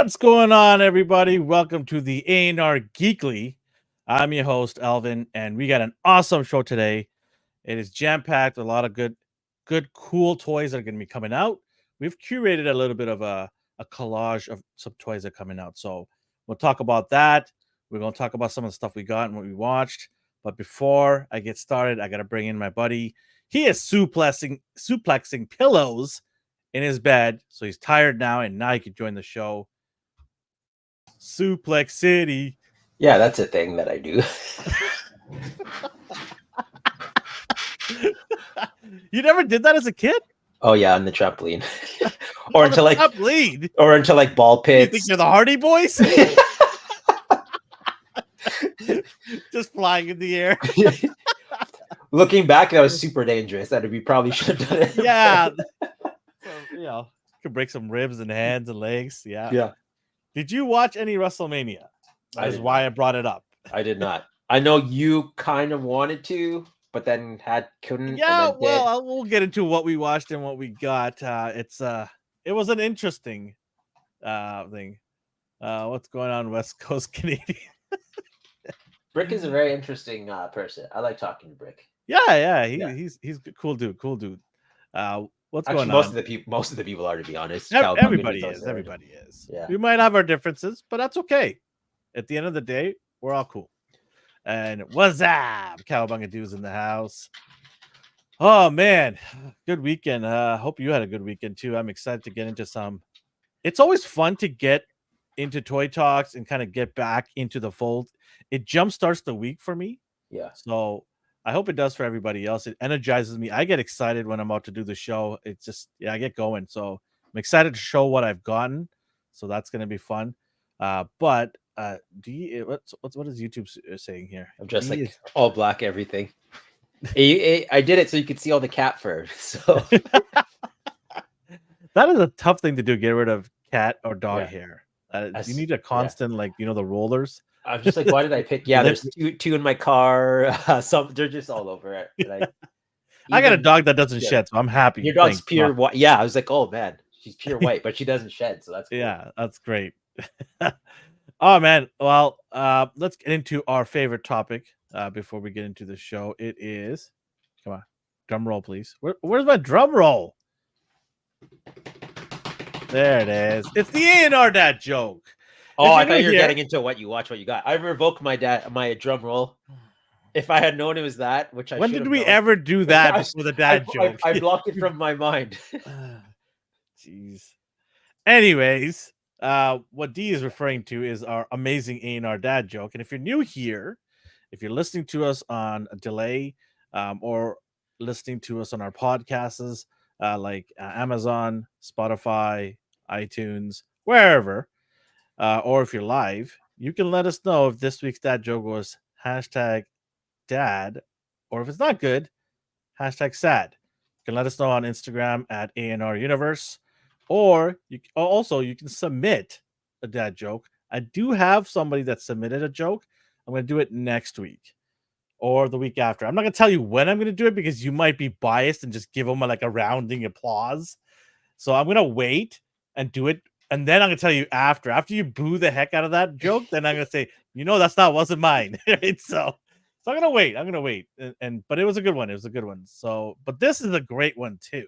What's going on, everybody? Welcome to the ANR Geekly. I'm your host, Alvin, and we got an awesome show today. It is jam-packed, a lot of good, cool toys that are going to be coming out. We've curated a little bit of a collage of some toys that are coming out. So we'll talk about that. We're going to talk about some of the stuff we got and what we watched. But before I get started, I got to bring in my buddy. He is suplexing pillows in his bed, so he's tired now, and now he can join the show. Suplex City. Yeah, that's a thing that I do. You never did that as a kid? Oh yeah, on the trampoline. or into like trampoline. Or into like ball pits. You think you're the Hardy Boys? Just flying in the air. Looking back, that was super dangerous. That we probably should have done it. Yeah. So, could break some ribs and hands and legs. Yeah. Yeah. Did you watch any WrestleMania? That is why I brought it up. I did not. I know you kind of wanted to, but then couldn't. Yeah, well, we'll get into what we watched and what we got. It was an interesting thing. What's going on, West Coast Canadian? Brick is a very interesting person. I like talking to Brick. Yeah. He's a cool dude. What's going on? Most of the people are, to be honest. Everybody is. Yeah. We might have our differences, but that's okay. At the end of the day, we're all cool. And what's up? Cowabunga Dude's in the house. Oh man, good weekend. Hope you had a good weekend too. I'm excited to get into some. It's always fun to get into toy talks and kind of get back into the fold. It jumpstarts the week for me. Yeah. So I hope it does for everybody else. It energizes me. I get excited when I'm about to do the show. It's just, I get going. So I'm excited to show what I've gotten. So that's going to be fun. But what is YouTube saying here? I'm just all black everything. I did it so you could see all the cat fur. So that is a tough thing to do. Get rid of cat or dog hair. You need a constant, the rollers. I'm just like, why did I pick? Yeah, there's two in my car. They're just all over it. I got a dog that doesn't shed, so I'm happy. Your dog's pure white. Yeah, I was like, oh man, she's pure white, but she doesn't shed, so that's cool. Yeah, that's great. Oh man, well, let's get into our favorite topic before we get into the show. It is, come on, drum roll, please. Where's my drum roll? There it is. It's the ANR dad joke. Oh, I thought you were getting into what you watch, what you got. I revoked my drum roll. If I had known it was that, which I when did we ever do that before the dad joke? I blocked it from my mind. Jeez. Anyways, what D is referring to is our amazing ANR dad joke. And if you're new here, if you're listening to us on a delay, or listening to us on our podcasts, like Amazon, Spotify, iTunes, wherever, or if you're live, you can let us know if this week's dad joke was #dad, or if it's not good, #sad. You can let us know on Instagram at ANR Universe, or you can submit a dad joke. I do have somebody that submitted a joke. I'm going to do it next week or the week after. I'm not going to tell you when I'm going to do it because you might be biased and just give them a rounding applause. So I'm going to wait and do it. And then I'm going to tell you after you boo the heck out of that joke, then I'm going to say, wasn't mine. Right? So I'm going to wait. But it was a good one. So, but this is a great one too.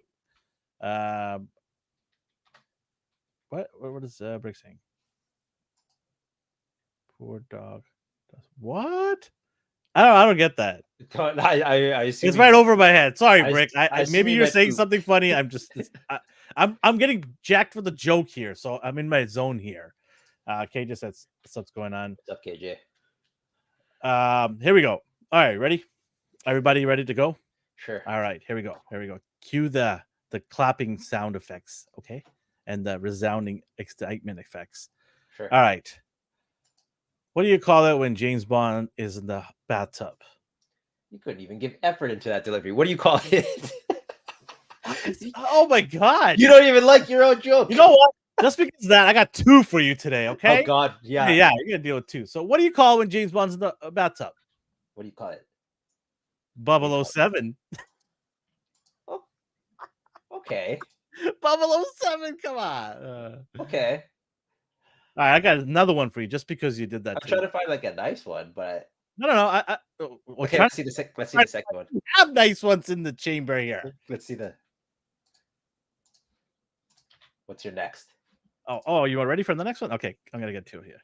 What is Brick saying? Poor dog. What? I don't get that. I assume it's right over my head. Sorry, Brick. Maybe you're saying something funny. I'm just I'm getting jacked for the joke here, so I'm in my zone here. KJ says what's going on. What's up, KJ? Here we go. All right, ready? Everybody ready to go? Sure. All right, here we go. Cue the clapping sound effects, okay? And the resounding excitement effects. Sure. All right. What do you call it when James Bond is in the bathtub? You couldn't even give effort into that delivery. What do you call it? Oh my God. You don't even like your own joke. You know what? Just because of that, I got 2 for you today, okay? Oh God, yeah. Yeah, you're going to deal with 2. So what do you call when James Bond's in the bathtub? What do you call it? 007. Oh, okay. 007, come on. Okay. All right, I got another one for you, just because you did that I'm to trying me. to find like a nice one, but No. We're okay. trying Let's see the let's see to the second one. have nice ones in the chamber here. Let's see the. What's your next? Oh, you are ready for the next one? Okay, I'm gonna get to it here.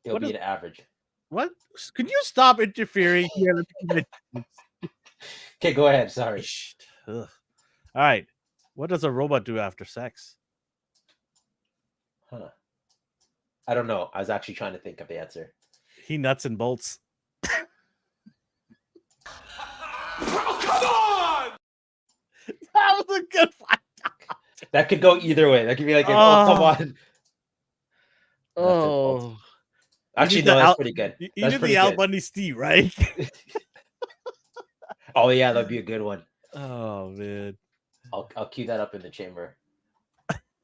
It'll be an average. What? Can you stop interfering here? Okay, go ahead. Sorry. All right. What does a robot do after sex? Huh. I don't know. I was actually trying to think of the answer. He nuts and bolts. Oh, come on! That was a good one. That could go either way. That could be like, oh come on. Oh. Actually, no, that's pretty good. You did the Al Bundy Steve, right? Oh yeah, that'd be a good one. Oh man. I'll cue that up in the chamber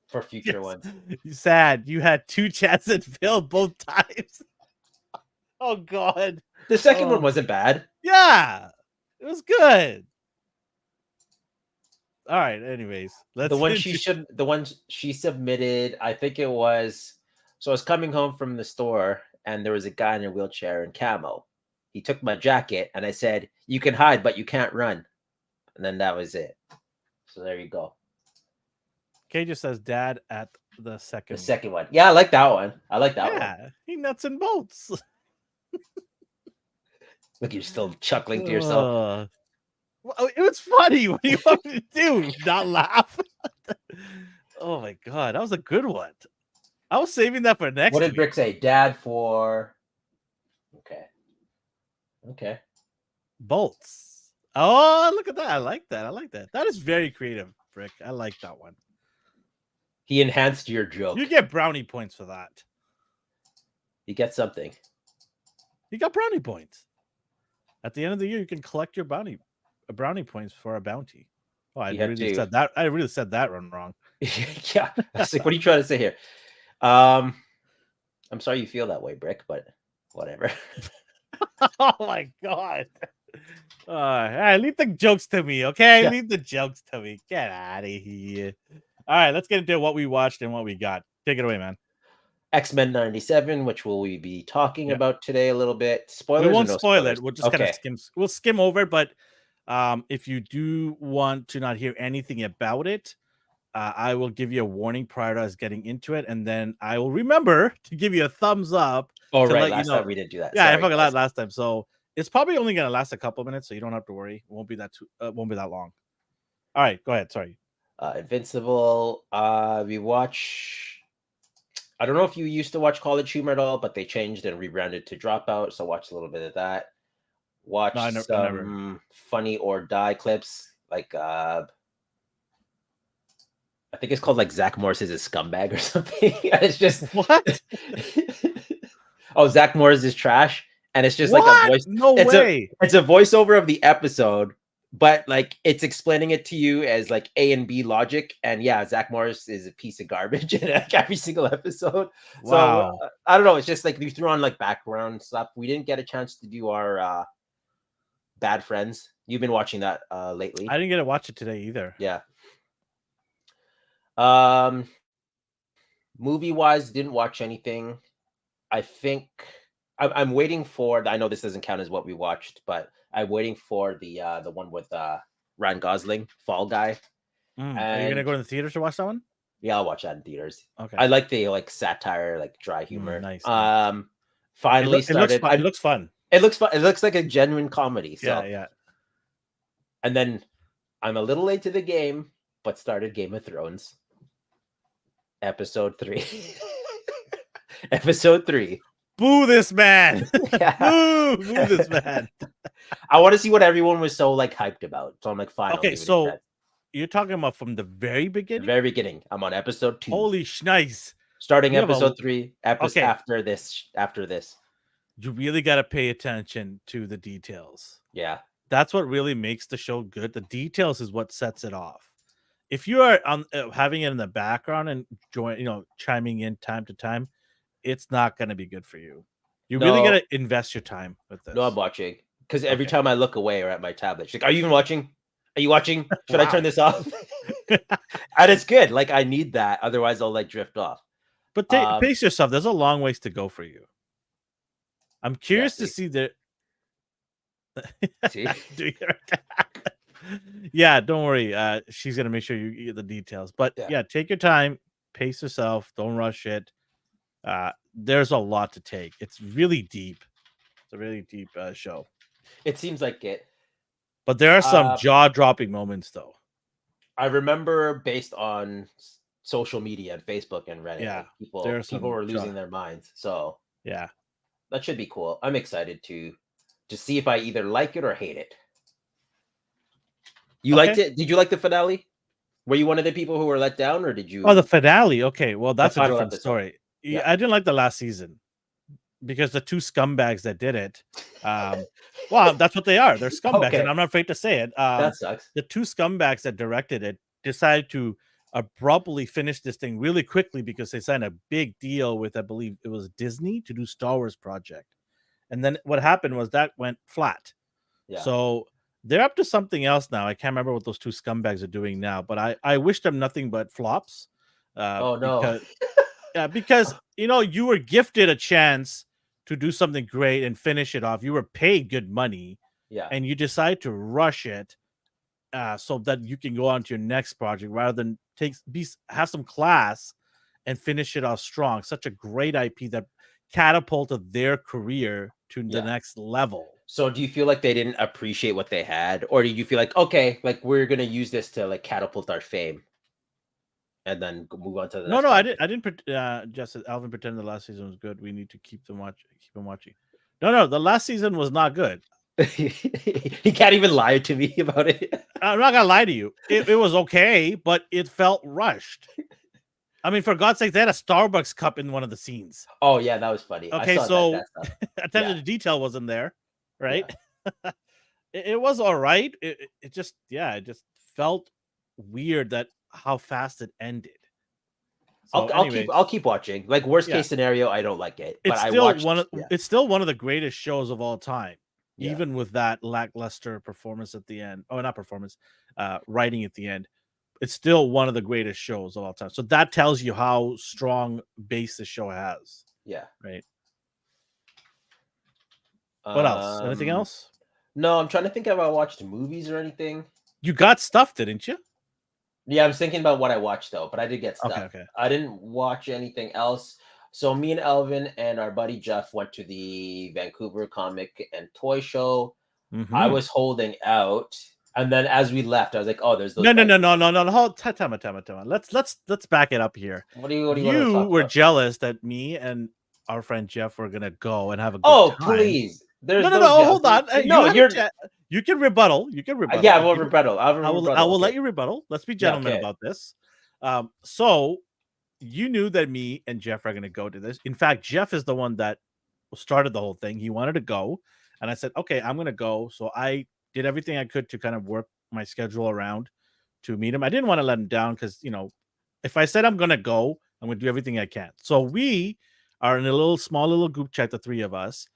for future ones. Sad. You had 2 chances and failed both times. Oh god. The second one wasn't bad. Yeah. It was good. All right, anyways. The one she submitted, I think it was, so I was coming home from the store and there was a guy in a wheelchair in camo. He took my jacket and I said, "You can hide, but you can't run." And then that was it. So there you go. Kay just says dad at the second. The second one. Yeah, I like that one. I like that one. Yeah, he nuts and bolts. Look, you're still chuckling to yourself. Well, it was funny. What do you want me to do? Not laugh? Oh my god, that was a good one. I was saving that for next. What did Brick say? Dad for. Okay. Bolts. Oh, look at that. I like that. I like that. That is very creative, Brick. I like that one. He enhanced your joke. You get brownie points for that. You get something. You got brownie points. At the end of the year, you can collect your brownie points for a bounty. Oh, I really said that. I really said that wrong. Yeah. I was like, what are you trying to say here? I'm sorry you feel that way, Brick, but whatever. Oh my god. All right, leave the jokes to me, okay? Yeah. Leave the jokes to me. Get out of here. All right, let's get into what we watched and what we got. Take it away, man. X-Men 97, which will we be talking about today a little bit. Spoilers. We won't spoil it. We'll just kind of skim. We'll skim over it, but if you do want to not hear anything about it, I will give you a warning prior to us getting into it, and then I will remember to give you a thumbs up. Oh, right. Last time we didn't do that. Yeah, I forgot that last time. So it's probably only going to last a couple minutes, so you don't have to worry. It won't be that long. All right, go ahead. Sorry. Invincible. We watch. I don't know if you used to watch College Humor at all, but they changed and rebranded to Dropout, so watch a little bit of that. Watch some funny or die clips, like I think it's called like Zach Morris is a scumbag or something. It's just what? Oh, Zach Morris is trash, and it's just what? like a voice. No way. It's a voiceover of the episode, but like it's explaining it to you as like A and B logic. And yeah, Zach Morris is a piece of garbage in like every single episode. Wow. So I don't know. It's just like we threw on like background stuff. We didn't get a chance to do our Bad Friends. You've been watching that lately. I didn't get to watch it today either. Yeah. Movie wise, didn't watch anything. I think I'm waiting for. I know this doesn't count as what we watched, but I'm waiting for the one with Ryan Gosling, Fall Guy. Are you gonna go to the theaters to watch that one? Yeah, I'll watch that in theaters. Okay. I like the satire, like dry humor. Nice. Finally started. It looks fun. It looks fun. It looks like a genuine comedy. So. Yeah. And then I'm a little late to the game, but started Game of Thrones. Episode 3. Episode 3. Boo this man. Yeah. Boo this man. I want to see what everyone was so like hyped about. So I'm like, fine. Okay, so you're talking about from the very beginning? The very beginning. I'm on episode 2. Holy schnice. Starting episode 3. After this. You really got to pay attention to the details. Yeah. That's what really makes the show good. The details is what sets it off. If you are having it in the background and chiming in time to time, it's not going to be good for you. You really got to invest your time with this. No, I'm watching. Because every time I look away or at my tablet, she's like, "Are you even watching? Are you watching? Should I turn this off?" And it's good. Like I need that. Otherwise, I'll like drift off. But Um, pace yourself. There's a long ways to go for you. I'm yeah. curious to see the. See. Do you hear that? Yeah, don't worry. She's gonna make sure you get the details. But Yeah. yeah, take your time, pace yourself, don't rush it. There's a lot to take. It's really deep. It's a really deep show. It seems like it. But there are some Uh, jaw-dropping moments, though. I remember based on social media and Facebook and Reddit, Yeah, like there are people some were losing their minds. So Yeah, that should be cool. I'm excited to see if I either like it or hate it. You liked okay. it? Did you like the finale? Were you one of the people who were let down, or did Oh, the you finale. Okay, well, the that's a final different episode? story. Yeah. I didn't like the last season because the two scumbags that did it. Well, that's what they are. They're scumbags, and Okay, I'm not afraid to say it. that sucks. The two scumbags that directed it decided to abruptly finish this thing really quickly because they signed a big deal with, I believe it was Disney, to do Star Wars project. And then what happened was that went flat. Yeah. So they're up to something else now. I can't remember what those two scumbags are doing now, but I wish them nothing but flops. Oh no. Because you were gifted a chance to do something great and finish it off. You were paid good money, Yeah. and you decide to rush it so that you can go on to your next project rather than have some class and finish it off strong. Such a great IP that catapulted their career to the Yeah. next level. So do you feel like they didn't appreciate what they had, or do you feel like, okay, like we're gonna use this to like catapult our fame, and then move on to the next No, I project? didn't. Just as Alvin pretended the last season was good. We need to keep them watching. No, the last season was not good. He can't even lie to me about it. I'm not gonna lie to you. It was okay, but it felt rushed. I mean, for God's sake, they had a Starbucks cup in one of the scenes. Oh yeah, that was funny. I Okay, saw so that stuff. attention to detail wasn't there, right? It was all right. It just felt weird that how fast it ended. So I'll keep watching. Like worst yeah, case scenario, I don't like it, but it's I still watched. it's still one of the greatest shows of all time, Yeah. even with that lackluster performance at the end. Oh, not performance, writing at the end. It's still one of the greatest shows of all time. So that tells you how strong base the show has. Yeah. Right. What else? Anything else? No, I'm trying to think if I watched movies or anything. You got stuff, didn't you? Yeah, I was thinking about what I watched though, but I did get stuff. Okay. I didn't watch anything else. So me and Elvin and our buddy Jeff went to the Vancouver Comic and Toy Show. Mm-hmm. I was holding out, and then as we left, I was like, "Oh, there's those." No. Hold, time. Let's back it up here. What do you want to You talk were about? jealous that me and our friend Jeff were gonna go and have a good Oh, time. please! There's No. Hold on. You can rebuttal. You can rebuttal. Yeah, we'll rebuttal. I will let you rebuttal. Let's be gentlemen about this. So you knew that me and Jeff are going to go to this. In fact, Jeff is the one that started the whole thing. He wanted to go, and I said, "Okay, I'm going to go." So I did everything I could to kind of work my schedule around to meet him. I didn't want to let him down because if I said I'm going to go, I'm going to do everything I can. So we are in a small little group chat, the three of us,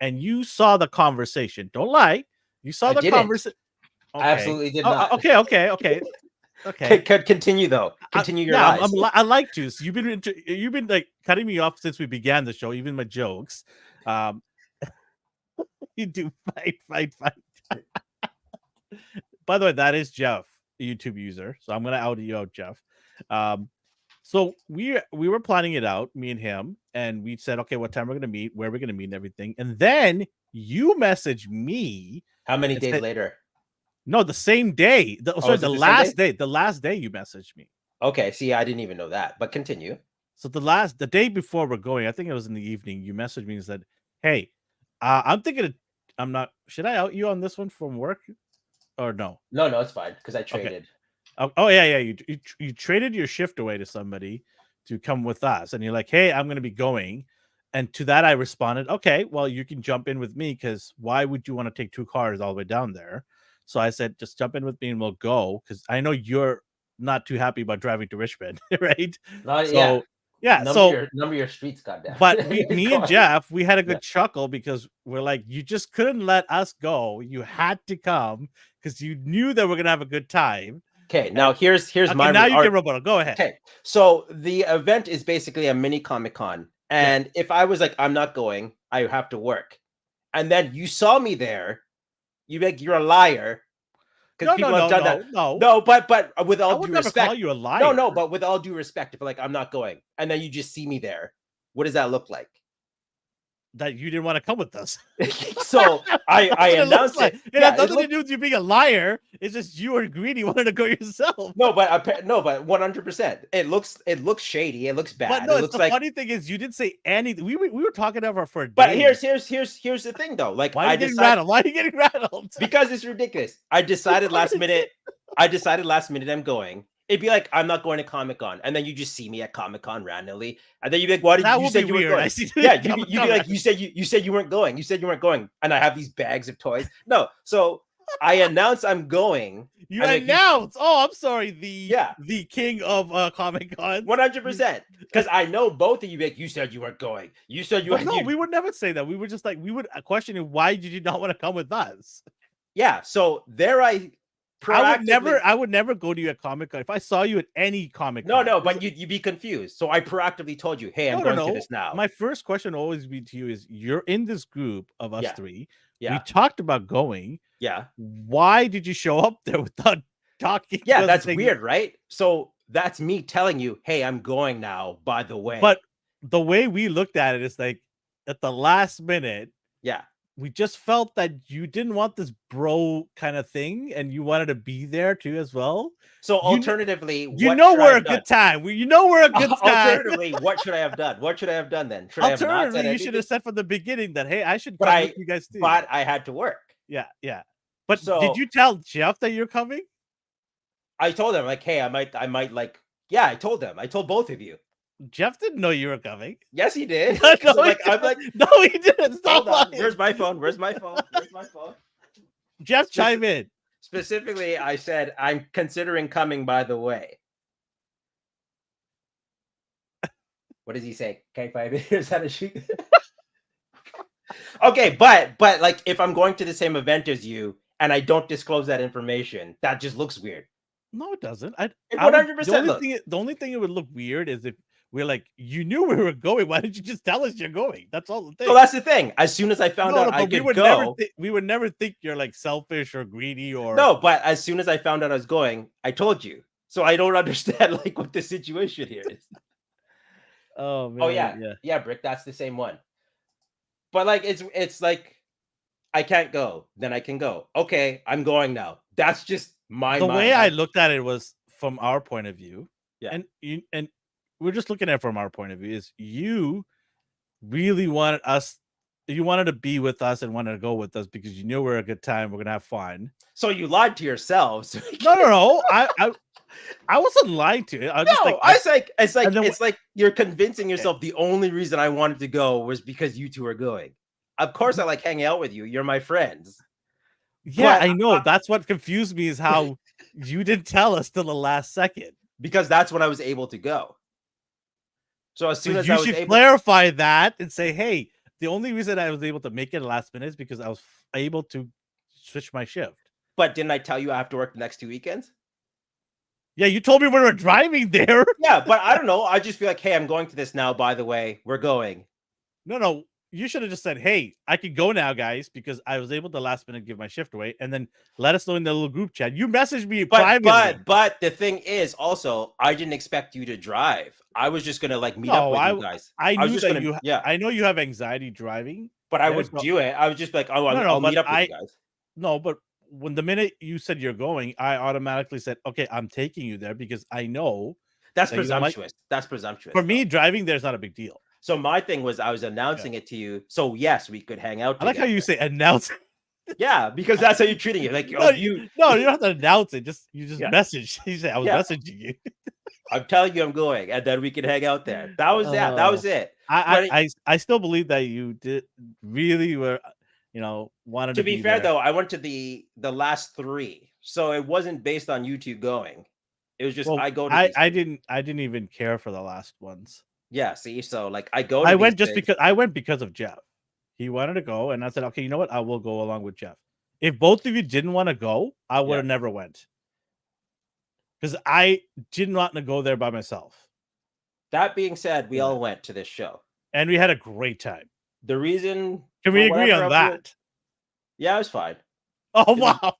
and you saw the conversation. Don't lie. You saw the conversation. Okay. I absolutely did not. Okay. Continue though. Continue your lies. I like to. So you've been like cutting me off since we began the show, even my jokes. You do fight. By the way, that is Jeff, a YouTube user. So I'm gonna out you out, Jeff. So we were planning it out, me and him, and we said, okay, what time we're gonna meet, where we're gonna meet, and everything. And then you messaged me. How many days later? No, the same day. The last day. The last day you messaged me. Okay, see, I didn't even know that, but continue. So the day before we're going, I think it was in the evening, you messaged me and said, "Hey, I'm thinking should I out you on this one from work or no?" No, it's fine because I traded. Okay. Oh yeah. You traded your shift away to somebody to come with us, and you're like, "Hey, I'm going to be going." And to that, I responded, "Okay, well, you can jump in with me because why would you want to take two cars all the way down there?" So I said, "Just jump in with me and we'll go," because I know you're not too happy about driving to Richmond, right? Number your streets, goddamn. But me and Jeff, we had a good chuckle because we're like, you just couldn't let us go. You had to come because you knew that we're gonna have a good time. Okay, now here's Okay, my now you can rebuttal. Go ahead. Okay, so the event is basically a mini Comic Con, and if I was like, I'm not going, I have to work, and then you saw me there, you're a liar because No, no, people have no, done that. no, no. No, but with I all would due never call respect, you a no, liar. but with all due respect, if like I'm not going, and then you just see me there, what does that look like? That you didn't want to come with us. So I That's what it looks announced like. it. It Yeah, has nothing to do with you being a liar. It's just you were greedy, wanted to go yourself. no, but 100%. It looks shady. It looks But bad. no, It it's looks the like. funny thing is you didn't say anything. We were talking about for But days. here's the thing though. Like Why are you getting rattled? Why are you getting rattled? because it's ridiculous. I decided last minute. I'm going. It'd be like I'm not going to Comic Con, and then you just see me at Comic Con randomly, and then you'd be like, "Why did That you would be said you weren't weird. I going?" see. Yeah, you'd be like, you said you weren't going. You said you weren't going, and I have these bags of toys. No, so I announce I'm going. You and like, announced. Oh, I'm sorry. Yeah. The king of Comic Con. 100%. Because I know both of you. Like, you said you weren't going. You said you. But no, you we would never say that. We were just like we would question you. Why did you not want to come with us? Yeah. So there I. Proactively, I would never go to you at Comic Con. If I saw you at any Comic No, Con. but you'd be confused. So I proactively told you, hey, I'm No, going no, to no. this now. My first question will always be to you is you're in this group of us Yeah. three. Yeah. We talked about going. Yeah. Why did you show up there without talking? Yeah, to us that's and saying- weird, right? So that's me telling you, hey, I'm going now, by the way. But the way we looked at it is like at the last minute, yeah. we just felt that you didn't want this bro kind of thing and you wanted to be there too as well. So alternatively, you know we're a good time. You know we're a good time. Alternatively, what should I have done? What should I have done then? Should Alternatively, I have not said you should have said from the beginning that hey, I should come with you guys too. But I had to work. Yeah, yeah. But So, did you tell Jeff that you're coming? I told him like, hey, I might like. Yeah, I told them. I told both of you. Jeff didn't know you were coming. Yes, he did. No, I'm like, no, he didn't. Stop lying. Where's my phone? Where's my phone? Where's my phone? Jeff, chime in. Specifically, I said, I'm considering coming, by the way. What does he say? Okay, 5 years out of shoot. Okay, but like if I'm going to the same event as you and I don't disclose that information, that just looks weird. No, it doesn't. 100%. The only thing it would look weird is if we're like, you knew we were going. Why didn't you just tell us you're going? That's all the thing. So that's the thing. As soon as I found out I could go, we would never think you're like selfish or greedy or no. But as soon as I found out I was going, I told you. So I don't understand like what the situation here is. Oh man. Oh yeah, Brick. That's the same one. But like it's like I can't go. Then I can go. Okay, I'm going now. That's just the way I looked at it was from our point of view. Yeah, and we're just looking at it from our point of view. Is you really wanted us? You wanted to be with us and wanted to go with us because you knew we're a good time. We're gonna have fun. So you lied to yourselves. No. I wasn't lying to you. It's like you're convincing yourself the only reason I wanted to go was because you two are going. Of course, I like hanging out with you. You're my friends. Yeah, I know. That's what confused me is how you didn't tell us till the last second. Because that's when I was able to go. So as soon as I was able to clarify that and say, hey, the only reason I was able to make it last minute is because I was able to switch my shift. But didn't I tell you I have to work the next 2 weekends? Yeah, you told me when we were driving there. Yeah, but I don't know. I just feel like, hey, I'm going to this now, by the way. We're going. No. You should have just said, hey, I can go now, guys, because I was able to last minute give my shift away, and then let us know in the little group chat. You messaged me privately. But the thing is, also, I didn't expect you to drive. I was just gonna like meet up with you guys. I know you have anxiety driving, but I would do it. I was just like, oh, I'll meet up with you guys. No, but when the minute you said you're going, I automatically said, okay, I'm taking you there because I know that's presumptuous. That's presumptuous. For me, driving there's not a big deal. So my thing was I was announcing it to you. So yes, we could hang out. I like how you say announce. Yeah, because that's how you're treating it. Like you don't have to announce it. You just message. You say I was messaging you. I'm telling you I'm going, and then we can hang out there. That was that. That was it. I still believe that you did really were, wanted to be fair though. I went to the last 3, so it wasn't based on you two going. It was just I go to. I didn't even care for the last ones. Yeah, see, so like I went because of Jeff. He wanted to go, and I said, okay, you know what? I will go along with Jeff. If both of you didn't want to go, I would have never went. because I didn't want to go there by myself, That being said, we Yeah. all went to this show. and we had a great time. The reason Can for we agree whatever on else we- that? Yeah, it was fine. Oh It was- wow!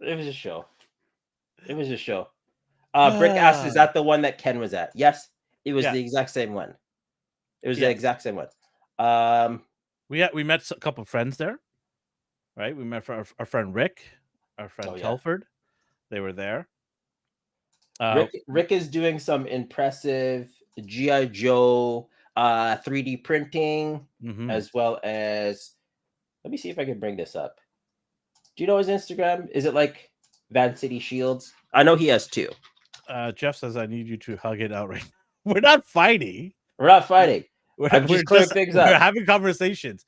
It was a show. It was a show. Brick asks, is that the one that Ken was at? Yes, it was Yeah. the exact same one. It was the Yes. exact same one. We met a couple of friends there, right? We met our friend Rick, our friend Oh, yeah. Telford. They were there. Rick is doing some impressive GI Joe 3D printing, mhm. as well as. Let me see if I can bring this up. Do you know his Instagram? Is it like Van City Shields? I know he has two. Jeff says I need you to hug it out right now. We're not fighting. We're not fighting. We're, I'm just clearing things we're up. having conversations.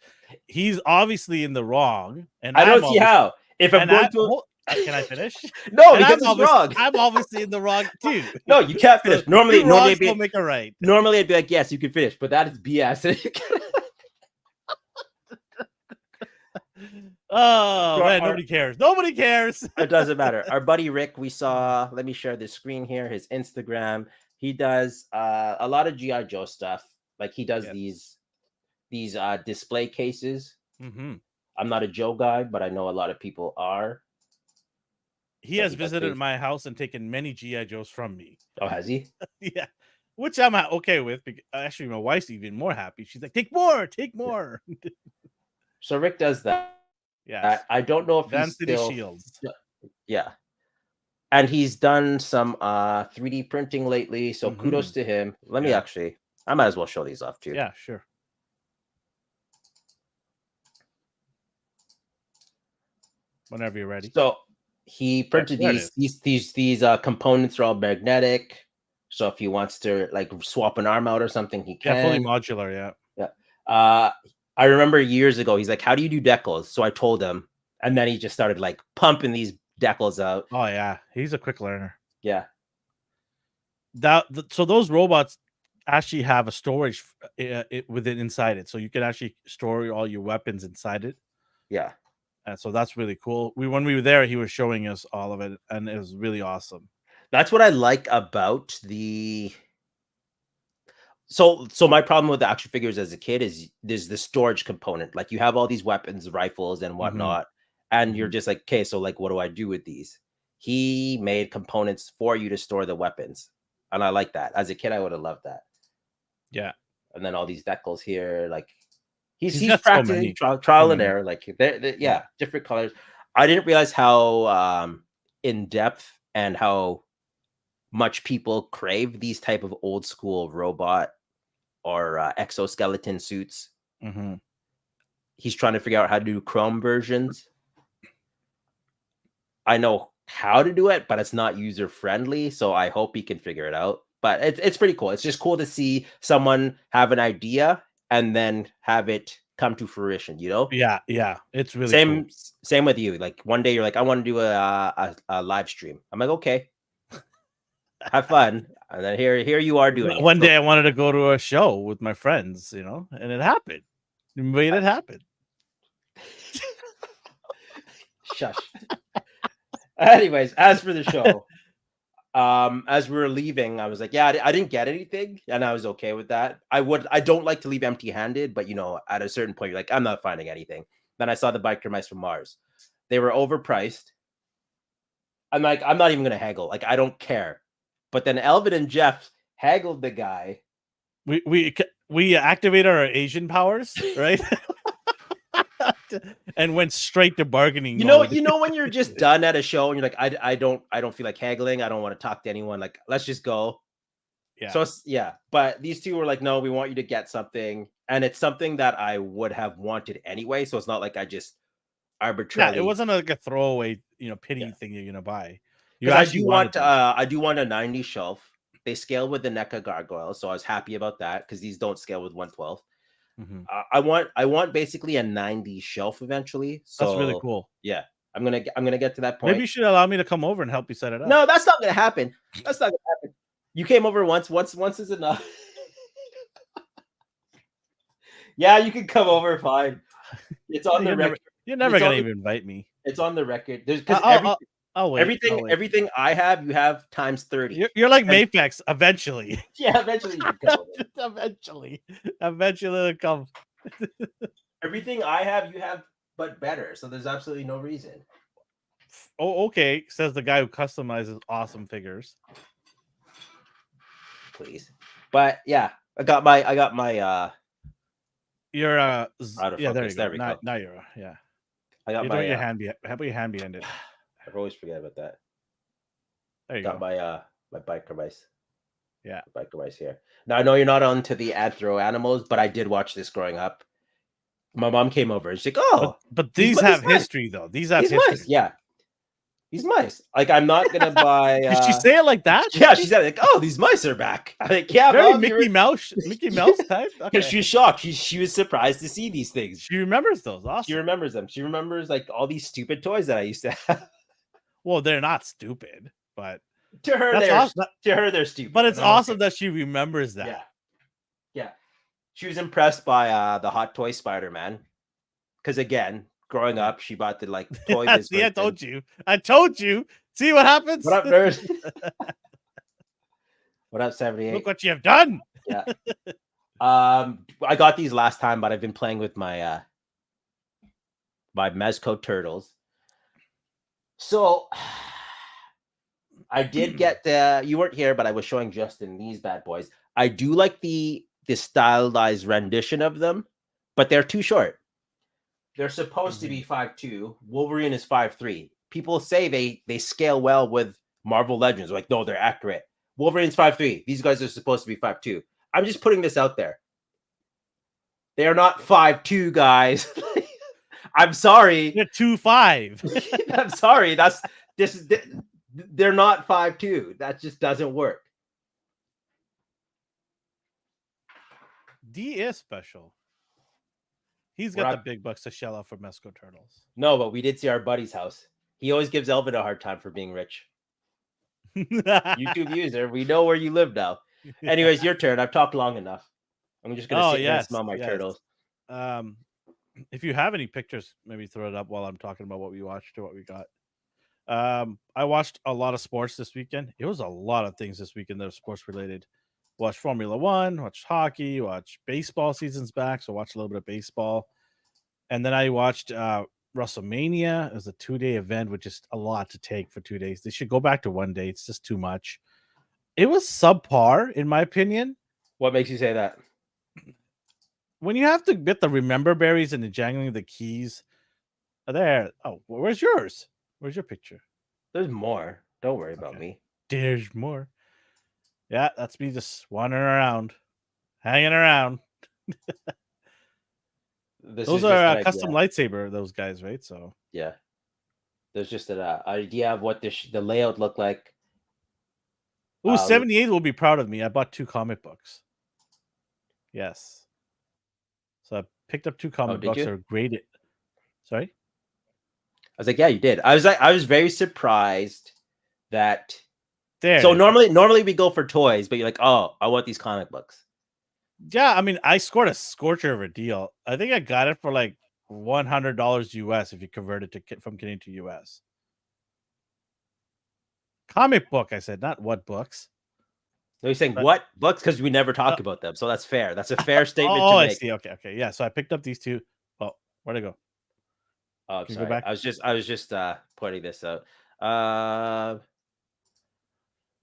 He's obviously in the wrong, and I don't I'm see how. If I'm and going I- to. hold- can I finish? No, And because it's wrong. I'm obviously in the wrong too. No, you can't finish. Two Normally, wrongs it'd be, don't make a right. normally I'd be like, yes, you can finish, but that is BS. Oh So man, our- nobody cares. Nobody cares. It doesn't matter. Our buddy Rick, we saw. Let me share the screen here. His Instagram. He does a lot of GI Joe stuff. Like he does Yes. these display cases. Mm-hmm. I'm not a Joe guy, but I know a lot of people are. He So has he does visited these. my house and taken many GI Joes from me. Oh, has he? Yeah, which I'm okay with. Because actually, my wife's even more happy. She's like, "Take more, take more." So Rick does that. Yes, I don't know if Van he's City still. Shields. Yeah. And he's done some 3D printing lately. So Mm-hmm. kudos to him. Let me Yeah. actually, I might as well show these off too. Yeah, sure. Whenever you're ready. So he printed there it these components are all magnetic. So if he wants to like swap an arm out or something, he can. Yeah, fully modular. Yeah. I remember years ago, he's like, "How do you do decals?" So I told him, and then he just started like pumping these decals out. Oh yeah, he's a quick learner. Yeah. So those robots actually have a storage within inside it, so you can actually store all your weapons inside it. Yeah. So that's really cool. When we were there, he was showing us all of it, and it was really awesome. That's what I like about the. So my problem with the action figures as a kid is there's the storage component. Like you have all these weapons, rifles, and whatnot, and you're just like, okay, so like, what do I do with these? He made components for you to store the weapons, and I like that. As a kid, I would have loved that. Yeah. And then all these decals here, like he's got so practicing many. trial and many. error. Like yeah, different colors. I didn't realize how in depth and how much people crave these type of old school robot or exoskeleton suits. Mm-hmm. He's trying to figure out how to do chrome versions. I know how to do it, but it's not user friendly, so I hope he can figure it out. But it's pretty cool. It's just cool to see someone have an idea and then have it come to fruition, you know? Yeah, it's really cool. Same with you. Like one day you're like, I want to do a live stream. I'm like, okay, have fun. And then here you are doing it. One day I wanted to go to a show with my friends, and it happened. We made it happen. Shush. Anyways, as for the show, as we were leaving, I was like, yeah, I didn't get anything, and I was okay with that. I don't like to leave empty-handed, but at a certain point, you're like, I'm not finding anything. Then I saw the biker mice from Mars. They were overpriced. I'm like, I'm not even gonna haggle. Like, I don't care. But then Elvin and Jeff haggled the guy. We activated our Asian powers, right? And went straight to bargaining. You know when you're just done at a show and you're like, I don't feel like haggling. I don't want to talk to anyone. Like, let's just go. Yeah. So yeah, but these two were like, no, we want you to get something, and it's something that I would have wanted anyway. So it's not like I just arbitrarily. Yeah, it wasn't like a throwaway, pity thing you're gonna buy. I do want a 90 shelf. They scale with the NECA gargoyles, so I was happy about that because these don't scale with 112. Mm-hmm. I want basically a 90 shelf eventually. So that's really cool. Yeah, I'm gonna get to that point. Maybe you should allow me to come over and help you set it up. No, that's not gonna happen. That's not gonna happen. You came over once is enough. Yeah, you can come over. Fine. It's on the record. You're never gonna even invite me. It's on the record. There's because Oh wait, Everything, oh, wait. everything I have, you have times 30. You're like And- Mayfex eventually. Yeah, eventually you come with it. Eventually it'll come. Everything I have, you have, but better. So there's absolutely no reason. Oh, okay, says the guy who customizes awesome figures. Please. But yeah, I got my You're out of yeah, there focus. you go. There we go. Now you're yeah. I got You my don't your hand how about your hand behind it? I always forget about that. There you Got go. my biker mice. Yeah. Biker mice here. Now I know you're not onto the anthro animals, but I did watch this growing up. My mom came over and she's like, "Oh, But these these have mice. history though. These have These history. mice, yeah, these mice." Like, I'm not gonna buy. Did she say it like that? Yeah, she said like, "Oh, these mice are back." I'm like, "Yeah, Very Mom, Mickey Mouse type. Because Okay. she was shocked. She was surprised to see these things. She remembers those. She Awesome. remembers them. She remembers like all these stupid toys that I used to have. Well, they're not stupid, but To her, that's they're awesome. to her they're stupid. But it's I'm awesome okay. that she remembers that. Yeah, yeah. She was impressed by the Hot Toy Spider-Man. Because again, growing up, she bought the like toy Yeah, biz. see, I told you. See what happens? What up, nerds? What up, 78? Look what you have done. Yeah. I got these last time, but I've been playing with my my Mezco turtles. So I did get you weren't here, but I was showing Justin these bad boys. I do like the stylized rendition of them, but they're too short. They're supposed to be 5'2". Wolverine is 5'3". People say they scale well with Marvel Legends. Like, no, they're accurate. Wolverine's 5'3". These guys are supposed to be 5'2". I'm just putting this out there. They are not 5'2", guys. I'm sorry. They're 2'5". I'm sorry. They're not 5'2". That just doesn't work. D is special. He's got the big bucks to shell out for Mezco Turtles. No, but we did see our buddy's house. He always gives Elvin a hard time for being rich. YouTube user, we know where you live now. Anyways, your turn. I've talked long enough. I'm just gonna sit here and smell my turtles. If you have any pictures, maybe throw it up while I'm talking about what we watched or what we got. I watched a lot of sports this weekend. It was a lot of things this weekend that are sports related. Watched Formula One, watched hockey, watched baseball seasons back, so watched a little bit of baseball. And then I watched WrestleMania. It was a 2-day event, which is a lot to take for 2 days. They should go back to 1 day. It's just too much. It was subpar, in my opinion. What makes you say that? When you have to get the remember berries and the jangling of the keys. There. Oh, where's yours? Where's your picture? There's more. Don't worry about me. There's more. Yeah, that's me just wandering around, hanging around. Those are custom lightsaber, those guys, right? So yeah, there's just an idea of what the layout looked like. Ooh, 78 will be proud of me. I bought 2 comic books. Yes. So I picked up 2 comic books that are graded. Sorry? I was like, yeah, you did. I was very surprised that there. So normally we go for toys, but you're like, oh, I want these comic books. Yeah, I mean, I scored a scorcher of a deal. I think I got it for like $100 US if you convert it from Canadian to US. Comic book, I said, not what books. No, you're saying what books? Because we never talk about them, so that's fair. That's a fair statement to make. I see. Okay. Yeah, so I picked up these 2. Oh, where'd I go? Oh, sorry. Go back? I was just pointing this out.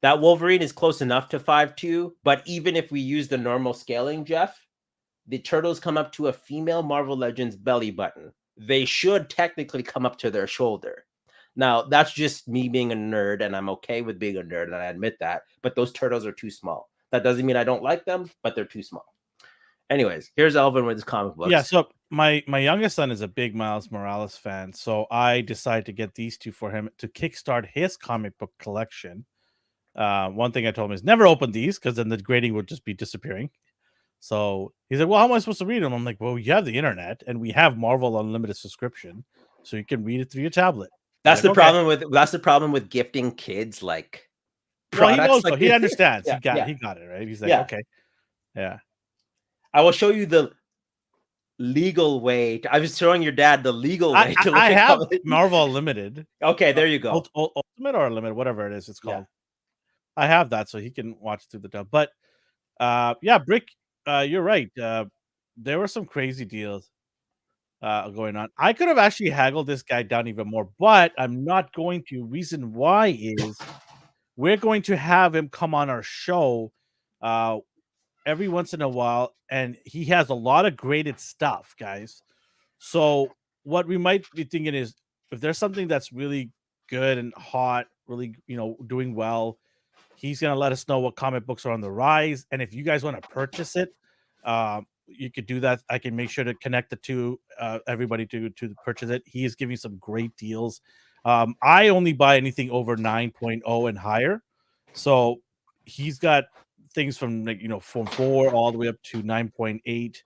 That Wolverine is close enough to 5'2", but even if we use the normal scaling, Jeff, the turtles come up to a female Marvel Legends belly button. They should technically come up to their shoulder. Now, that's just me being a nerd, and I'm okay with being a nerd, and I admit that, but those turtles are too small. That doesn't mean I don't like them, but they're too small. Anyways, here's Elvin with his comic books. Yeah, so my youngest son is a big Miles Morales fan, so I decided to get these 2 for him to kickstart his comic book collection. One thing I told him is never open these because then the grading would just be disappearing. So he's like, well, how am I supposed to read them? I'm like, well, you have the internet and we have Marvel Unlimited subscription, so you can read it through your tablet. That's the problem with gifting kids like products. Well, he knows, like, he understands. Yeah, he got it, right? He's like, okay. Yeah. I will show you legal way. I was showing your dad the legal way to look I at have comics. Marvel Unlimited. Okay, there you go. Ultimate or Unlimited, whatever it is, it's Yeah. called. I have that, so he can watch through the dub. But yeah, Brick, you're right. There were some crazy deals going on. I could have actually haggled this guy down even more, but I'm not going to. Reason why is we're going to have him come on our show every once in a while, and he has a lot of graded stuff, guys. So what we might be thinking is if there's something that's really good and hot, really, doing well, he's gonna let us know what comic books are on the rise. And if you guys want to purchase it, you could do that. I can make sure to connect the two everybody to purchase it. He is giving some great deals. I only buy anything over 9.0 and higher. So he's got things from from 4 all the way up to 9.8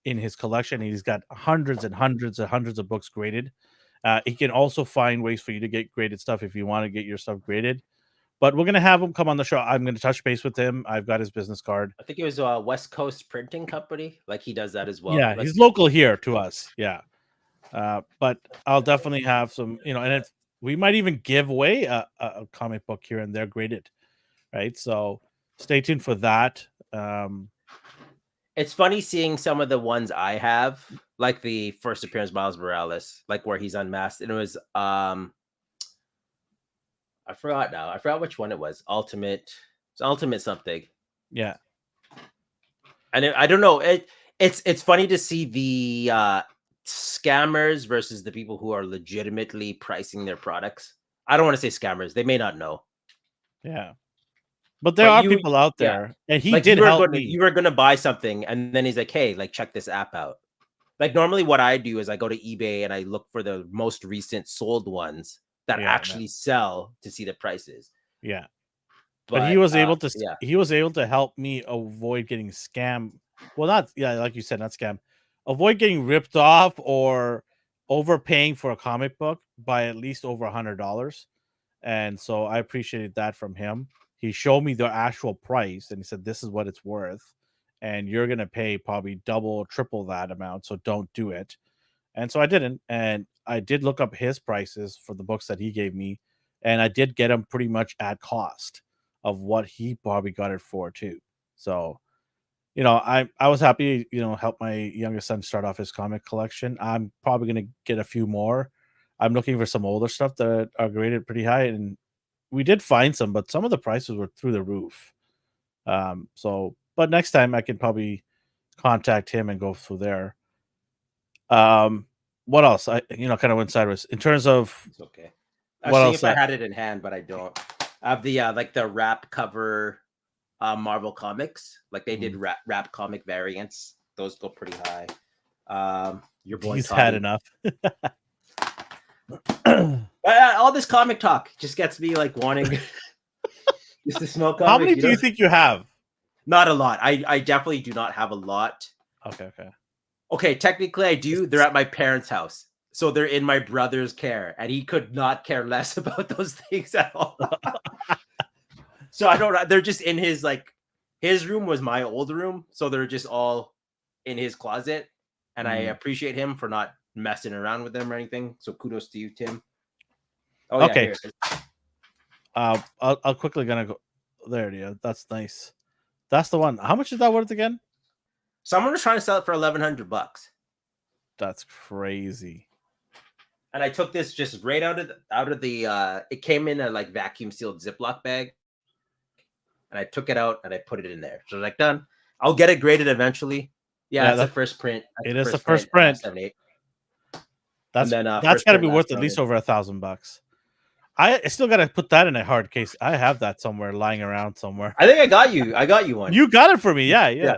in his collection. He's got hundreds and hundreds and hundreds of books graded. He can also find ways for you to get graded stuff if you want to get your stuff graded. But we're gonna have him come on the show. I'm gonna touch base with him. I've got his business card. I think it was West Coast Printing Company. Like he does that as well. Yeah, he's local here to us. Yeah, but I'll definitely have some. And if we might even give away a comic book here and there graded, right? So stay tuned for that. It's funny seeing some of the ones I have, like the first appearance Miles Morales, like where he's unmasked, and it was I forgot now. I forgot which one it was. Ultimate. It's Ultimate something. Yeah. And I don't know. It's funny to see the scammers versus the people who are legitimately pricing their products. I don't want to say scammers. They may not know. Yeah. But there are people out there, and he did help me. You were going to buy something, and then he's like, hey, like, check this app out. Like, normally what I do is I go to eBay and I look for the most recent sold ones that actually sell to see the prices. Yeah. But he was able to he was able to help me avoid getting scammed. Well, like you said, not scam. Avoid getting ripped off or overpaying for a comic book by at least over $100. And so I appreciated that from him. He showed me the actual price and he said, this is what it's worth. And you're going to pay probably double, triple that amount. So don't do it. And so I didn't. And I did look up his prices for the books that he gave me. And I did get them pretty much at cost of what he probably got it for too. So, I was happy, help my youngest son start off his comic collection. I'm probably going to get a few more. I'm looking for some older stuff that are graded pretty high, and we did find some, but some of the prices were through the roof. But next time I can probably contact him and go through there. What else? I kind of went sideways in terms of. It's okay. Actually, if I had it in hand, but I don't. I have the like the wrap cover Marvel comics. Like they did wrap comic variants. Those go pretty high. Your boy He's had enough. All this comic talk just gets me like wanting just to smoke. How many do you think you have? Not a lot. I definitely do not have a lot. Okay. Technically, I do. They're at my parents' house, so they're in my brother's care, and he could not care less about those things at all. So I don't. They're just in his his room was my old room, so they're just all in his closet, and I appreciate him for not messing around with them or anything. So kudos to you, Tim. Oh, okay. Yeah, I'll quickly gonna go there. Yeah, that's nice. That's the one. How much is that worth again? Someone was trying to sell it for $1,100. That's crazy. And I took this just right out of the. It came in a vacuum sealed Ziploc bag, and I took it out and I put it in there. So done. I'll get it graded eventually. Yeah, that's the first print. It is the first print. 7/8. That's got to be worth at least over $1,000. I still got to put that in a hard case. I have that somewhere lying around somewhere. I think I got you one. You got it for me. Yeah.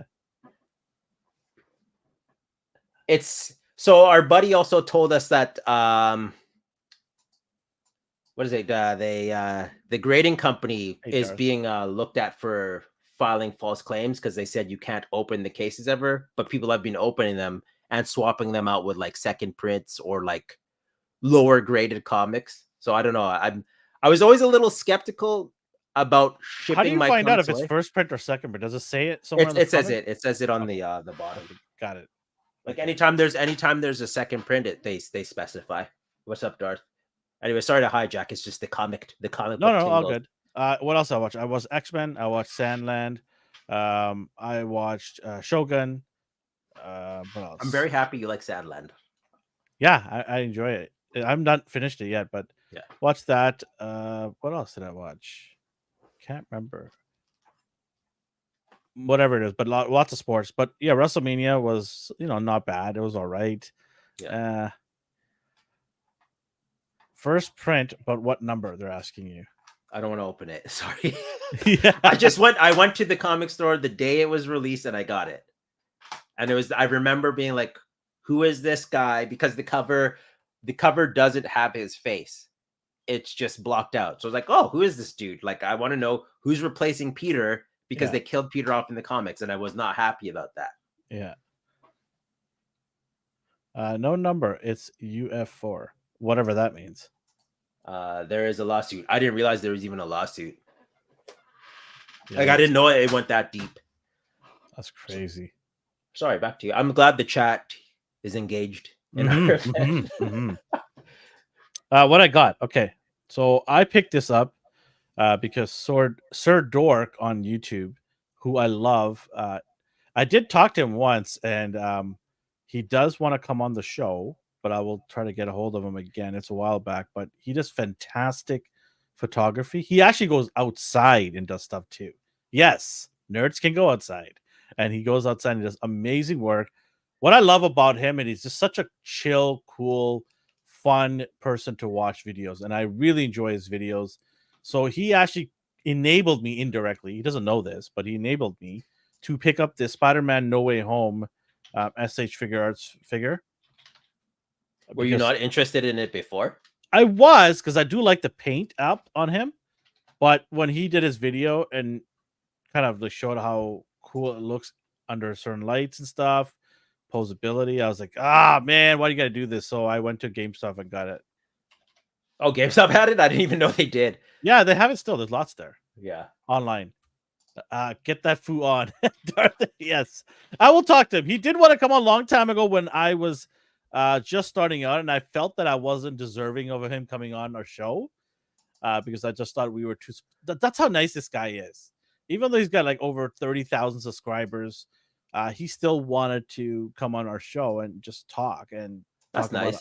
It's so our buddy also told us that what is it? The grading company is being looked at for filing false claims because they said you can't open the cases ever, but people have been opening them and swapping them out with second prints or lower graded comics. So I don't know. I was always a little skeptical about shipping. How do you find out if it's first print or second print? Does it say it somewhere? It says it. It says it on the bottom. Got it. Like anytime there's a second print, they specify. What's up, Darth? Anyway, sorry to hijack. It's just the comic No, book no, all tingles. good. What else I watched? I watched X-Men. I watched Sandland. I watched Shogun. What else? I'm very happy you like Sadland. Yeah, I enjoy it. I'm not finished it yet, but Yeah. watch that. What else did I watch? Can't remember. Whatever it is, but lots of sports. But yeah, WrestleMania was not bad. It was all right. Yeah. First print, but what number they're asking you? I don't want to open it. Sorry. Yeah. I went to the comic store the day it was released and I got it. And I remember being like, who is this guy? Because the cover doesn't have his face. It's just blocked out. So I was like, oh, who is this dude? Like, I want to know who's replacing Peter because they killed Peter off in the comics. And I was not happy about that. Yeah. No number. It's UF4. Whatever that means. There is a lawsuit. I didn't realize there was even a lawsuit. Yeah, like, I didn't know it went that deep. That's crazy. Sorry, back to you. I'm glad the chat is engaged in our event. What I got. Okay. So I picked this up because Sir Dork on YouTube, who I love, I did talk to him once, and he does want to come on the show, but I will try to get a hold of him again. It's a while back, but he does fantastic photography. He actually goes outside and does stuff too. Yes, nerds can go outside, and he goes outside and does amazing work. What I love about him, and he's just such a chill, cool, fun person to watch videos, and I really enjoy his videos. So he actually enabled me indirectly. He doesn't know this, but he enabled me to pick up the Spider-Man No Way Home SH Figure Arts figure. Were you not interested in it before? I was, because I do like the paint up on him, but when he did his video and kind of like showed how cool it looks under certain lights and stuff, posability, I was like, man, why do you got to do this? So I went to GameStop and got it. Oh, GameStop had it? I didn't even know they did. Yeah, they have it still. There's lots there. Yeah. Online. Get that foo on. Yes. I will talk to him. He did want to come on a long time ago when I was just starting out, and I felt that I wasn't deserving of him coming on our show because I just thought we were too. That's how nice this guy is. Even though he's got like over 30,000 subscribers, he still wanted to come on our show and just talk. And that's nice.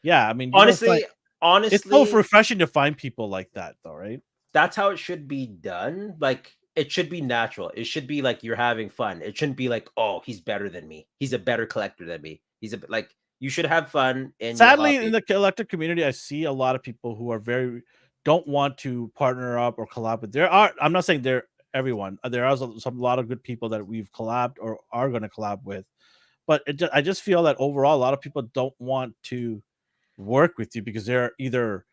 Yeah, I mean, honestly, it's so refreshing to find people like that, though, right? That's how it should be done. Like, it should be natural. It should be like you're having fun. It shouldn't be like, oh, he's better than me. He's a better collector than me. He's like, you should have fun. Sadly, in the collector community, I see a lot of people who are don't want to partner up or collab with. I'm not saying they're everyone. There are a lot of good people that we've collabed or are going to collab with, but I just feel that overall, a lot of people don't want to work with you because they're either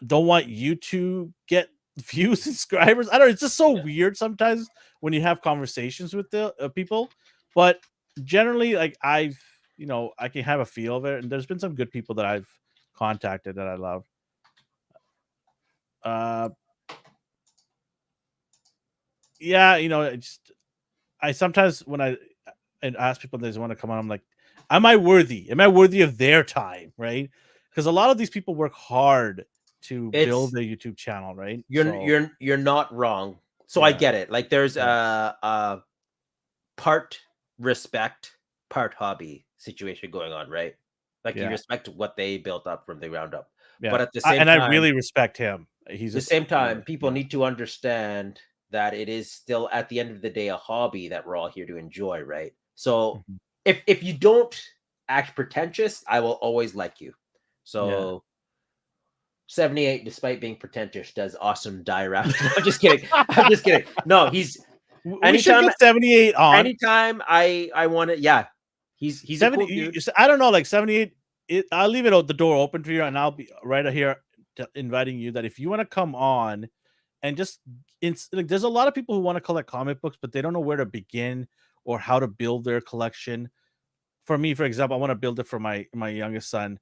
don't want you to get views and subscribers. I don't know. It's just so weird sometimes when you have conversations with the people, but generally, like I can have a feel of it, and there's been some good people that I've contacted that I love. Yeah, I sometimes when I ask people if they want to come on, I'm like, am I worthy? Am I worthy of their time? Right? Because a lot of these people work hard to build their YouTube channel, right? You're not wrong. So I get it. Like, there's a part respect, part hobby situation going on, right? Like, you respect what they built up from the ground up. Yeah. But at the same time, I really respect him. At the same time, people need to understand that it is still, at the end of the day, a hobby that we're all here to enjoy, right? So if you don't act pretentious, I will always like you. So 78, despite being pretentious, does awesome dioramas. I'm just kidding. I'm just kidding. No, he's anytime 78 on. Anytime I want to, he's 70, a cool dude. I don't know, like 78. I'll leave it the door open for you, and I'll be right here inviting you that if you want to come on and just like, there's a lot of people who want to collect comic books, but they don't know where to begin or how to build their collection. For me, for example, I want to build it for my youngest son.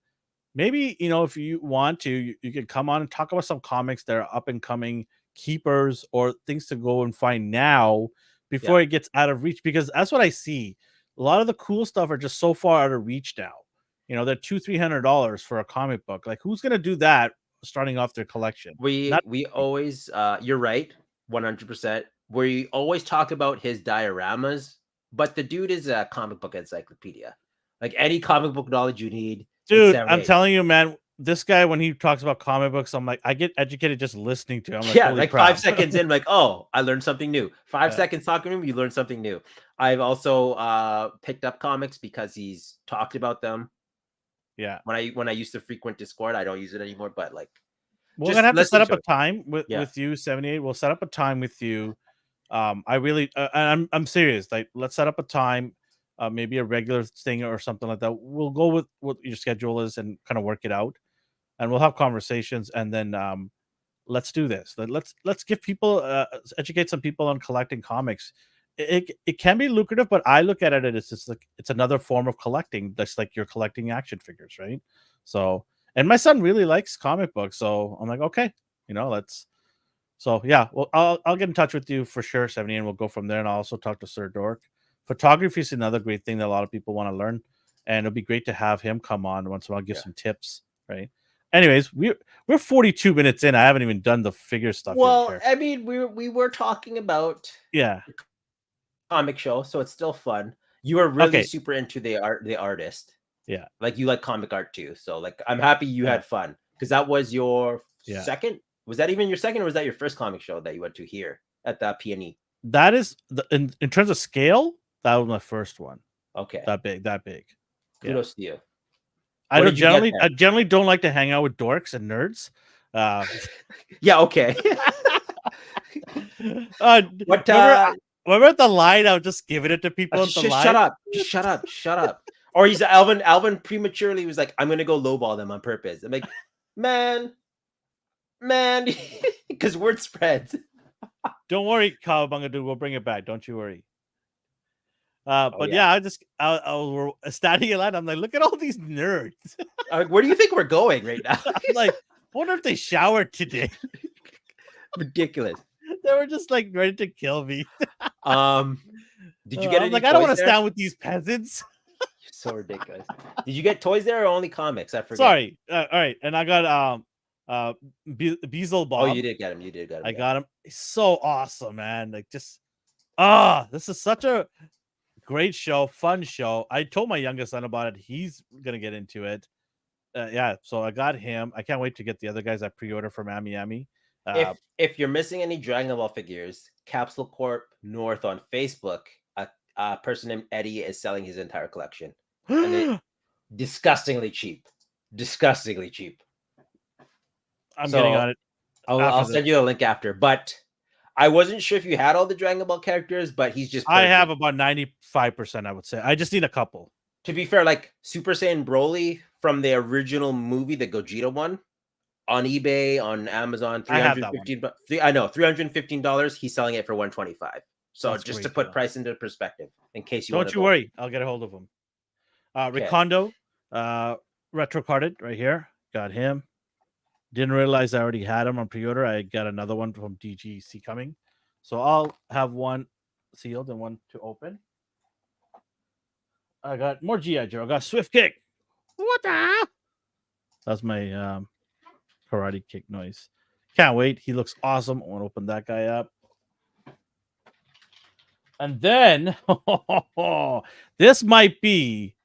Maybe, if you want to, you can come on and talk about some comics that are up and coming keepers or things to go and find now before it gets out of reach, because that's what I see. a lot of the cool stuff are just so far out of reach now. You know, they're $200-300 for a comic book. Like, who's gonna do that starting off their collection? Not We always you're right, 100%. We always talk about his dioramas, but the dude is a comic book encyclopedia. Like any comic book knowledge you need, it's dude. there. I'm telling you, man. This guy, when he talks about comic books, I'm like, I get educated just listening to him. I'm like, Yeah, holy like crap. 5 seconds in, like, oh, I learned something new. 5 seconds Yeah. talking to him, you learn something new. I've also picked up comics because he's talked about them. Yeah. When I used to frequent Discord, I don't use it anymore, but like We're just gonna have to set listening up to a it. time Yeah. with you, 78. We'll set up a time with you. I really, and I'm serious. Like, let's set up a time, maybe a regular thing or something like that. We'll go with what your schedule is and kind of work it out, and we'll have conversations. And then let's do this. Let's give people, educate some people on collecting comics. It can be lucrative, but I look at it as just like it's another form of collecting. That's like you're collecting action figures, right? So, and my son really likes comic books, so I'm like, okay, let's. So yeah, well, I'll get in touch with you for sure, 70, and we'll go from there. And I'll also talk to Sir Dork. Photography is another great thing that a lot of people want to learn, and it'll be great to have him come on once in a while, give Yeah. some tips, right? Anyways, we're 42 minutes in. I haven't even done the figure stuff yet Well, here. I mean, we were talking about Yeah. comic show, so it's still fun. You were really Okay. super into the artist. Yeah. Like you like comic art too. So like I'm happy you Yeah. had fun because that was your Yeah. second. Was that even your second, or was that your first comic show that you went to here at the PNE? That is in terms of scale, that was my first one. Okay. That big. Yeah. Kudos to you. I What don't did you get generally there? I generally don't like to hang out with dorks and nerds. Yeah, okay. What remember at the line, I was just giving it to people at the line. shut up. Just shut up. Shut up. Or he's Alvin prematurely was like, I'm gonna go lowball them on purpose. I'm like, man, because word spreads. Don't worry, Kawabunga dude, we'll bring it back. Don't you worry. But yeah. yeah, I was standing in line. I'm like, look at all these nerds. Where do you think we're going right now? I'm like, I wonder if they showered today. Ridiculous. They were just like ready to kill me. Did you get I'm any like, I don't want to toys there? stand with these peasants. You're so ridiculous. Did you get toys there or only comics? I forget. Sorry. All right, and I got Beelzebub. Oh, you did get him. You did get him. I got him. He's so awesome, man. Like, just this is such a great show, fun show. I told my youngest son about it. He's gonna get into it. Yeah, so I got him. I can't wait to get the other guys I pre-order from Amy. If you're missing any Dragon Ball figures, Capsule Corp North on Facebook, a person named Eddie is selling his entire collection, and it disgustingly cheap. Disgustingly cheap. I'm getting on it. I'll send you the link after. But I wasn't sure if you had all the Dragon Ball characters, but he's just. I have about 95%. I would say. I just need a couple. To be fair, like Super Saiyan Broly from the original movie, the Gogeta one, on eBay, on Amazon, $315. I know $315. He's selling it for $125. So That's just great to put deal. price into perspective, in case you don't you worry, I'll get a hold of him. Recondo, retro carded right here. Got him. Didn't realize I already had him on pre-order. I got another one from DGC coming, so I'll have one sealed and one to open. I got more GI Joe. I got Swift Kick. What the? That's my karate kick noise. Can't wait. He looks awesome. I want to open that guy up. And then this might be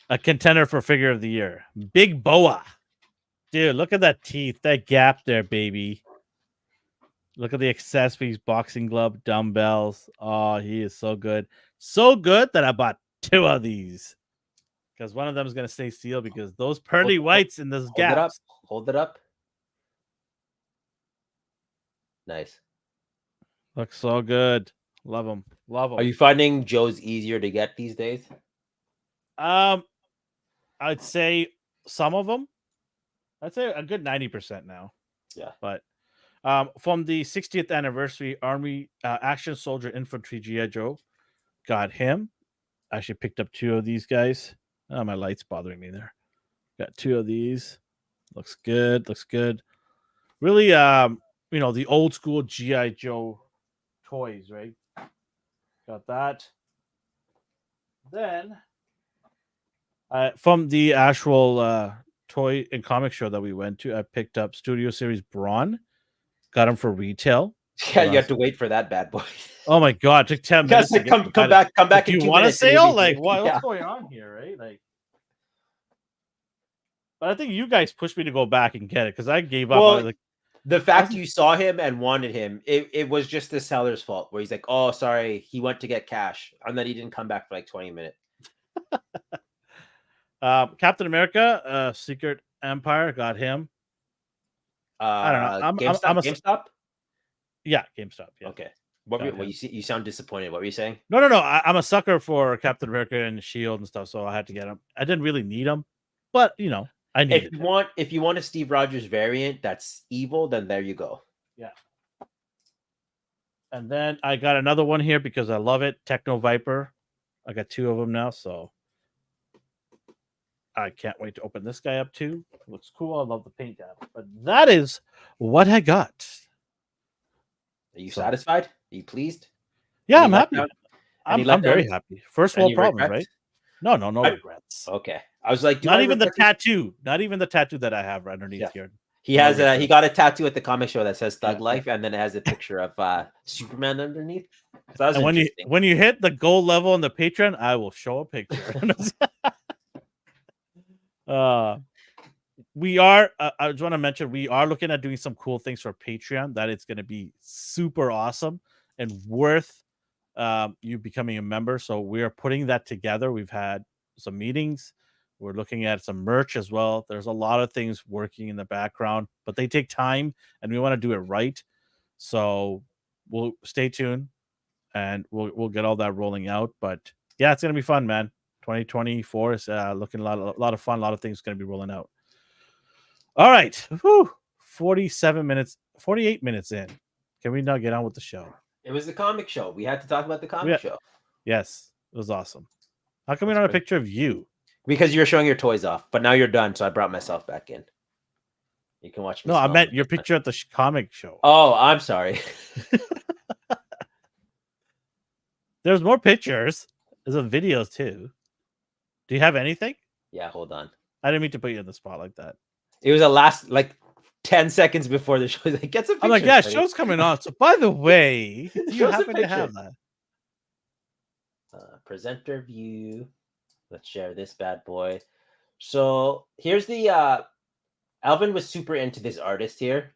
a contender for figure of the year. Big Boa. Dude, look at that teeth. That gap there, baby. Look at the accessories, boxing glove, dumbbells. Oh, he is so good. So good that I bought 2 of these. Because one of them is going to stay sealed because those pearly whites in those gaps. Hold it up. Nice. Looks so good. Love them. Love them. Are you finding Joe's easier to get these days? I'd say some of them. I'd say a good 90% now. Yeah. But from the 60th anniversary Army Action Soldier Infantry G.I. Joe, got him. Actually picked up 2 of these guys. Oh, my light's bothering me there. Got 2 of these. Looks good. Looks good. Really, the old school G.I. Joe toys, right? Got that. Then, from the actual toy and comic show that we went to, I picked up Studio Series Brawn. Got them for retail. Yeah, you have to wait for that bad boy. Oh my god, it took 10 You guys minutes to like, get come back Do in you 2 want a minutes. and sale? it'll be Like, here. what's Yeah. going on here, right? Like, but I think you guys pushed me to go back and get it because I gave up. I Well, was like, the fact you saw him and wanted him, it was just the seller's fault. Where he's like, "Oh, sorry, he went to get cash," and then he didn't come back for like 20 minutes. Captain America, Secret Empire, got him. I don't know. GameStop. Yeah, GameStop. Yeah. Okay. You sound disappointed. What were you saying? No. I'm a sucker for Captain America and Shield and stuff, so I had to get them. I didn't really need them, but I needed. If you want a Steve Rogers variant that's evil, then there you go. Yeah. And then I got another one here because I love it. Techno Viper. I got 2 of them now, so I can't wait to open this guy up too. Looks cool. I love the paint job. But that is what I got. Are you satisfied? Are you pleased? Yeah, Any I'm happy. letdown? I'm very happy. First world Any problems, regrets? right? No regrets. Okay. I was like, Not even the tattoo. Not even the tattoo that I have right underneath Yeah. here. He got a tattoo at the comic show that says Thug Yeah. Life, and then it has a picture of Superman underneath. So that was And interesting. when you hit the gold level on the Patreon, I will show a picture. We are. I just want to mention we are looking at doing some cool things for Patreon. That it's going to be super awesome and worth you becoming a member. So we are putting that together. We've had some meetings. We're looking at some merch as well. There's a lot of things working in the background, but they take time, and we want to do it right. So we'll stay tuned, and we'll get all that rolling out. But yeah, it's gonna be fun, man. 2024 is looking a lot of fun. A lot of things going to be rolling out. All right, 48 minutes in. Can we now get on with the show? It was the comic show. We had to talk about the comic show. Yes, it was awesome. How come we don't have a picture of you? Because you were showing your toys off, but now you're done, so I brought myself back in. You can watch me. No, I meant your picture at the comic show. Oh, I'm sorry. There's more pictures. There's some videos too. Do you have anything? Yeah, hold on. I didn't mean to put you in the spot like that. It was a last 10 seconds before the show. Like, get some pictures. I'm like, yeah, show's coming on. So by the way, do you happen to have that? Presenter view. Let's share this bad boy. So here's the Alvin was super into this artist here.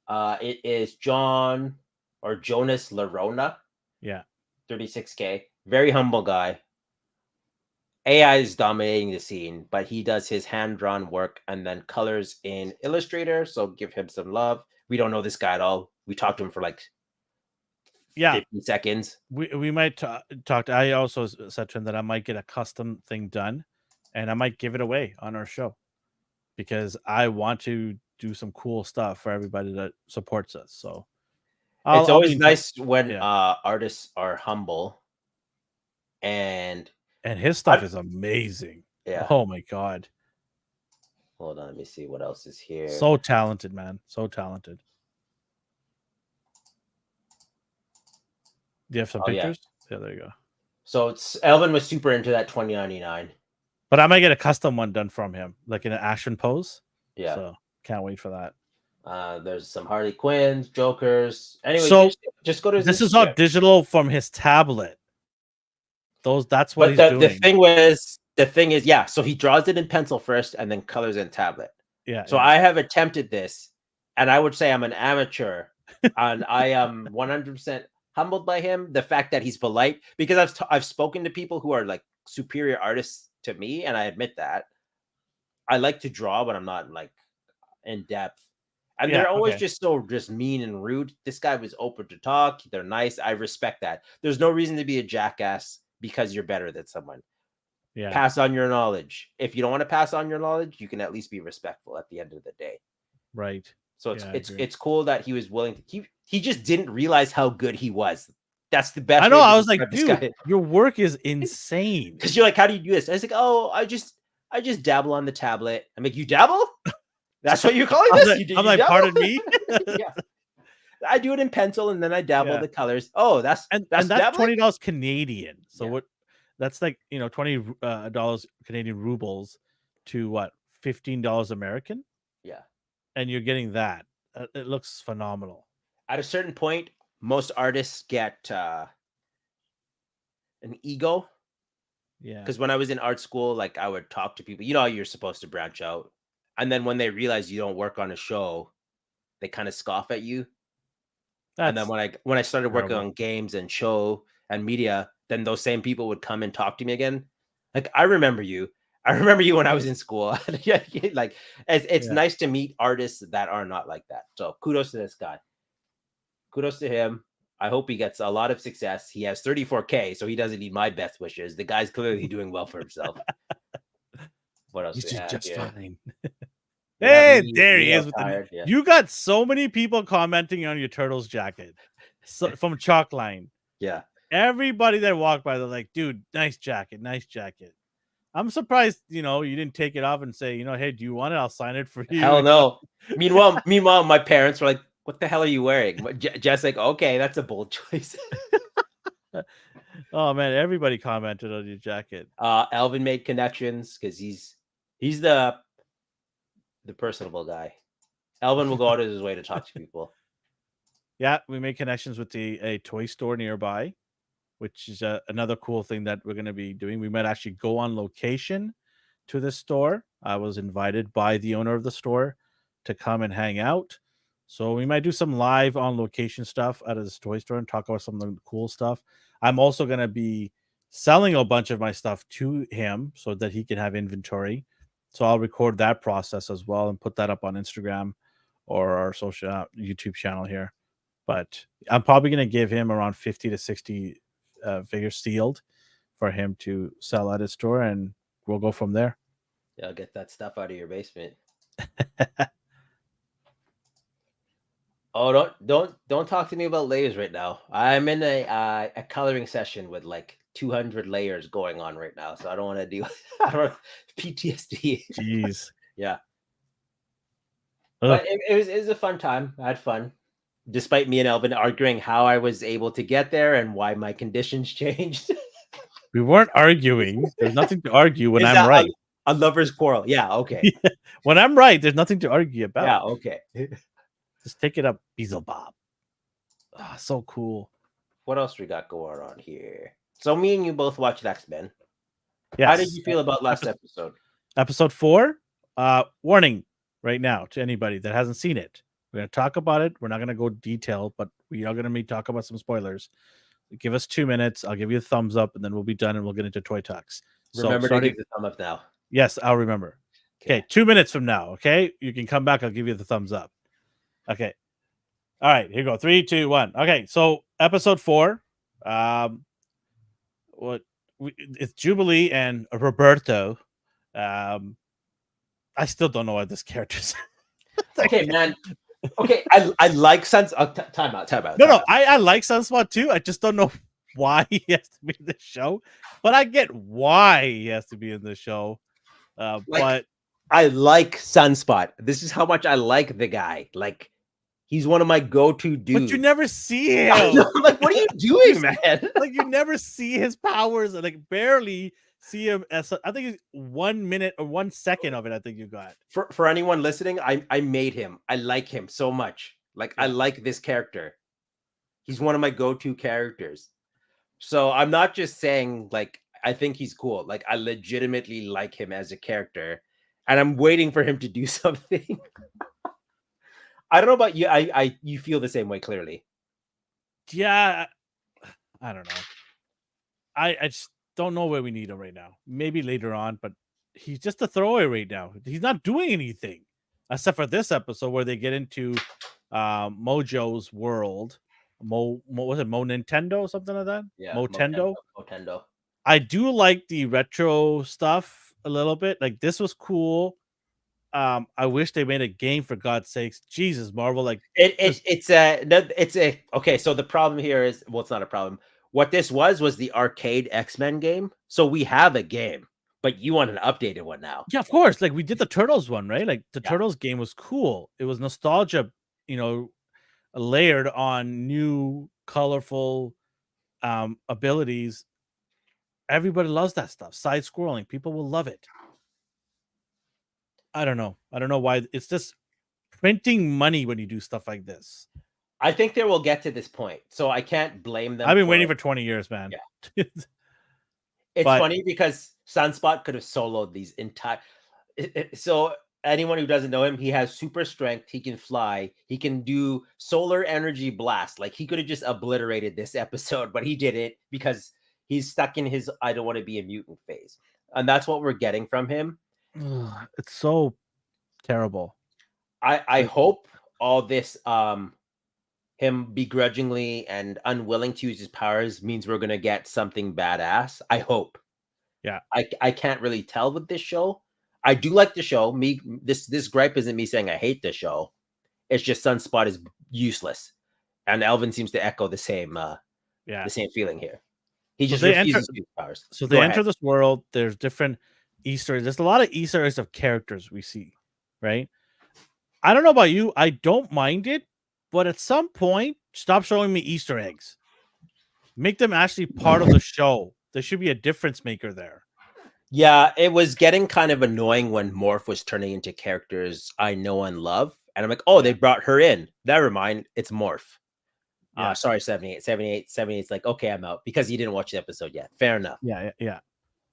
It is Jonas Larona. Yeah. 36K. Very humble guy. AI is dominating the scene, but he does his hand-drawn work and then colors in Illustrator. So give him some love. We don't know this guy at all. We talked to him for 50 seconds. We might talk. I also said to him that I might get a custom thing done, and I might give it away on our show because I want to do some cool stuff for everybody that supports us. So it's always nice when artists are humble, and his stuff is amazing. Yeah. Oh my god. Hold on, let me see what else is here. So talented, man. So talented. Do you have some pictures? Yeah, there you go. So Elvin was super into that 2099. But I might get a custom one done from him, like in an action pose. Yeah. So can't wait for that. There's some Harley Quinns, Jokers. Anyway, so just go to this is all digital from his tablet. That's what he's doing. The thing is, yeah. So he draws it in pencil first and then colors in tablet. Yeah. So I have attempted this, and I would say I'm an amateur, and I am 100% humbled by him. The fact that he's polite, because I've spoken to people who are like superior artists to me, and I admit that I like to draw, but I'm not like in depth. And they're always just mean and rude. This guy was open to talk. They're nice. I respect that. There's no reason to be a jackass because you're better than someone. Yeah. Pass on your knowledge. If you don't want to pass on your knowledge, you can at least be respectful at the end of the day. Right. So it's cool that he was willing to. He just didn't realize how good he was. That's the best. I know. I was like, dude, your work is insane. Because you're like, how do you do this? I was like, oh, I just dabble on the tablet. I'm like, you dabble? That's what you're calling this? I'm like, pardon me. Yeah. I do it in pencil and then I dabble the colors. Oh, that's $20 Canadian. So what? That's like $20 Canadian rubles to what, $15 American, Yeah. and you're getting that. It looks phenomenal. At a certain point, most artists get an ego. Yeah, Because when I was in art school, like I would talk to people. You know how you're supposed to branch out, and then when they realize you don't work on a show, they kind of scoff at you. And then that's when I started working terrible. on games and show and media, then those same people would come and talk to me again. Like I remember you. I remember you when I was in school. Yeah, like it's Yeah. nice to meet artists that are not like that. So kudos to this guy. Kudos to him. I hope he gets a lot of success. He has 34K, so he doesn't need my best wishes. The guy's clearly doing well for himself. What else He's we have just here? fine. Yeah, Hey, me, there he me all is with tired. Yeah, you got so many people commenting on your Turtles jacket. So, from Chalkline. yeah. Everybody that walked by, they're like, dude, nice jacket, nice jacket. I'm surprised, you didn't take it off and say, hey, do you want it? I'll sign it for you. Hell no. Meanwhile, my parents were like, "What the hell are you wearing?" Jess like, "Okay, that's a bold choice." Oh man, everybody commented on your jacket. Alvin made connections because he's the personable guy. Alvin will go out of his way to talk to people. Yeah, we made connections with a toy store nearby, which is another cool thing that we're going to be doing. We might actually go on location to this store. I was invited by the owner of the store to come and hang out. So we might do some live on location stuff out of this toy store and talk about some of the cool stuff. I'm also going to be selling a bunch of my stuff to him so that he can have inventory. So I'll record that process as well and put that up on Instagram or our social YouTube channel here. But I'm probably going to give him around 50 to 60 figures sealed for him to sell at his store, and we'll go from there. Yeah, get that stuff out of your basement. Oh, don't talk to me about layers right now. I'm in a coloring session with like 200 layers going on right now, so I don't want to do I don't PTSD. Jeez. Yeah, Ugh. but it was a fun time. I had fun, despite me and Elvin arguing how I was able to get there and why my conditions changed. We weren't arguing. There's nothing to argue when Is I'm that right. a lover's quarrel? Yeah. Okay. When I'm right, there's nothing to argue about. Yeah. Okay. Just take it up, Beelzebub. Ah, so cool. What else we got going on here? So me and you both watched X-Men. Yes. How did you feel about last episode? Episode 4. Warning right now to anybody that hasn't seen it. We're going to talk about it. We're not going to go detailed, but we are going to talk about some spoilers. Give us 2 minutes. I'll give you a thumbs up, and then we'll be done, and we'll get into toy talks. Remember to give the thumb up now. Yes, I'll remember. Okay, 2 minutes from now. Okay, you can come back. I'll give you the thumbs up. Okay. All right, here you go. 3, 2, 1. Okay, so episode 4. It's Jubilee and Roberto. I still don't know what this character's. Okay, man. Okay, I like Sunspot. Time out. No, I like Sunspot too. I just don't know why he has to be in the show, but I get why he has to be in the show. But I like Sunspot. This is how much I like the guy. Like, he's one of my go-to dudes. But you never see him. Like, what are you doing, man? Like, you never see his powers. Like, barely see him. I think it's 1 minute or 1 second of it. I think you got. For anyone listening, I made him. I like him so much. Like, I like this character. He's one of my go-to characters. So I'm not just saying like I think he's cool. Like, I legitimately like him as a character, and I'm waiting for him to do something. I don't know about you. You feel the same way clearly. Yeah, I don't know. I just don't know where we need him right now. Maybe later on, but he's just a throwaway right now. He's not doing anything except for this episode where they get into Mojo's world. Was it Mo Nintendo, something like that? Yeah, Motendo. Motendo. I do like the retro stuff a little bit. Like, this was cool. I wish they made a game, for God's sakes. Jesus, Marvel, like it's a okay. So the problem here is, well, it's not a problem. What this was the arcade X-Men game. So we have a game, but you want an updated one now. Yeah, of course. Like, we did the Turtles one, right? Like, the Turtles game was cool. It was nostalgia, layered on new colorful abilities everybody loves that stuff. Side scrolling, people will love it. I don't know why. It's just printing money when you do stuff like this. I think they will get to this point, so I can't blame them. I've been waiting for 20 years, man. Yeah. It's But- funny because Sunspot could have soloed these entire. So anyone who doesn't know him, he has super strength. He can fly. He can do solar energy blast. Like he could have just obliterated this episode, but he didn't because he's stuck in his "I don't want to be a mutant" phase, and that's what we're getting from him. It's so terrible. I hope all this him begrudgingly and unwilling to use his powers means we're gonna get something badass. I hope. Yeah. I can't really tell with this show. I do like the show. This gripe isn't me saying I hate the show. It's just Sunspot is useless, and Elvin seems to echo the same feeling here. He just refuses to use powers. So they enter this world. There's different Easter eggs. There's a lot of Easter eggs of characters we see, right? I don't know about you. I don't mind it, but at some point, stop showing me Easter eggs. Make them actually part of the show. There should be a difference maker there. Yeah, it was getting kind of annoying when Morph was turning into characters I know and love. And I'm like, oh, they brought her in. Never mind, it's Morph. Yeah. Sorry, 78's like, okay, I'm out because you didn't watch the episode yet. Fair enough. Yeah.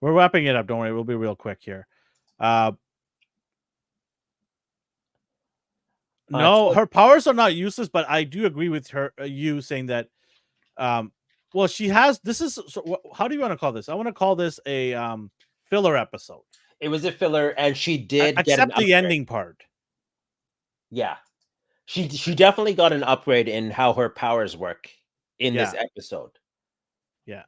We're wrapping it up. Don't worry. We'll be real quick here. No, her powers are not useless, but I do agree with you saying that. Well, she has. This is. So, how do you want to call this? I want to call this a filler episode. It was a filler, and she did accept the ending part. Yeah, she definitely got an upgrade in how her powers work in this episode. Yeah.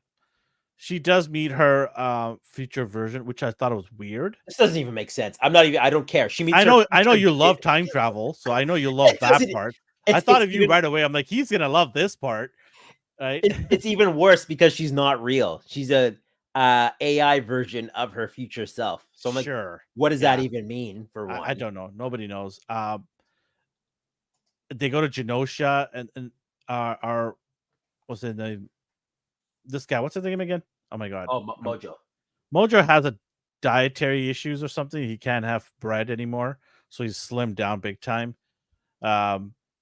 She does meet her future version, which I thought was weird. This doesn't even make sense. I don't care. She meets I know you love time travel, so I know you love that part. I thought of you right away. I'm like, he's gonna love this part. Right? It's even worse because she's not real. She's a AI version of her future self. So I'm like, sure. What does that even mean for one? I don't know. Nobody knows. They go to Genosha and our what's his name? This guy, what's his name again? Oh my god. Oh, Mojo. Mojo has a dietary issues or something. He can't have bread anymore, so he's slimmed down big time.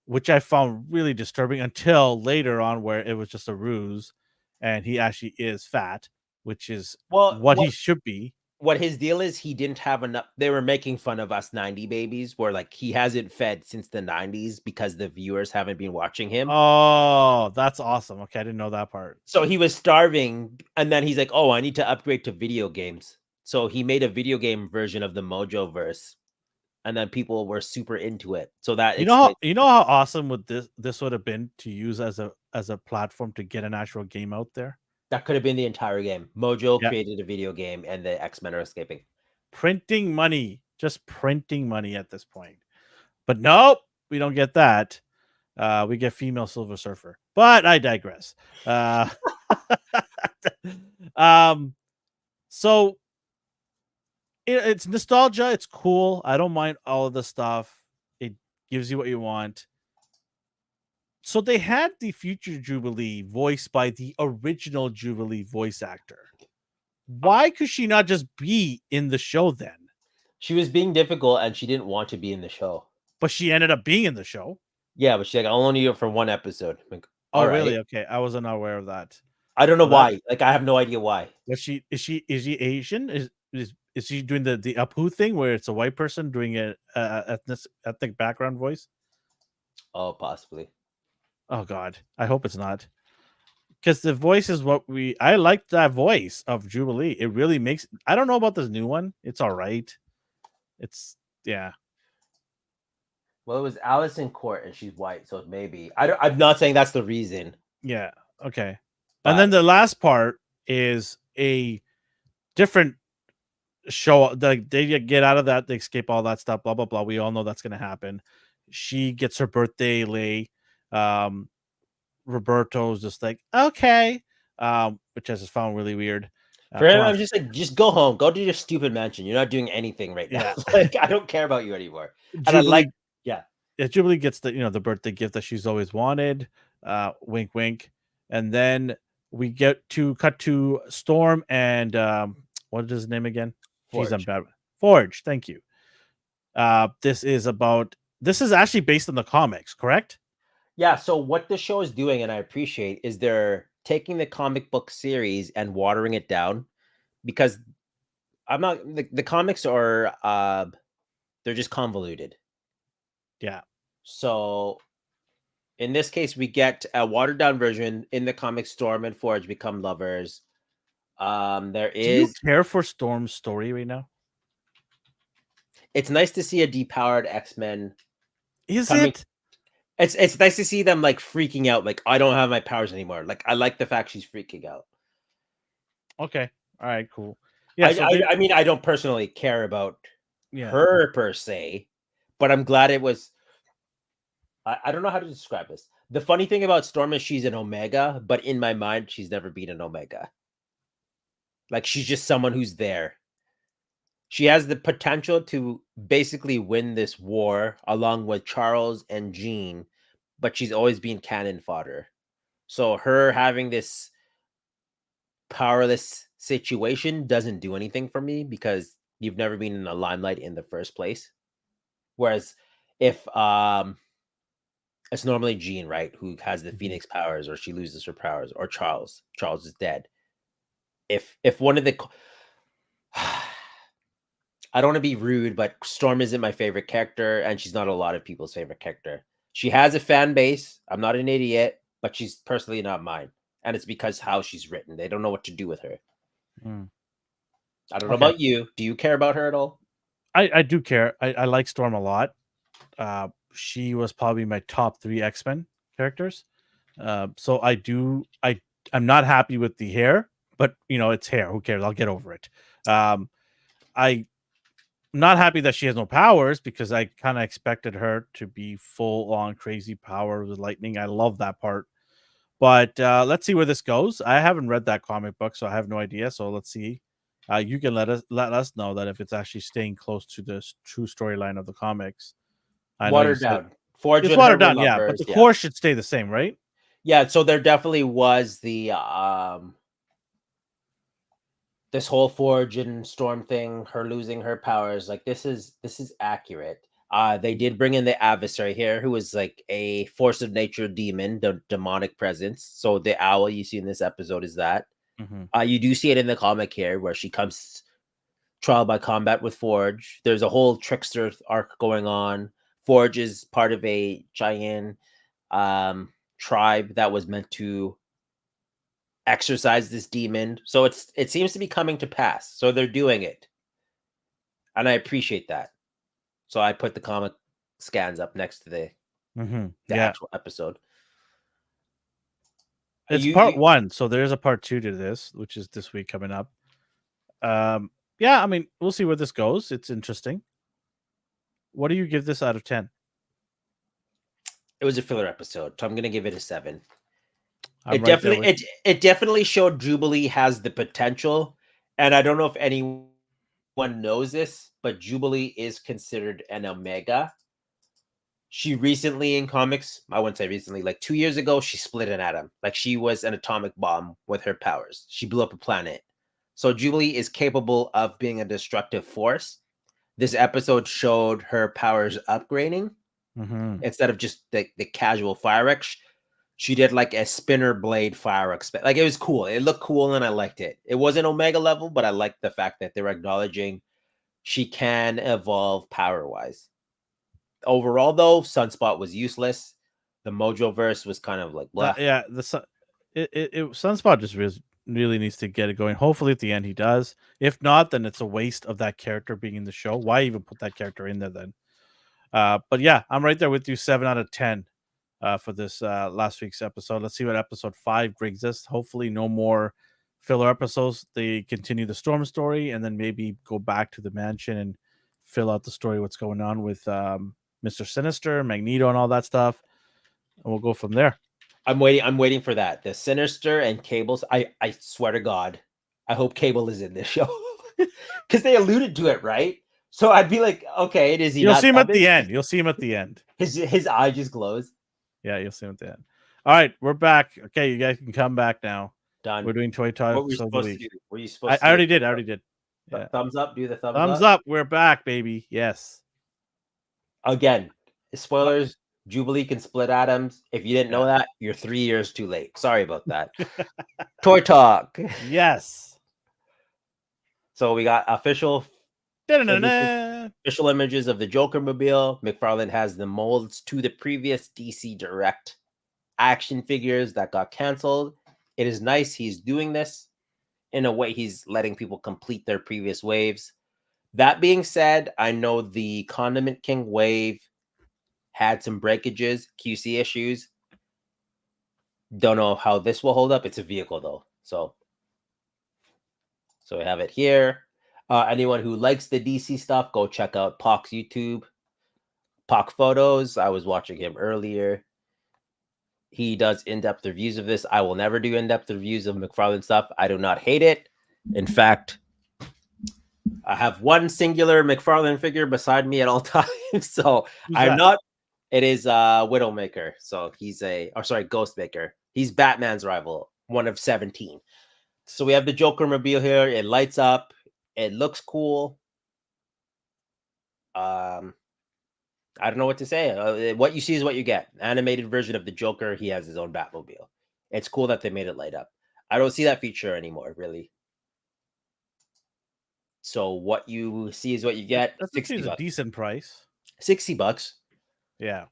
Which I found really disturbing until later on, where it was just a ruse, and he actually is fat, which is what he should be. What his deal is, he didn't have enough. They were making fun of us 90 babies, where like he hasn't fed since the 90s because the viewers haven't been watching him. Oh, that's awesome. Okay, I didn't know that part. So he was starving, and then he's like, "Oh, I need to upgrade to video games." So he made a video game version of the Mojo verse, and then people were super into it. So that you know how awesome would this would have been to use as a platform to get an actual game out there. That could have been the entire game. Mojo created a video game, and the X-Men are escaping. Printing money, just printing money at this point. But nope, we don't get that. We get female Silver Surfer. But I digress. So it's nostalgia. It's cool. I don't mind all of the stuff. It gives you what you want. So they had the future Jubilee voiced by the original Jubilee voice actor. Why could she not just be in the show then? She was being difficult and she didn't want to be in the show. But she ended up being in the show. Yeah, but she's like, I'll only need it for one episode. Like, oh, really? Okay. I wasn't aware of that. I don't know why. Like, I have no idea why. Is she Asian? Is she doing the Apu thing where it's a white person doing a ethnic background voice? Oh, possibly. Oh God, I hope it's not. Because the voice is what I like that voice of Jubilee. It really makes. I don't know about this new one. It's all right. It's yeah. Well, it was Allison Court, and she's white, so maybe I'm not saying that's the reason. Yeah. Okay. And then the last part is a different show. They get out of that. They escape all that stuff. Blah blah blah. We all know that's going to happen. She gets her birthday lay. Roberto's just like, okay, which I just found really weird. For him, I'm just like, just go home, go to your stupid mansion. You're not doing anything right now. Like, I don't care about you anymore. Jubilee, and I like, Jubilee gets the birthday gift that she's always wanted. Wink, wink. And then we get to cut to Storm and what is his name again? Jeez, I'm Forge. bad. Forge. Thank you. This is about. This is actually based on the comics, correct? Yeah, so what the show is doing, and I appreciate, is they're taking the comic book series and watering it down because I'm not the comics are they're just convoluted. Yeah. So in this case, we get a watered down version. In the comic, Storm and Forge become lovers. There Do you is care for Storm's story right now? it's nice to see a depowered X-Men Is coming. it? It's nice to see them like freaking out, like I don't have my powers anymore. Like I like the fact she's freaking out. Okay. All right. Cool. Yeah. So I mean, I don't personally care about yeah. her per se, but I'm glad it was. I don't know how to describe this. The funny thing about Storm is she's an Omega, but in my mind, she's never been an Omega. Like she's just someone who's there. She has the potential to basically win this war along with Charles and Jean, but she's always been cannon fodder. So her having this powerless situation doesn't do anything for me because you've never been in the limelight in the first place. Whereas if it's normally Jean, right, who has the Phoenix powers, or she loses her powers, or Charles. Charles is dead. If one of the I don't want to be rude, but Storm isn't my favorite character, and she's not a lot of people's favorite character. She has a fan base. I'm not an idiot, but she's personally not mine. And it's because how she's written. They don't know what to do with her. Mm. I don't know Okay. about you. Do you care about her at all? I do care. I like Storm a lot. She was probably my top 3 X-Men characters. So I'm not happy with the hair, but it's hair. Who cares? I'll get over it. I'm not happy that she has no powers because I kind of expected her to be full on crazy power with lightning. I love that part. But let's see where this goes. I haven't read that comic book, so I have no idea. So let's see. You can let us know that if it's actually staying close to the true storyline of the comics. I know you Watered said down. Forge it's and her watered were down, yeah, but lovers. the Yeah. core should stay the same, right? Yeah, so there definitely was this whole Forge and Storm thing, her losing her powers. Like this is accurate. They did bring in the adversary here, who was like a force of nature demon, the demonic presence. So the owl you see in this episode is that. Mm-hmm. You do see it in the comic here, where she comes trial by combat with Forge. There's a whole trickster arc going on. Forge is part of a giant tribe that was meant to exorcise this demon. So it seems to be coming to pass. So they're doing it. And I appreciate that. So I put the comic scans up next to the Yeah, actual episode. it's part 1, so there's a part 2 to this, which is this week coming up. Yeah, I mean, we'll see where this goes. It's interesting. What do you give this out of 10? It was a filler episode, so I'm gonna give it a 7. I'm It right there definitely it definitely showed Jubilee has the potential, and I don't know if anyone knows this, but Jubilee is considered an Omega. She recently in comics, I wouldn't say recently, like 2 years ago, she split an atom. Like she was an atomic bomb with her powers. She blew up a planet. So Jubilee is capable of being a destructive force. This episode showed her powers upgrading. Mm-hmm. Instead of just the casual fireworks, she did like a spinner blade fireworks. Like it was cool. It looked cool and I liked it. It wasn't Omega level, but I liked the fact that they were acknowledging she can evolve power wise. Overall, though, Sunspot was useless. The Mojo verse was kind of like blah. Yeah, Sunspot just really needs to get it going. Hopefully, at the end, he does. If not, then it's a waste of that character being in the show. Why even put that character in there then? But yeah, I'm right there with you. 7 out of 10 for this last week's episode. Let's see what episode 5 brings us. Hopefully, no more filler episodes. They continue the Storm story and then maybe go back to the mansion and fill out the story. What's going on with Mr. Sinister, Magneto, and all that stuff, and we'll go from there. I'm waiting for that. The Sinister and Cable's. I swear to God, I hope Cable is in this show because they alluded to it, right? So I'd be like, okay, is he? You'll not see him at coming? the end. You'll see him at the end. His eye just glows. Yeah, you'll see him at the end. All right, we're back. Okay, you guys can come back now. Done. We're doing toy What talks were you of the supposed to week. do? Were you I, supposed I to do already did. I already did. Yeah. thumbs up? Do the Thumbs up. We're back, baby. Yes. Again, spoilers. Jubilee can split atoms. If you didn't know Yeah. that, you're 3 years too late. Sorry about that. Toy talk. Yes. So we got official Da-da-da-da. images of the Joker mobile. McFarlane has the molds to the previous DC Direct action figures that got canceled. It is nice he's doing this. In a way, he's letting people complete their previous waves. That being said, I know the Condiment King wave had some breakages, QC issues. Don't know how this will hold up. It's a vehicle though. So we have it here. Anyone who likes the DC stuff, go check out Poc's YouTube. Poc Photos. I was watching him earlier. He does in-depth reviews of this. I will never do in-depth reviews of McFarlane stuff. I do not hate it. In fact, I have one singular McFarlane figure beside me at all times. So Who's I'm that? not. It is Widowmaker. So he's Ghostmaker. He's Batman's rival, one of 17. So we have the Joker mobile here. It lights up. It looks cool. I don't know what to say. What you see is what you get. Animated version of the Joker. He has his own Batmobile. It's cool that they made it light up. I don't see that feature anymore, really. So what you see is what you get. That's $60. actually a decent price. $60. Yeah.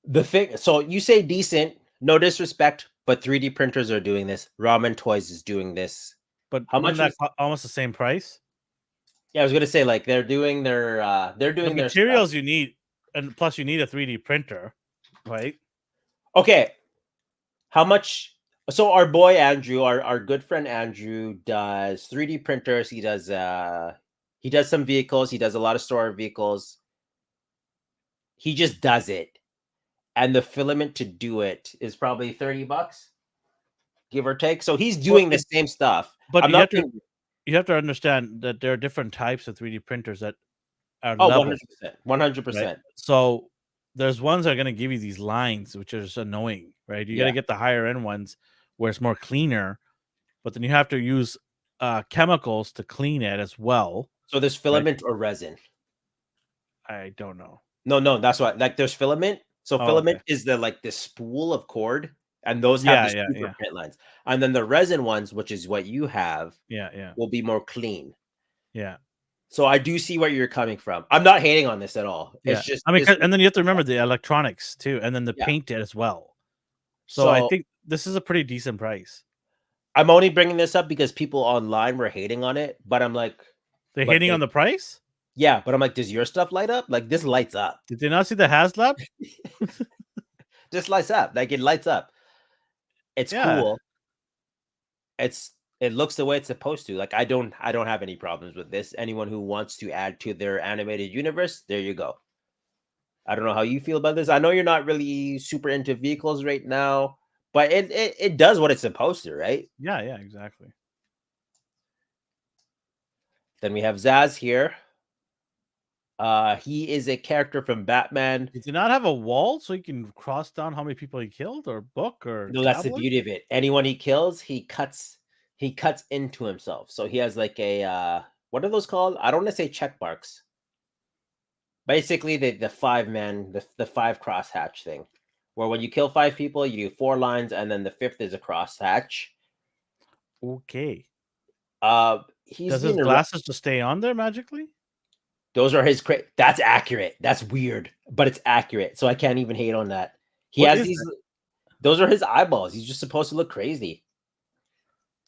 The thing. So you say decent. No disrespect, but 3D printers are doing this. Ramen Toys is doing this. But How wouldn't much? that almost the same price? Yeah, I was gonna say like they're doing their The materials you need, and plus you need a 3D printer, right? Okay. How much? So our boy Andrew, our good friend Andrew, does 3D printers. He does some vehicles. He does a lot of store vehicles. He just does it, and the filament to do it is probably $30, give or take. So he's doing the same stuff. But I'm not. You have to understand that there are different types of 3D printers that are Oh, level. 100%. Right? So there's ones that are going to give you these lines, which are just annoying, right? You got to get the higher end ones where it's more cleaner, but then you have to use chemicals to clean it as well. So there's filament or resin. I don't know. No, that's what. Like there's filament. So filament okay. is the spool of cord, and those have the super print lines. And then the resin ones, which is what you have, will be more clean. Yeah. So I do see where you're coming from. I'm not hating on this at all. Yeah. It's just I mean, and then you have to remember the electronics too, and then the paint as well. So I think this is a pretty decent price. I'm only bringing this up because people online were hating on it, but I'm like, they're hating on the price. Yeah, but I'm like, does your stuff light up? Like this lights up. Did they not see the HasLab? This lights up. Like it lights up. It's cool. It looks the way it's supposed to. Like I don't have any problems with this. Anyone who wants to add to their animated universe, there you go. I don't know how you feel about this. I know you're not really super into vehicles right now, but it does what it's supposed to, right? Yeah, exactly. Then we have Zaz here. He is a character from Batman. Did you not have a wall so you can cross down how many people he killed, or book, or no? That's the beauty of it. Anyone he kills, he cuts into himself. So he has like a what are those called? I don't want to say check marks. Basically, the 5-man, the 5 crosshatch thing, where when you kill 5 people, you do 4 lines, and then the 5th is a crosshatch. Okay. Does his glasses just stay on there magically? Those are his. That's accurate. That's weird, but it's accurate. So I can't even hate on that. He has these. Those are his eyeballs. He's just supposed to look crazy.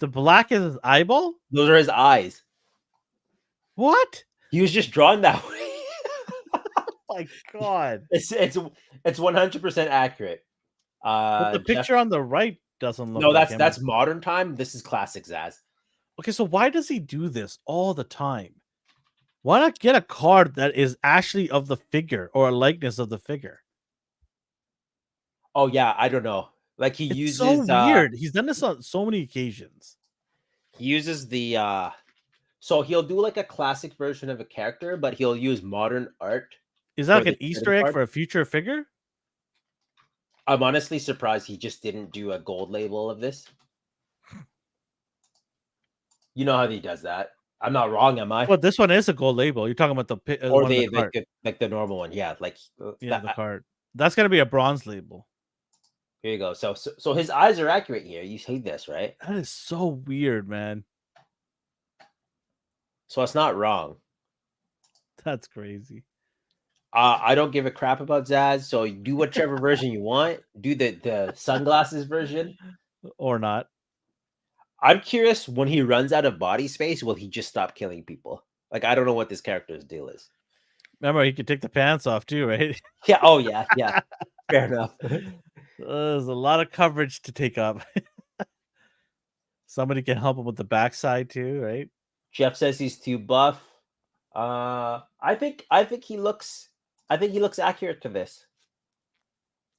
The black is his eyeball? Those are his eyes. What? He was just drawn that way. Oh my god. It's 100% accurate. But the picture on the right doesn't look. No, that's modern time. This is classic Zaz. Okay, so why does he do this all the time? Why not get a card that is actually of the figure or a likeness of the figure? Oh yeah, I don't know. Like he uses so weird. He's done this on so many occasions. He uses the so he'll do like a classic version of a character, but he'll use modern art. Is that like an Easter egg for a future figure? I'm honestly surprised he just didn't do a gold label of this. You know how he does that. I'm not wrong, am I? Well, this one is a gold label. You're talking about the Or one in they the cart. like the normal one, yeah. Like Yeah, that. the cart. That's gonna be a bronze label. Here you go. So his eyes are accurate here. You see this, right? That is so weird, man. So it's not wrong. That's crazy. I don't give a crap about Zaz. So you do whichever version you want. Do the sunglasses version. Or not. I'm curious, when he runs out of body space, will he just stop killing people? Like, I don't know what this character's deal is. Remember, he could take the pants off too, right? Yeah. Oh yeah. Yeah. Fair enough. There's a lot of coverage to take up. Somebody can help him with the backside too, right? Jeff says he's too buff. I think he looks accurate to this.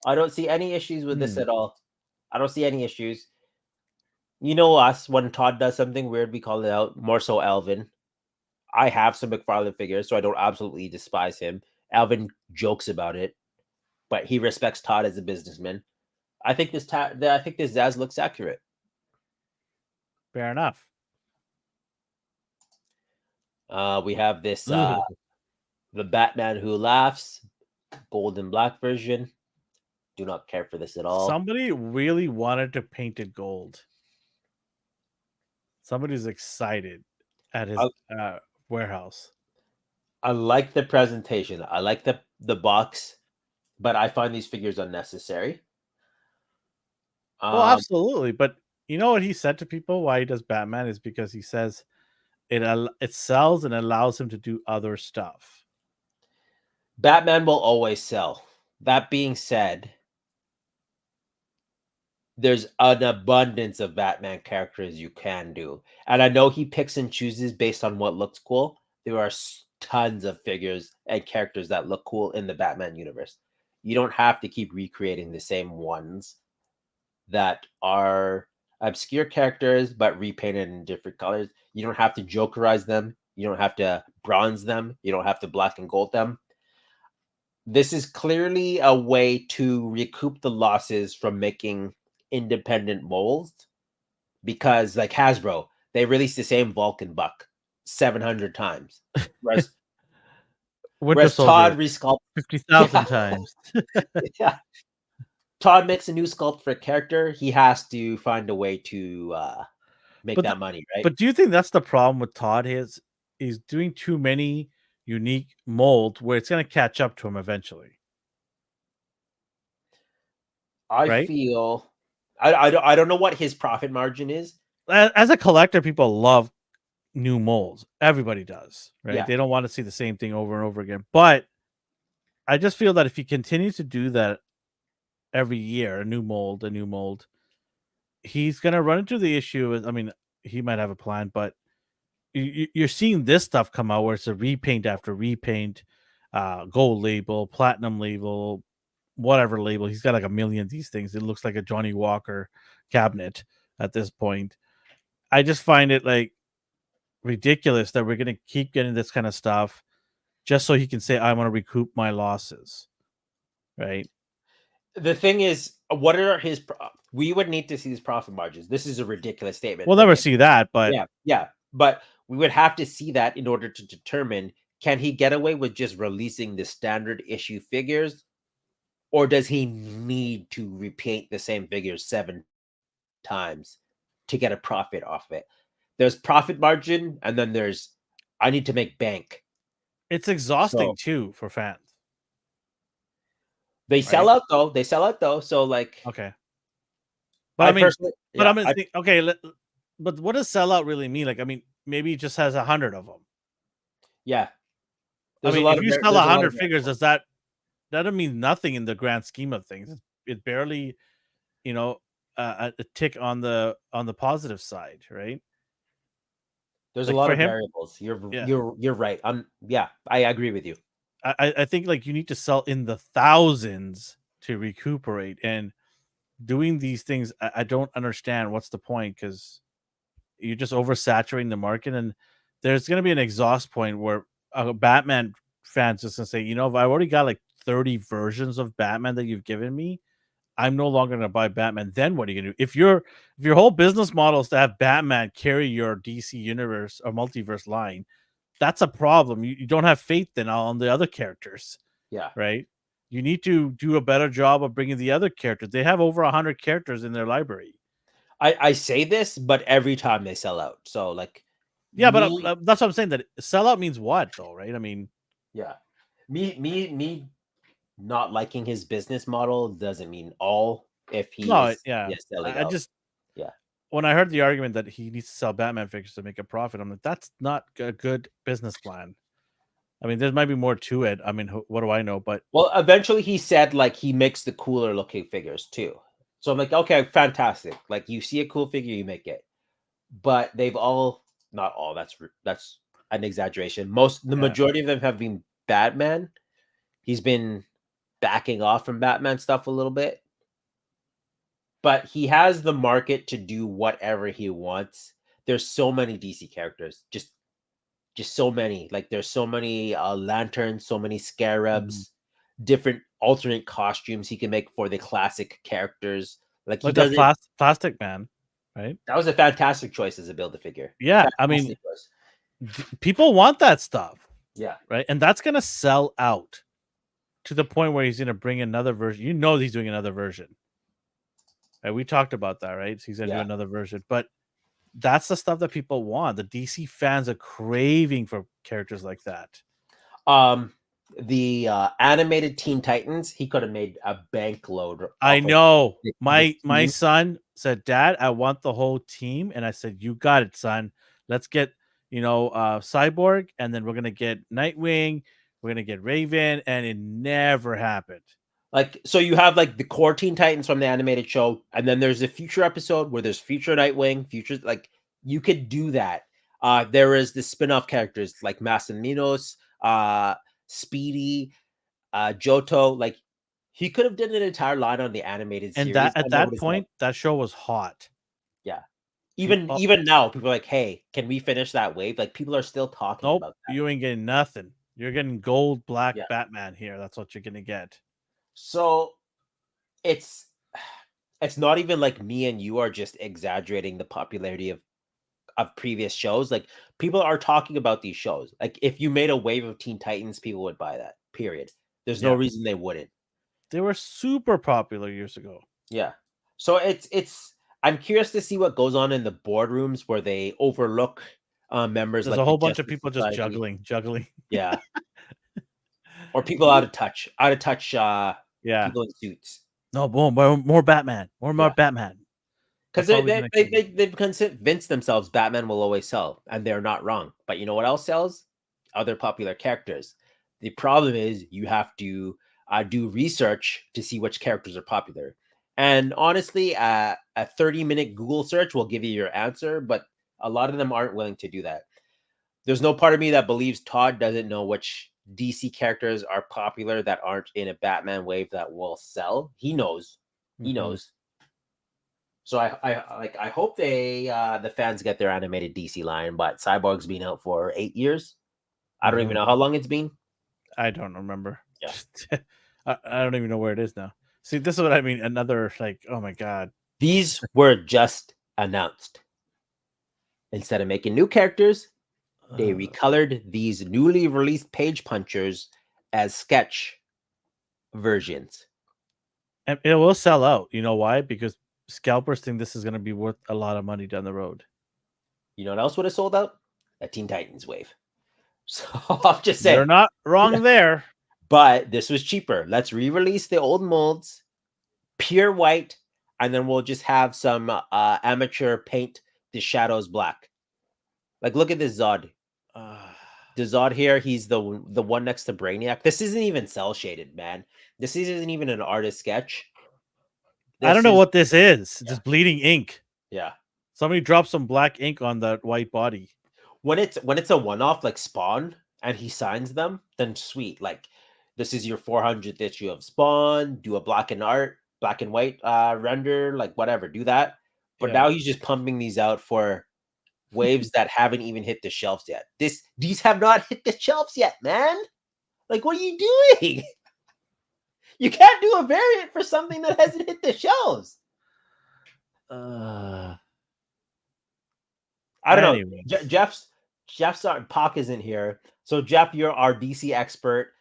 I don't see any issues with this at all. I don't see any issues. You know us, when Todd does something weird, we call it out. More so Alvin. I have some McFarlane figures, so I don't absolutely despise him. Alvin jokes about it, but he respects Todd as a businessman. I think this Zaz looks accurate. Fair enough. We have this the Batman Who Laughs, gold and black version. Do not care for this at all. Somebody really wanted to paint it gold. Somebody's excited at his warehouse. I like the presentation. I like the box, but I find these figures unnecessary. Well, absolutely. But you know what he said to people why he does Batman is because he says it sells and allows him to do other stuff. Batman will always sell. That being said, there's an abundance of Batman characters you can do. And I know he picks and chooses based on what looks cool. There are tons of figures and characters that look cool in the Batman universe. You don't have to keep recreating the same ones that are obscure characters but repainted in different colors. You don't have to jokerize them. You don't have to bronze them. You don't have to black and gold them. This is clearly a way to recoup the losses from making independent molds, because like Hasbro, they released the same Vulcan buck 700 times. Whereas Todd resculpted 50,000 times. Yeah. Todd makes a new sculpt for a character. He has to find a way to make that money, right? But do you think that's the problem with Todd? He's doing too many unique molds where it's going to catch up to him eventually. I feel I don't know what his profit margin is. As a collector, people love new molds. Everybody does, right? Yeah. They don't want to see the same thing over and over again. But I just feel that if he continues to do that every year, a new mold, he's going to run into the issue. I mean, he might have a plan, but you're seeing this stuff come out where it's a repaint after repaint, gold label, platinum label, whatever label. He's got like a million of these things. It looks like a Johnny Walker cabinet at this point. I just find it like ridiculous that we're going to keep getting this kind of stuff just so he can say, I want to recoup my losses. Right. The thing is, what are his we would need to see his profit margins. This is a ridiculous statement. We'll never see that, but yeah. But we would have to see that in order to determine, can he get away with just releasing the standard issue figures, or does he need to repaint the same figures 7 times to get a profit off it? There's profit margin, and then there's I need to make bank. It's exhausting too for fans. They sell out though. So like, okay. But but what does sellout really mean? Like, I mean, maybe he just has 100 of them. Yeah. I mean, if you sell 100 figures, that doesn't mean nothing in the grand scheme of things. It barely, a tick on the positive side, right? There's like a lot of variables. You're right. I agree with you. I think like you need to sell in the thousands to recuperate, and doing these things, I don't understand what's the point, because you're just oversaturating the market, and there's going to be an exhaust point where Batman fans just going to say, if I already got like 30 versions of Batman that you've given me, I'm no longer going to buy Batman. Then what are you going to do? If your whole business model is to have Batman carry your DC universe or multiverse line, that's a problem. You don't have faith then on the other characters, Yeah. right? You need to do a better job of bringing the other characters. They have over 100 characters in their library. I say this, but every time they sell out. So like, Yeah, but me, that's what I'm saying. That sellout means what, though, right? I mean, yeah, me not liking his business model doesn't mean all. If he no, is, yeah. yes, selling I out. just Yeah. when I heard the argument that he needs to sell Batman figures to make a profit, I'm like, that's not a good business plan. I mean, there might be more to it. I mean, what do I know? But Well, eventually he said like he makes the cooler looking figures too. So I'm like, okay, fantastic. Like you see a cool figure, you make it. But they've all, not all. That's an exaggeration. The yeah, majority of them have been Batman. He's been backing off from Batman stuff a little bit, but he has the market to do whatever he wants. There's so many DC characters, just so many. Like there's so many lanterns, so many mhm. scarabs, different alternate costumes he can make for the classic characters. Like he Like that does it. plastic man, right? That was a fantastic choice as a build a figure. Yeah, I mean, Fantastic choice. people want that stuff, Yeah. right? And that's gonna sell out to the point where he's gonna bring another version. You know, he's doing another version. Right? We talked about that, right? So he's gonna do Yeah. another version, but that's the stuff that people want. The DC fans are craving for characters like that. The animated Teen Titans, he could have made a bank load I off of know. the My team. son said, "Dad, I want the whole team," and I said, "You got it, son. Let's get Cyborg, and then we're gonna get Nightwing. We're gonna get Raven," and it never happened. Like, so you have like the core Teen Titans from the animated show, and then there's a future episode where there's future Nightwing, future, like you could do that. There is the spin-off characters like Masaminos, Speedy, Johto. Like he could have done an entire line on the animated And that series, at and that that would have sold. point, that show was hot. Yeah. People, Even now, people are like, "Hey, can we finish that wave?" Like people are still talking nope, about that. you ain't getting nothing. You're getting gold, black Yeah. Batman here. That's what you're gonna get. So it's it's not even like me and you are just exaggerating the popularity of previous shows. Like people are talking about these shows. Like if you made a wave of Teen Titans, people would buy that. Period. There's no Yeah, reason they wouldn't. they were super popular years ago. Yeah. So it's I'm curious to see what goes on in the boardrooms where they overlook members There's a like the whole bunch of Justice people just Society. juggling. Yeah. Or people out of touch. Yeah. People in suits. No, more Batman. More Yeah. Batman. Because That's all we're gonna get. they've convinced themselves Batman will always sell, and they're not wrong. But you know what else sells? Other popular characters. The problem is you have to do research to see which characters are popular. And honestly, a 30-minute Google search will give you your answer, but a lot of them aren't willing to do that. There's no part of me that believes Todd doesn't know which DC characters are popular that aren't in a Batman wave that will sell. He knows. He Mhm. knows. So I hope they the fans get their animated DC line, but Cyborg's been out for 8 years. I don't even Mhm. know how long it's been. I don't remember. Yeah. I don't even know where it is now. See, this is what I mean. Another like, oh my god. These were just announced. Instead of making new characters, they recolored these newly released page punchers as sketch versions. And it will sell out. You know why? Because scalpers think this is going to be worth a lot of money down the road. You know what else would have sold out? A Teen Titans wave. So I'm just saying. You're not wrong there. But this was cheaper. Let's re-release the old molds, pure white, and then we'll just have some amateur paint the shadows black. Like, look at this Zod. The Zod here, he's the one next to Brainiac. This isn't even cell shaded, man. This isn't even an artist sketch. I don't know what this is. Yeah. Just bleeding ink. Yeah. Somebody dropped some black ink on that white body. When it's a one-off like Spawn and he signs them, then sweet. Like, this is your 400th issue of Spawn. Do a black and white render, like whatever. Do that. But Yeah. now he's just pumping these out for waves that haven't even hit the shelves yet. These have not hit the shelves yet, man. Like, what are you doing? You can't do a variant for something that hasn't hit the shelves. Uh, I don't know. anyways. Jeff's Pock isn't here. So Jeff, you're our DC expert.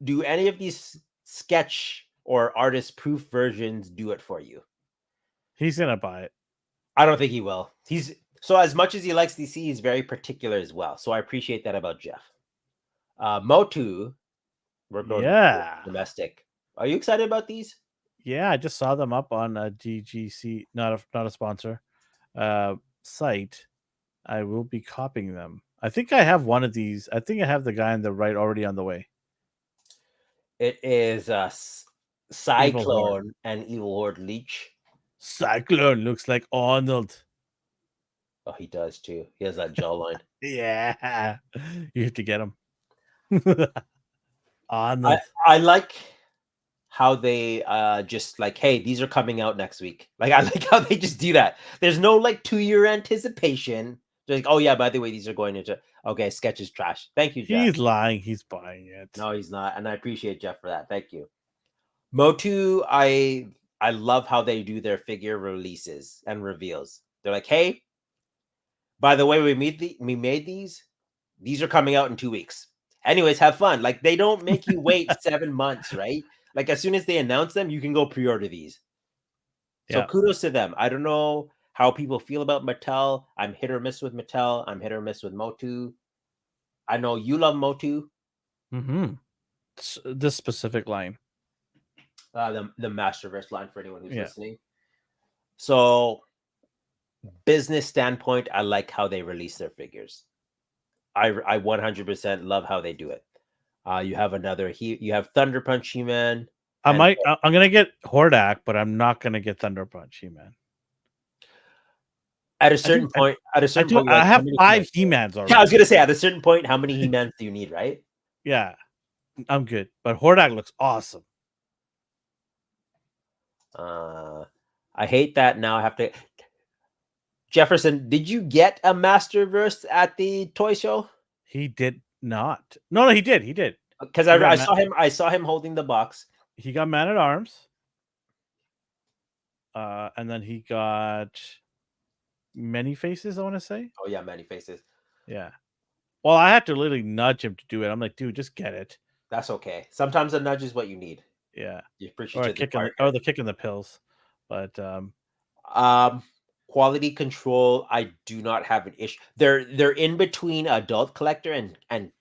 Do any of these sketch or artist proof versions do it for you? He's gonna buy it. I don't think he will. He's so as much as he likes DC, he's very particular as well. So I appreciate that about Jeff. Motu, we're going Yeah. domestic. Are you excited about these? Yeah, I just saw them up on a DGC, not a sponsor, site. I will be copying them. I think I have one of these. I think I have the guy on the right already on the way. It is Evil Horde. Cyclone and Evil Horde Leech. Cyclone looks like Arnold. Oh, he does too. He has that jawline. Yeah, you have to get him. Arnold. I like how they just like, hey, these are coming out next week. Like, I like how they just do that. There's no like 2-year anticipation. They're like, oh yeah, by the way, these are going into okay. Sketch is trash. Thank you, Jeff. He's lying. He's buying it. No, he's not, and I appreciate Jeff for that. Thank you. Motu, I love how they do their figure releases and reveals. They're like, hey, by the way, we made these. These are coming out in 2 weeks. Anyways, have fun. Like they don't make you wait 7 months, right? Like as soon as they announce them, you can go pre-order these. So kudos to them. I don't know how people feel about Mattel. I'm hit or miss with Mattel. I'm hit or miss with Motu. I know you love Motu. Mm-hmm. This specific line. The Masterverse line for anyone who's listening. So business standpoint, I like how they release their figures. I 100% love how they do it. You have you have Thunder Punch He-Man. I'm gonna get Hordak, but I'm not gonna get Thunder Punch He-Man. At a certain point, I have 5 He-Mans already. Yeah, I was gonna say at a certain point, how many He-Mans do you need, right? Yeah, I'm good. But Hordak looks awesome. I hate that now I have to. Jefferson, did you get a Masterverse at the toy show? He did not. No, he did. He did. Because I saw him. I saw him holding the box. He got Man at Arms. And then he got Many Faces, I want to say. Oh yeah, Many Faces. Yeah. Well, I had to literally nudge him to do it. I'm like, dude, just get it. That's okay. Sometimes a nudge is what you need. Yeah. You appreciate the kick in the pills. But quality control, I do not have an issue. They're in between adult collector and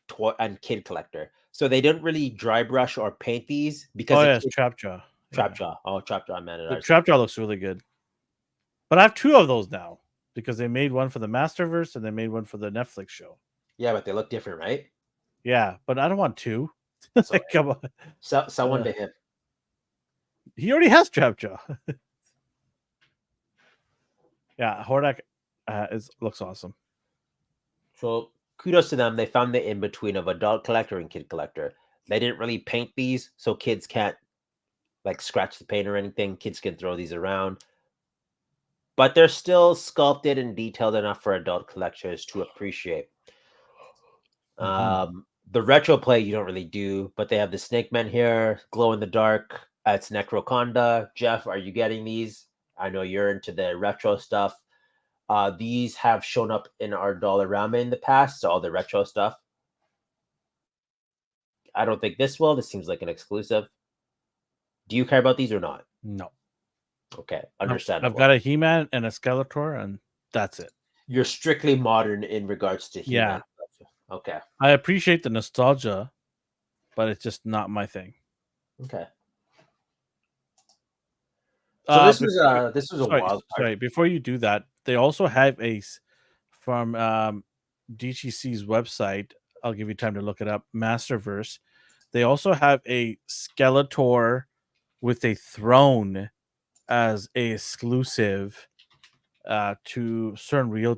kid collector. So they don't really dry brush or paint these because it's Trapjaw. Trapjaw. Oh, Trapjaw, man. The Trapjaw looks really good. But I have 2 of those now because they made one for the Masterverse and they made one for the Netflix show. Yeah, but they look different, right? Yeah, but I don't want 2. Come on. Sell one to him. He already has Trapjaw. Yeah, Hordak looks awesome. So kudos to them. They found the in between of adult collector and kid collector. They didn't really paint these, so kids can't like scratch the paint or anything. Kids can throw these around, but they're still sculpted and detailed enough for adult collectors to appreciate. Mm-hmm. The retro play you don't really do, but they have the Snake Man here, glow in the dark. It's Necroconda. Jeff, are you getting these? I know you're into the retro stuff. These have shown up in our Dollarama in the past, so all the retro stuff. I don't think this will. This seems like an exclusive. Do you care about these or not? No. Okay, understandable. I've got a He-Man and a Skeletor, and that's it. You're strictly modern in regards to He-Man. Yeah. Okay. I appreciate the nostalgia, but it's just not my thing. Okay. So this was a wild card. Sorry, before you do that, they also have from DGC's website. I'll give you time to look it up. Masterverse. They also have a Skeletor with a throne as a exclusive to certain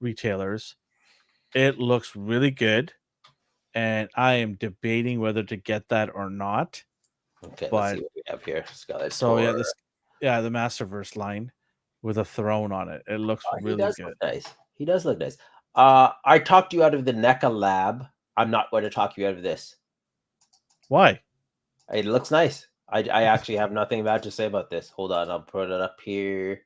retailers. It looks really good, and I am debating whether to get that or not. Okay, let's see what we have here. Skeletor. So the Masterverse line with a throne on it. It looks really good. Look nice. He does look nice. I talked you out of the NECA lab. I'm not going to talk you out of this. Why? It looks nice. I actually have nothing bad to say about this. Hold on, I'll put it up here.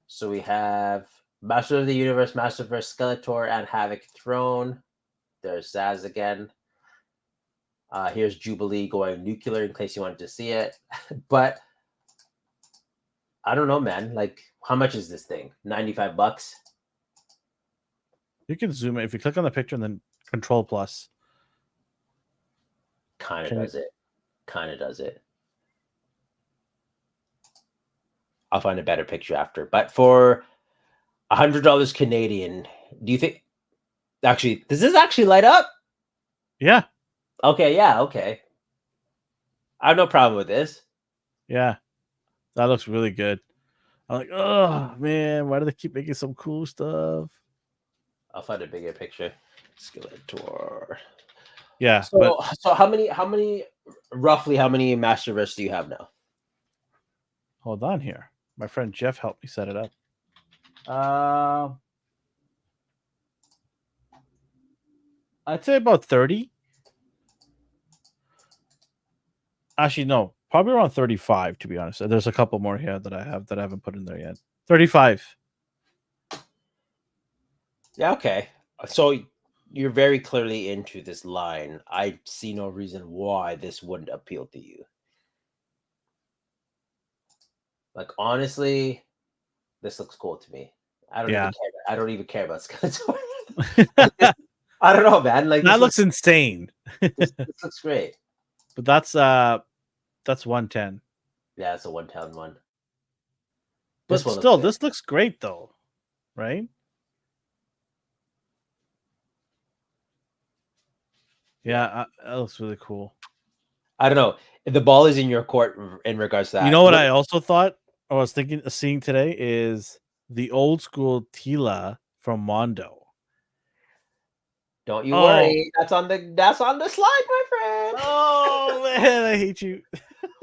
So we have Master of the Universe, Masterverse, Skeletor, and Havoc Throne. There's Zaz again. Here's Jubilee going nuclear in case you wanted to see it. But I don't know, man. Like, how much is this thing? $95? You can zoom it if you click on the picture and then Control Plus. Kind of Can you- does it. Kind of does it. I'll find a better picture after. But for $100 Canadian, do you think? Actually, does this actually light up? Yeah, Okay, yeah, okay. I have no problem with this. yeah, that looks really good. I'm like, oh man, why do they keep making some cool stuff? I'll find a bigger picture. Skeletor. Yeah, So, but so how many roughly how many Masterverse do you have now? hold on here. My friend Jeff helped me set it up. I'd say about 30. Actually, no, probably around 35, to be honest. There's a couple more here that I haven't put in there yet. 35. Yeah, okay. So you're very clearly into this line. I see no reason why this wouldn't appeal to you. Like honestly, this looks cool to me. I don't Yeah. even care. I don't even care about Skeletor. That I don't know, man. Like this looks insane. this looks great. But that's 110. Yeah, it's a 110 one. But This one still, looks good. this looks great though, right? Yeah, that looks really cool. I don't know. The ball is in your court in regards to that. You know what I also thought I was thinking of seeing today is the old school Tila from Mondo. Don't you Oh. worry. That's on the slide, my friend. Oh man, I hate you.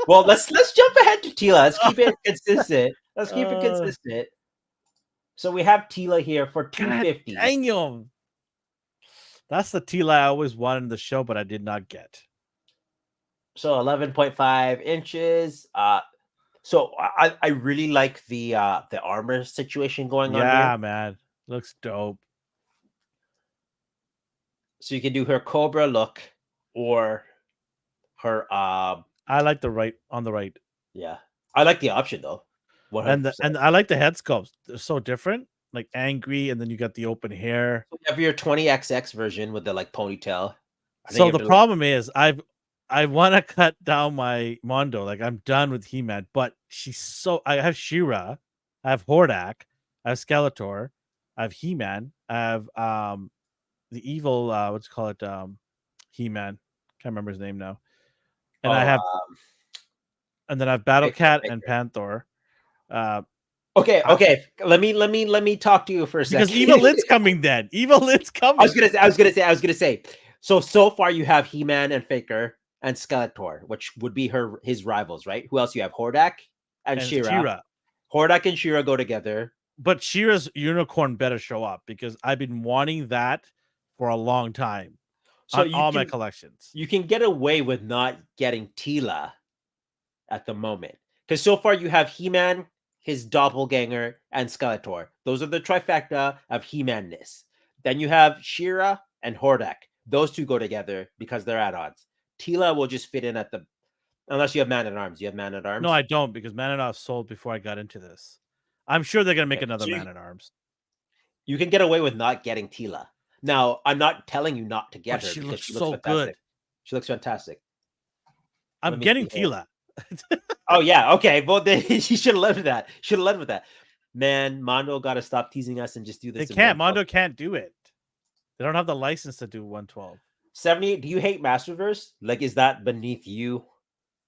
Well, let's jump ahead to Tila. Let's keep it consistent. Let's keep it consistent. So we have Tila here for $250. Dang. That's the Tila I always wanted in the show, but I did not get. So 11.5 inches. So I really like the armor situation going on here. Yeah, man. Looks dope. So you can do her Cobra look or her I like the right on the right. yeah. I like the option though. 100%. And I like the head sculpts. They're so different. Like angry, and then you got the open hair. So you have your 20XX version with the like ponytail. So the problem is I want to cut down my Mondo. Like I'm done with He-Man, but I have She-Ra, I have Hordak, I have Skeletor, I have He-Man, I have the evil what's it called He-Man. Can't remember his name now. And I have and then I have Battle Cat and Panther. Okay. Let me talk to you for a second. Because Evil Lid's coming then. Evil Lid's coming. I was gonna say. So far you have He-Man and Faker and Skeletor, which would be his rivals, right? Who else you have? Hordak and She-Ra. Hordak and She-Ra go together. But She-Ra's unicorn better show up because I've been wanting that for a long time. So on all my collections. You can get away with not getting Tila at the moment. Because so far you have He-Man, his doppelganger, and Skeletor. Those are the trifecta of He-Man-ness. Then you have She-Ra and Hordak. Those two go together because they're at odds. Tila will just fit in at the... Unless you have Man-at-Arms. You have Man-at-Arms? No, I don't, because Man-at-Arms sold before I got into this. I'm sure they're going to make another Man-at-Arms. You can get away with not getting Tila. Now, I'm not telling you not to get her. She because looks she so fantastic. good. She looks fantastic. I'm getting Tila. Oh, yeah. Okay. Well, then you should have led with that. Should have led with that. Man, Mondo got to stop teasing us and just do this. They can't. Mondo can't do it. They don't have the license to do 112. 70. Do you hate Masterverse? Like, is that beneath you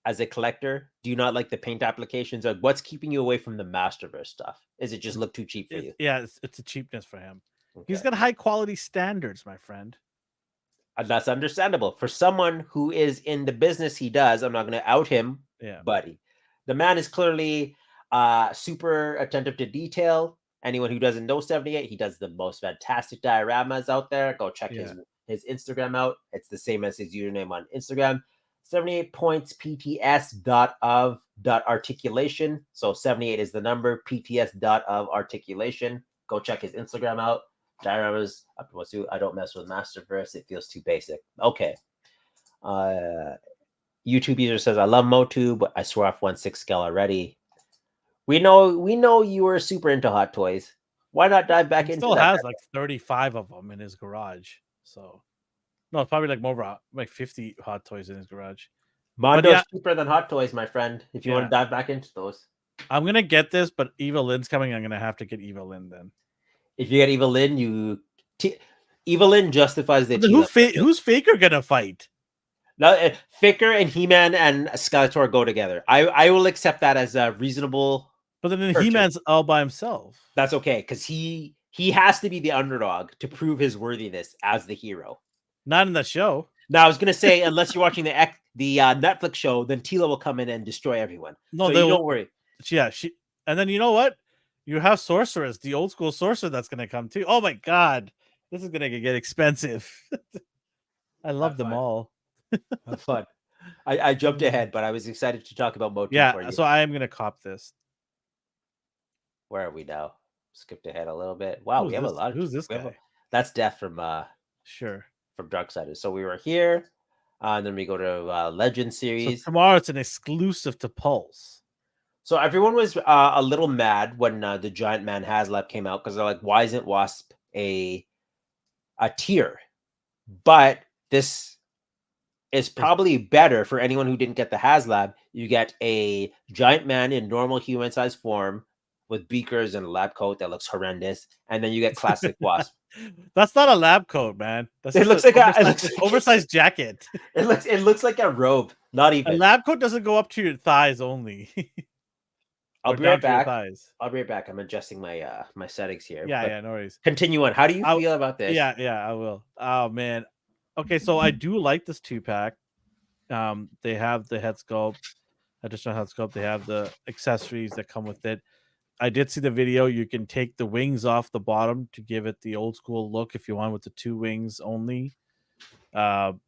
as a collector? Do you not like the paint applications? Or what's keeping you away from the Masterverse stuff? Is it just look too cheap for you? Yeah, it's a cheapness for him. Okay. He's got high quality standards, my friend. And that's understandable. For someone who is in the business he does, I'm not going to out him, buddy. The man is clearly super attentive to detail. Anyone who doesn't know 78, he does the most fantastic dioramas out there. Go check his Instagram out. It's the same as his username on Instagram. 78 points, pts.of.articulation. So 78 is the number, pts.of.articulation. Go check his Instagram out. Dioramas, I don't mess with Masterverse. It feels too basic. Okay. YouTube user says, I love Motu, but I swear off 1/6 scale already. We know you were super into hot toys. Why not dive back He into still that? has like 35 of them in his garage. So no, it's probably like more like 50 hot toys in his garage. Mondo's yeah. cheaper than Hot Toys, my friend. If you want to dive back into those. I'm gonna get this, but Eva Lynn's coming. I'm gonna have to get Eva Lynn then. If you get Eva Lynn, Eva Lynn justifies the But then who's Faker gonna fight? No, Faker and He-Man and Skeletor go together. I will accept that as a reasonable. But then He-Man's all by himself. That's okay because he has to be the underdog to prove his worthiness as the hero. Not in the show. Now I was gonna say, unless you're watching the Netflix show, then Tila will come in and destroy everyone. No, so you don't worry. Yeah, and then you know what? You have Sorceress, the old school sorcerer that's gonna come too. Oh my god, this is gonna get expensive. I love them all. Have fun. I jumped ahead, but I was excited to talk about Motu for you. So I am gonna cop this. Where are we now? Skipped ahead a little bit. Wow, we have a lot. Who's this guy? That's Death from sure, from Darksiders. So we were here, and then we go to Legend series. So tomorrow it's an exclusive to Pulse. So everyone was a little mad when the Giant Man HasLab came out because they're like, "Why isn't Wasp a tier?" But this is probably better for anyone who didn't get the HasLab. You get a Giant Man in normal human-sized form with beakers and a lab coat that looks horrendous, and then you get classic Wasp. That's not a lab coat, man. It looks like an oversized jacket. It looks like a robe. Not even a lab coat doesn't go up to your thighs only. I'll be right back. I'll be right back. I'm adjusting my my settings here. Yeah, no worries. Continue on. How do you feel about this? Yeah, I will. Oh man. Okay, so I do like this 2-pack. They have the head sculpt, additional head sculpt. They have the accessories that come with it. I did see the video. You can take the wings off the bottom to give it the old school look if you want with the 2 wings only. The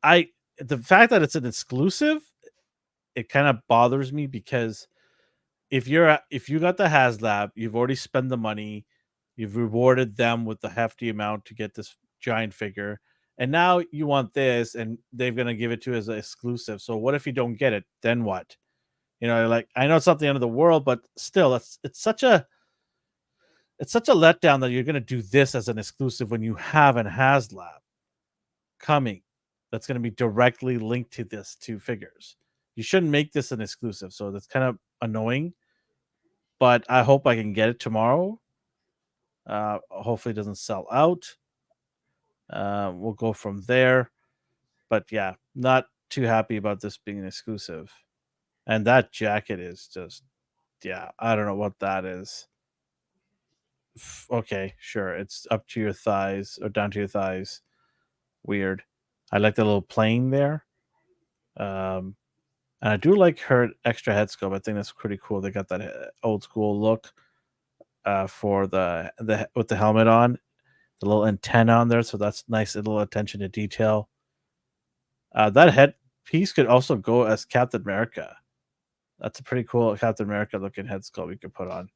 fact that it's an exclusive, it kind of bothers me because if you got the HasLab, you've already spent the money, you've rewarded them with the hefty amount to get this giant figure, and now you want this, and they're gonna give it to you as an exclusive. So what if you don't get it? Then what? You know, like I know it's not the end of the world, but still, it's such a letdown that you're gonna do this as an exclusive when you have an HasLab coming that's gonna be directly linked to this 2 figures. You shouldn't make this an exclusive, so that's kind of annoying. But I hope I can get it tomorrow. Hopefully it doesn't sell out. We'll go from there. But yeah, not too happy about this being an exclusive. And that jacket is just, yeah, I don't know what that is. Okay, sure. It's up to your thighs or down to your thighs. Weird. I like the little plane there. And I do like her extra head sculpt. I think that's pretty cool. They got that old school look for the with the helmet on, the little antenna on there. So that's nice little attention to detail. That head piece could also go as Captain America. That's a pretty cool Captain America looking head sculpt you could put on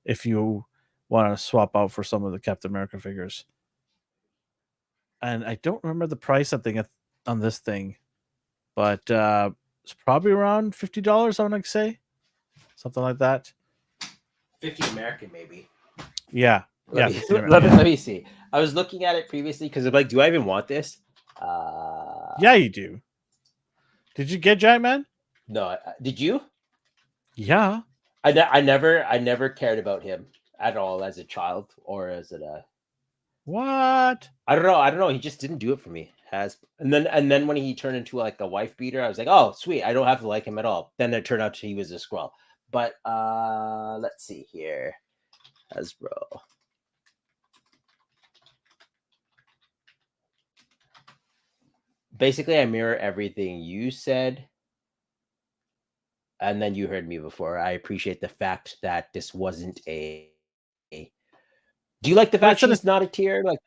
if you want to swap out for some of the Captain America figures. And I don't remember the price on this thing, but it's probably around $50. I want to say something like that. 50 American, maybe. Yeah. Let me see. I was looking at it previously because I'm like, do I even want this? Yeah, you do. Did you get Giant Man? No. Did you? Yeah. I never cared about him at all as a child or as a. What? I don't know. He just didn't do it for me. And then when he turned into like a wife beater, I was like, oh sweet, I don't have to like him at all. Then it turned out he was a Skrull. But let's see here. Hasbro. Basically, I mirror everything you said. And then you heard me before. I appreciate the fact that this wasn't a. Do you like the fact she's not a tier? Like,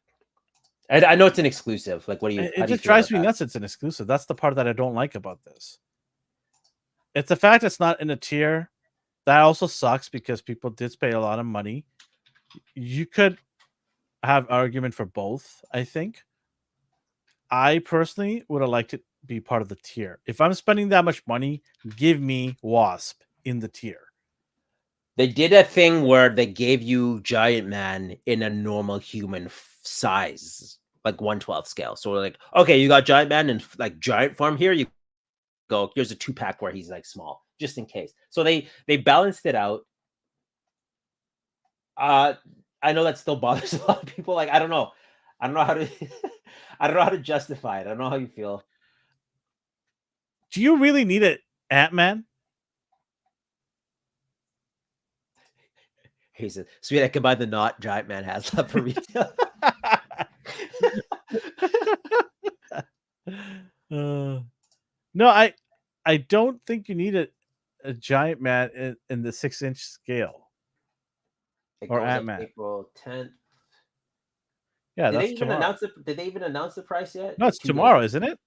I know it's an exclusive. Like, what do you? It How do you just feel about drives me that? nuts. It's an exclusive. That's the part that I don't like about this. It's the fact it's not in a tier. That also sucks because people did pay a lot of money. You could have argument for both, I think. I personally would have liked it to be part of the tier. If I'm spending that much money, give me Wasp in the tier. They did a thing where they gave you Giant Man in a normal human size, like 1/12 scale. So we're like, okay, you got Giant Man in like giant form here. You go. Here's a 2-pack where he's like small, just in case. So they balanced it out. I know that still bothers a lot of people. Like, I don't know how to, I don't know how to justify it. I don't know how you feel. Do you really need it, Ant-Man? He said, "Sweet, I can buy the not Giant Man has left for retail." No, I don't think you need a Giant Man in the 6-inch scale. It Or goes up Ant-Man. April 10th. Yeah, Did they that's even tomorrow. announce it? Did they even announce the price yet? No, it's 2 days. tomorrow, isn't it?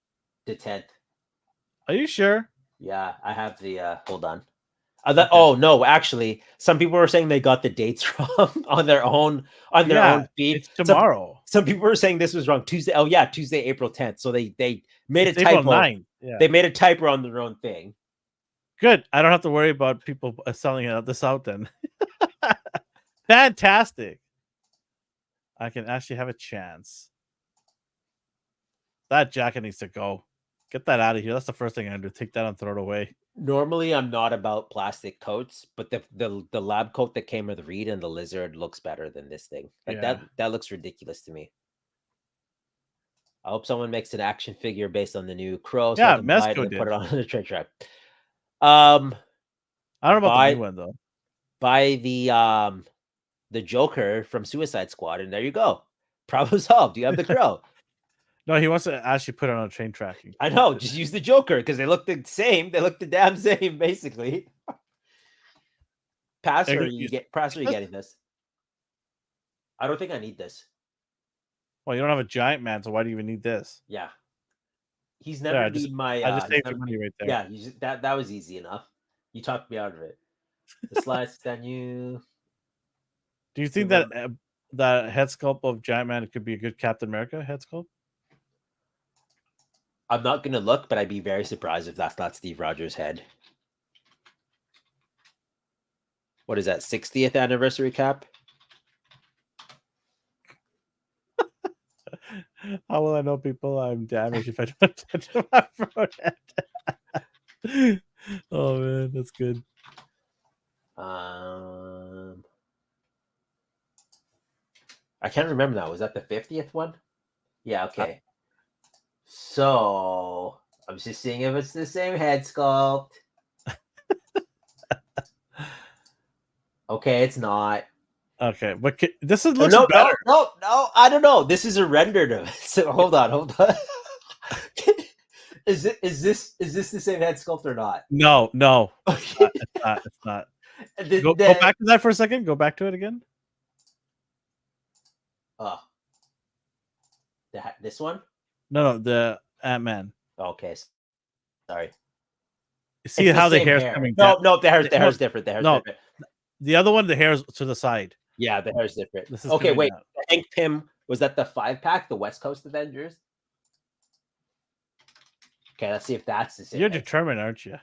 The 10th. Are you sure? Yeah, I have the hold on. Okay. Oh no, actually, some people were saying they got the dates wrong on their own feed. It's tomorrow. Some people were saying this was wrong. Tuesday. Oh yeah, Tuesday, April 10th. So they made It's a April typo. 9th. Yeah. They made a typo on their own thing. Good. I don't have to worry about people selling this out then. Fantastic. I can actually have a chance. That jacket needs to go. Get that out of here. That's the first thing I'm going to do. Take that and throw it away. Normally, I'm not about plastic coats, but the lab coat that came with Reed and the lizard looks better than this thing. Like Yeah. that looks ridiculous to me. I hope someone makes an action figure based on the new Crow, so I Yeah, can buy it Mezco and put did. it on the train track. I don't know about the new one though. Buy the Joker from Suicide Squad, and there you go. Problem solved. You have the Crow. No, he wants to actually put it on a train tracking. I know. Just use the Joker because they look the same. They look the damn same, basically. Pass or you getting this? I don't think I need this. Well, you don't have a Giant Man, so why do you even need this? Yeah, he's never been my. I just saved your money right there. Yeah, that was easy enough. You talked me out of it. The slides then you. Do you think that that head sculpt of Giant Man could be a good Captain America head sculpt? I'm not gonna look, but I'd be very surprised if that's not Steve Rogers' head. What is that? 60th anniversary cap? How will I know people I'm damaged if I don't touch my forehead? Oh man, that's good. I can't remember that. Was that the 50th one? Yeah, okay. So I'm just seeing if it's the same head sculpt. Okay, it's not. Okay, but this looks no, better. No, I don't know. This is a rendered of it. So hold on. Is this the same head sculpt or not? No. Okay. It's not. Go back to that for a second. Go back to it again. Oh. This one? No, the Ant-Man. Okay. Sorry. See how the hair's coming down? No, the hair's different. The hair's different. The other one, the hair's to the side. Yeah, the hair's different. This is okay, wait. Down. Hank Pym, was that the 5-pack, the West Coast Avengers? Okay, let's see if that's the same. You're determined, aren't you?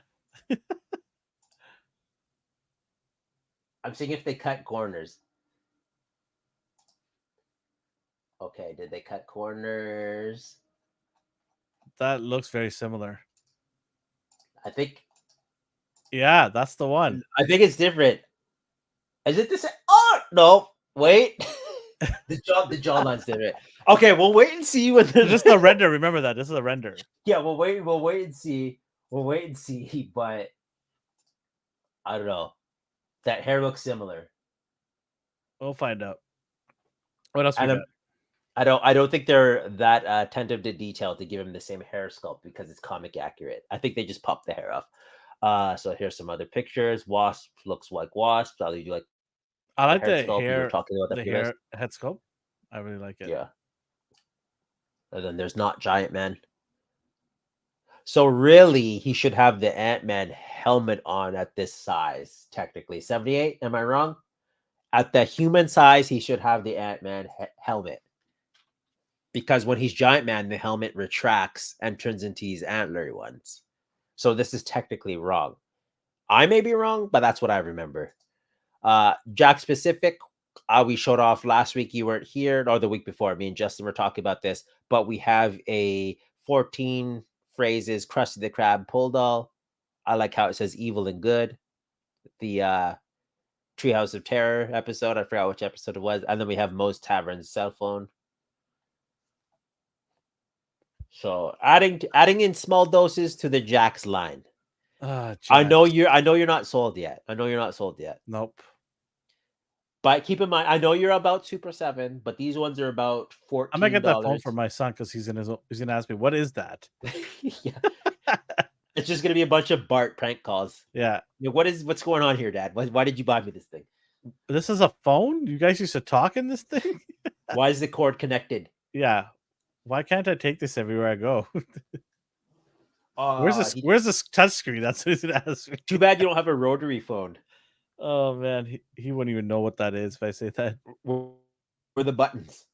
I'm seeing if they cut corners. Okay, did they cut corners? That looks very similar. I think. Yeah, that's the one. I think it's different. Is it the same? Oh no! Wait, the jawline's different. Okay, we'll wait and see when this is a render. Remember that this is a render. Yeah, we'll wait and see. But I don't know. That hair looks similar. We'll find out. What else we got? I don't think they're that attentive to detail to give him the same hair sculpt because it's comic accurate. I think they just popped the hair off. So here's some other pictures. Wasp looks like Wasp. I like the hair. hair. Talking about the hair head sculpt. I really like it. Yeah. And then there's not Giant Man. So really, he should have the Ant-Man helmet on at this size, technically. 78, am I wrong? At the human size, he should have the Ant-Man helmet. Because when he's Giant Man, the helmet retracts and turns into his antlery ones. So this is technically wrong. I may be wrong, but that's what I remember. Jack specific, we showed off last week. You weren't here, or the week before. Me and Justin were talking about this, but we have a 14 phrases Krusty the Krab pull doll. I like how it says evil and good. The Treehouse of Terror episode. I forgot which episode it was. And then we have Moe's Tavern's cell phone. So adding in small doses to the Jack's line. I know you're not sold yet. Nope. But keep in mind, I know you're about Super 7, but these ones are about $14. I'm gonna get that phone for my son because he's gonna ask me, what is that? Yeah. It's just gonna be a bunch of Bart prank calls. Yeah. What's going on here, Dad? Why did you buy me this thing? This is a phone? You guys used to talk in this thing? Why is the cord connected? Yeah. Why can't I take this everywhere I go? Where's this touchscreen? That's what he's gonna ask me. Too bad you don't have a rotary phone. Oh man, he wouldn't even know what that is if I say that. Where are the buttons?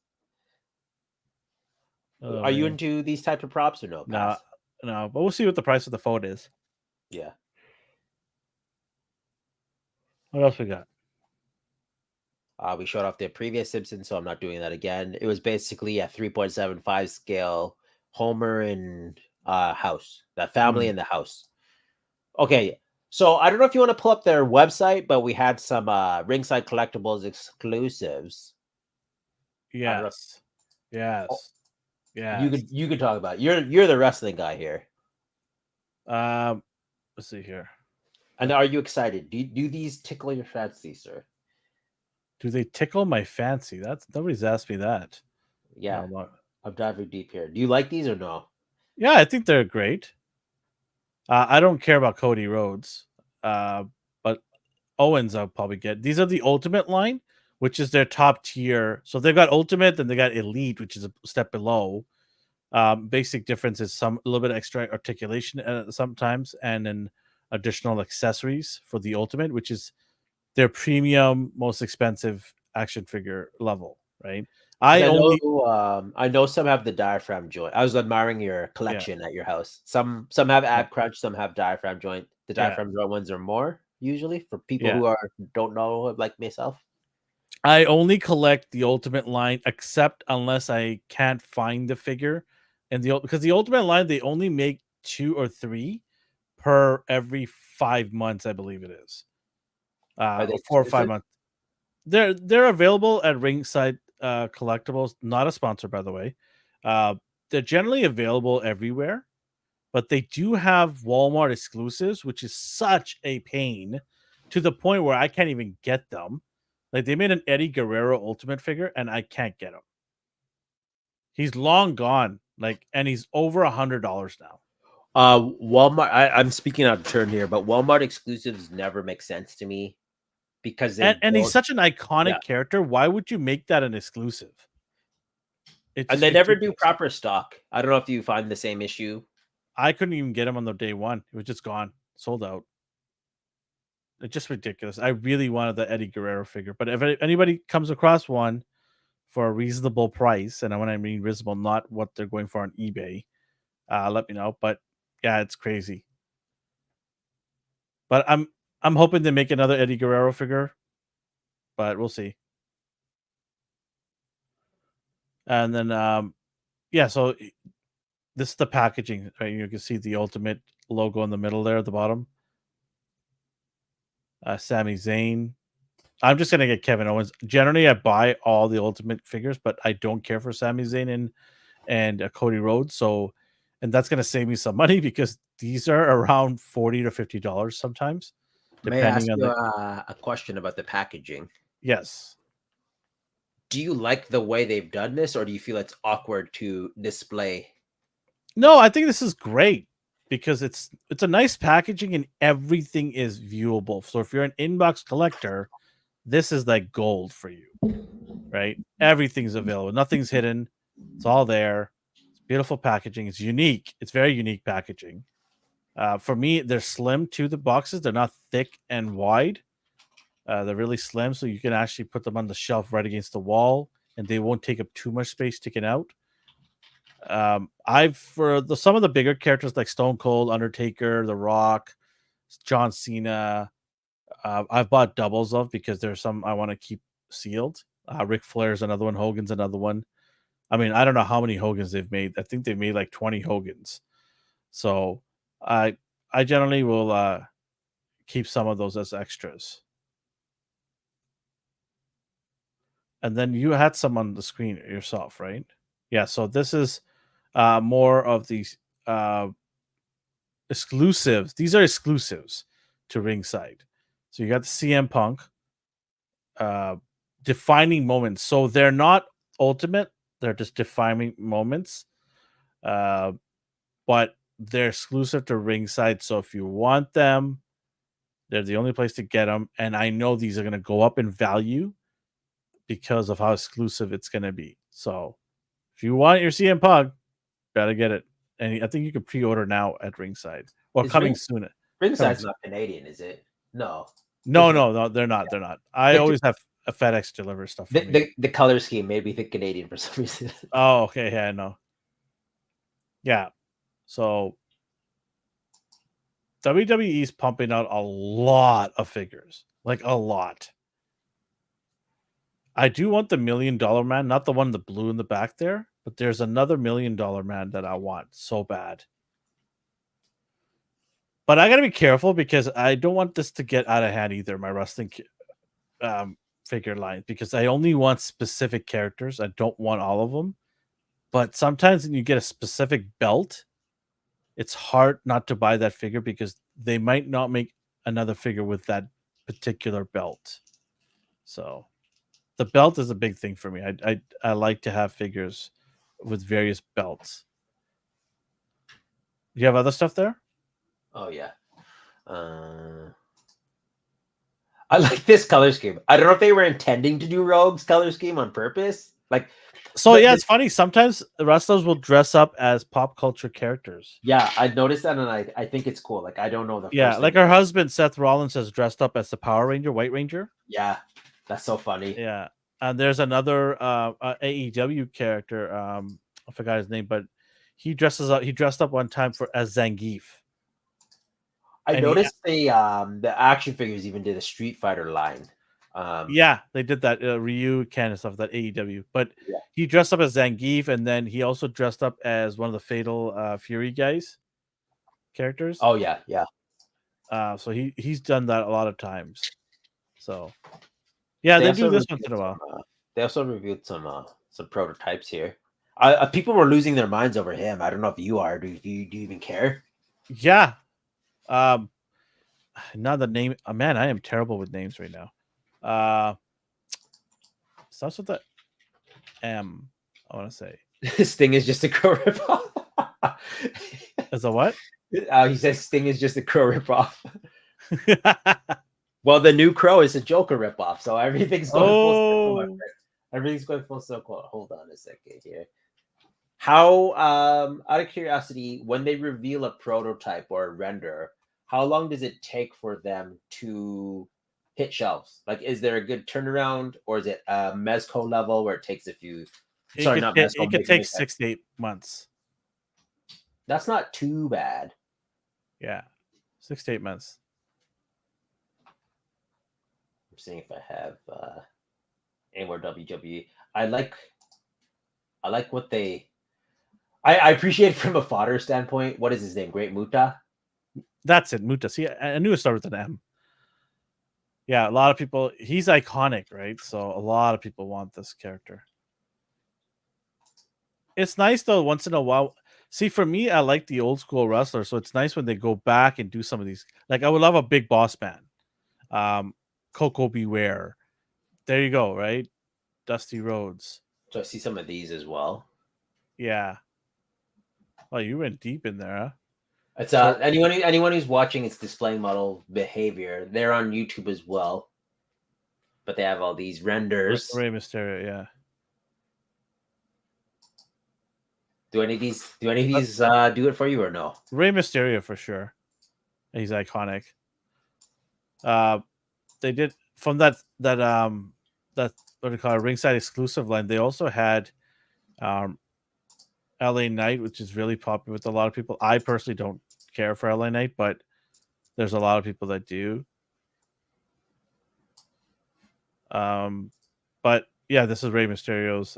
Are you into these types of props or no? No, but we'll see what the price of the phone is. Yeah. What else we got? We showed off the previous Simpsons, so I'm not doing that again. It was basically a 3.75 scale Homer and house, that family in the house. Okay, so I don't know if you want to pull up their website, but we had some Ringside Collectibles exclusives. Yes. Yes. Oh, yeah. You could talk about it. You're the wrestling guy here. Let's see here. And are you excited? Do these tickle your fancy, sir? Do they tickle my fancy? Nobody's asked me that. Yeah, I'm diving deep here. Do you like these or no? Yeah, I think they're great. I don't care about Cody Rhodes, but Owens I'll probably get. These are the Ultimate line, which is their top tier. So they've got Ultimate, then they got Elite, which is a step below. Basic difference is a little bit of extra articulation sometimes, and then additional accessories for the Ultimate, which is their premium, most expensive action figure level, right? I know some have the diaphragm joint. I was admiring your collection at your house. Some have ab crunch, some have diaphragm joint. The diaphragm joint ones are more usually for people who don't know, like myself. I only collect the Ultimate line, except unless I can't find the figure, and because the Ultimate line they only make 2 or 3 per every 5 months, I believe it is. 4 or 5 months. They're available at Ringside Collectibles, not a sponsor, by the way. They're generally available everywhere, but they do have Walmart exclusives, which is such a pain to the point where I can't even get them. Like they made an Eddie Guerrero Ultimate figure, and I can't get him. He's long gone, and he's over $100 now. Walmart. I'm speaking out of turn here, but Walmart exclusives never make sense to me because and he's such an iconic character. Why would you make that an exclusive? And they never do proper stock. I don't know if you find the same issue. I couldn't even get him on the day one. It was just gone, sold out. It's just ridiculous. I really wanted the Eddie Guerrero figure, but if anybody comes across one for a reasonable price, and when I mean reasonable, not what they're going for on eBay, let me know. But yeah, it's crazy. But I'm hoping they make another Eddie Guerrero figure, but we'll see. And then so this is the packaging, right? You can see the Ultimate logo in the middle there at the bottom. Sami Zayn. I'm just gonna get Kevin Owens. Generally, I buy all the Ultimate figures, but I don't care for Sami Zayn and Cody Rhodes. So, and that's gonna save me some money because these are around $40 to $50 sometimes. May I ask you a question about the packaging? Yes. Do you like the way they've done this, or do you feel it's awkward to display? No, I think this is great because it's a nice packaging and everything is viewable. So if you're an inbox collector, this is like gold for you, right? Everything's available. Nothing's hidden. It's all there. It's Beautiful packaging. It's unique. It's very unique packaging. For me, they're slim too. The boxes, they're not thick and wide. They're really slim, so you can actually put them on the shelf right against the wall, and they won't take up too much space sticking out. I've some of the bigger characters like Stone Cold, Undertaker, The Rock, John Cena. I've bought doubles of because there's some I want to keep sealed. Ric Flair's another one. Hogan's another one. I mean, I don't know how many Hogans they've made. I think they've made like 20 Hogans. So I generally will keep some of those as extras. And then you had some on the screen yourself, right? Yeah. So this is more of these exclusives. These are exclusives to Ringside. So you got the CM Punk defining moments. So they're not ultimate; they're just defining moments. But they're exclusive to Ringside. So if you want them, they're the only place to get them. And I know these are going to go up in value because of how exclusive it's going to be. So if you want your CM Punk, gotta get it. And I think you can pre-order now at Ringside or coming soon. Ringside's not Canadian, is it? No. No, they're not. They're not. I always have a FedEx deliver stuff for me. The color scheme made me think Canadian for some reason. Oh, okay. Yeah, I know. Yeah. So WWE's pumping out a lot of figures. Like a lot. I do want the $1 Million Man, not the one in the blue in the back there, but there's another $1 Million Man that I want so bad. But I gotta be careful because I don't want this to get out of hand either. My wrestling figure line, because I only want specific characters. I don't want all of them. But sometimes when you get a specific belt, it's hard not to buy that figure because they might not make another figure with that particular belt. So the belt is a big thing for me. I like to have figures with various belts. Do you have other stuff there? Oh yeah. I like this color scheme. I don't know if they were intending to do Rogue's color scheme on purpose. It's funny. Sometimes the wrestlers will dress up as pop culture characters. Yeah, I noticed that, and I think it's cool. I don't know the like her husband Seth Rollins has dressed up as the Power Ranger, White Ranger. Yeah, that's so funny. Yeah, and there's another AEW character. I forgot his name, but he dressed up one time as Zangief. I noticed the action figures even did a Street Fighter line. Yeah, they did that. Ryu, Ken, and stuff, that AEW. But he dressed up as Zangief, and then he also dressed up as one of the Fatal Fury guys characters. Oh yeah. So he's done that a lot of times. So yeah, they do this once in a while. They also reviewed some prototypes here. People were losing their minds over him. I don't know if you are. Do you even care? Yeah. Now the name. Man, I am terrible with names right now. Starts with the M. I want to say Sting is just a Crow ripoff. As a what? He says Sting is just a Crow ripoff. Well, the new Crow is a Joker ripoff, so everything's going full circle, my friend. Everything's going full circle. Hold on a second here. How, out of curiosity, when they reveal a prototype or a render, how long does it take for them to hit shelves? Is there a good turnaround, or is it a Mezco level where it takes a few? It could take 6 to 8 months. That's not too bad. Yeah, 6 to 8 months. I'm seeing if I have any more WWE. I like what they. I appreciate from a fodder standpoint. What is his name? Great Muta. That's it, Muta. See, I knew it started with an M. Yeah, a lot of people. He's iconic, right? So a lot of people want this character. It's nice though. Once in a while. See, for me, I like the old school wrestler, so it's nice when they go back and do some of these. I would love a Big Boss Man, Coco Beware. There you go, right? Dusty Rhodes. So I see some of these as well. Yeah. Well, you went deep in there, huh? It's anyone who's watching its display model behavior. They're on YouTube as well, but they have all these renders. Rey Mysterio, yeah. Do any of these do do it for you or no? Rey Mysterio for sure. He's iconic. They did from that what do you call it, ringside exclusive line. They also had um LA Knight, which is really popular with a lot of people. I personally don't care for LA Knight, but there's a lot of people that do. But yeah, this is Rey Mysterio's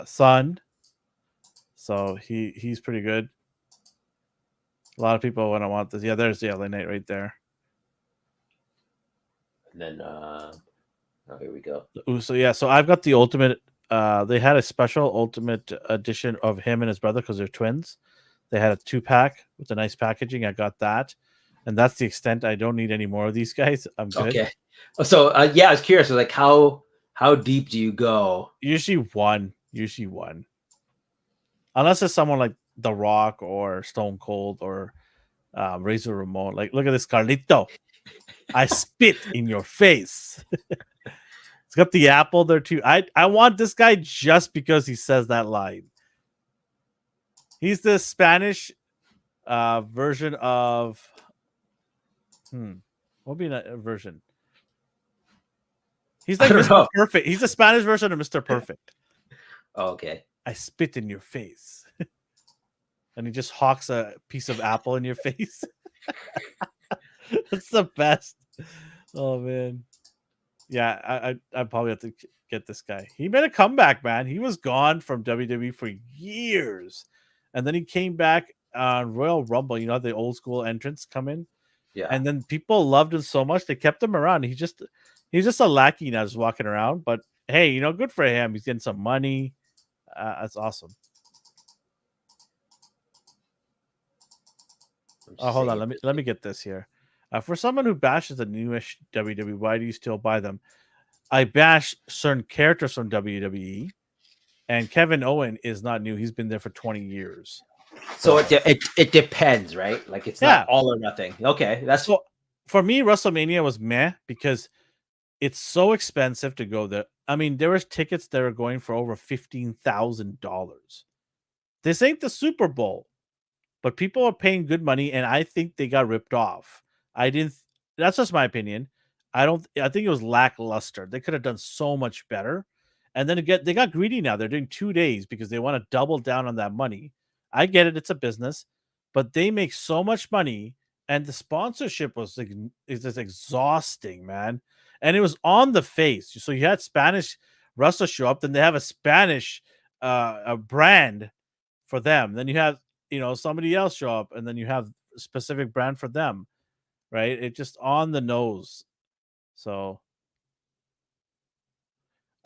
son, so he's pretty good. A lot of people want this. Yeah, there's the LA Knight right there. And then here we go. So yeah, so I've got the ultimate. They had a special ultimate edition of him and his brother because they're twins. They had a 2-pack with a nice packaging. I got that, and that's the extent. I don't need any more of these guys. I'm good. Okay. So yeah, I was curious. So, like, how deep do you go? Usually one. Unless it's someone like The Rock or Stone Cold or Razor Ramon. Like, look at this, Carlito. I spit in your face. It's got the apple there too. I want this guy just because he says that line. He's the Spanish version of what would be a version? He's like Mr. Perfect. He's the Spanish version of Mr. Perfect. Oh, okay. I spit in your face. And he just hawks a piece of apple in your face. That's the best. Oh man. Yeah, I probably have to get this guy. He made a comeback, man. He was gone from WWE for years. And then he came back on Royal Rumble. You know, the old school entrants come in. Yeah. And then people loved him so much they kept him around. He's just a lackey now, just walking around. But hey, you know, good for him. He's getting some money. That's awesome. Hold on. Let me get this here. For someone who bashes the newish WWE, why do you still buy them? I bash certain characters from WWE, and Kevin Owen is not new. He's been there for 20 years. So it depends, right? Like it's not all or nothing. Okay, that's so for me. WrestleMania was meh because it's so expensive to go there. I mean, there was tickets that are going for over $15,000. This ain't the Super Bowl. But people are paying good money, and I think they got ripped off. That's just my opinion. I think it was lackluster. They could have done so much better. And then they got greedy now. They're doing 2 days because they want to double down on that money. I get it. It's a business. But they make so much money, and the sponsorship is just exhausting, man. And it was on the face. So you had Spanish wrestlers show up, then they have a Spanish a brand for them. Then you have somebody else show up, and then you have a specific brand for them, right? It's just on the nose. So,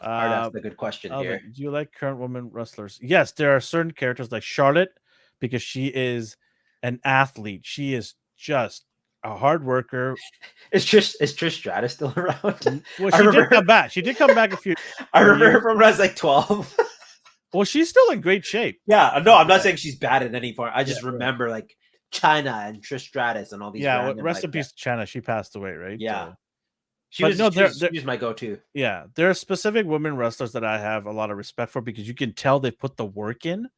that's the good question here. Do you like current women wrestlers? Yes, there are certain characters like Charlotte, because she is an athlete. She is just a hard worker. Is Trish Stratus still around? Well, she did come back. She did come back a few. I remember her from when I was like 12. Well, she's still in great shape. Yeah, no, I'm not saying she's bad at any form. I just remember like Chyna and Trish Stratus and all these. Yeah, rest in peace, Chyna. She passed away, right? Yeah, so, she was my go-to. Yeah, there are specific women wrestlers that I have a lot of respect for because you can tell they put the work in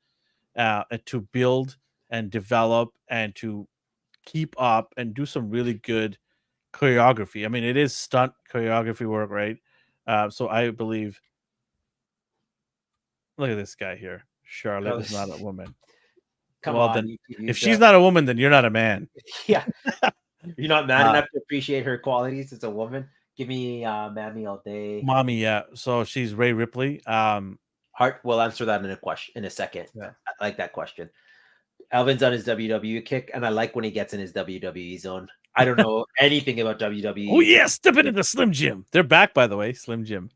to build and develop and to keep up and do some really good choreography. I mean, it is stunt choreography work, right? So I believe. Look at this guy here. Charlotte is not a woman. Come on. Then, if she's not a woman, then you're not a man. Yeah. You're not man enough to appreciate her qualities as a woman. Give me Mammy all day. Mommy, yeah. So she's Rhea Ripley. Hart will answer that in a second. Yeah. I like that question. Alvin's on his WWE kick, and I like when he gets in his WWE zone. I don't know anything about WWE. Oh, yeah. Step into the Slim Jim. They're back, by the way. Slim Jim.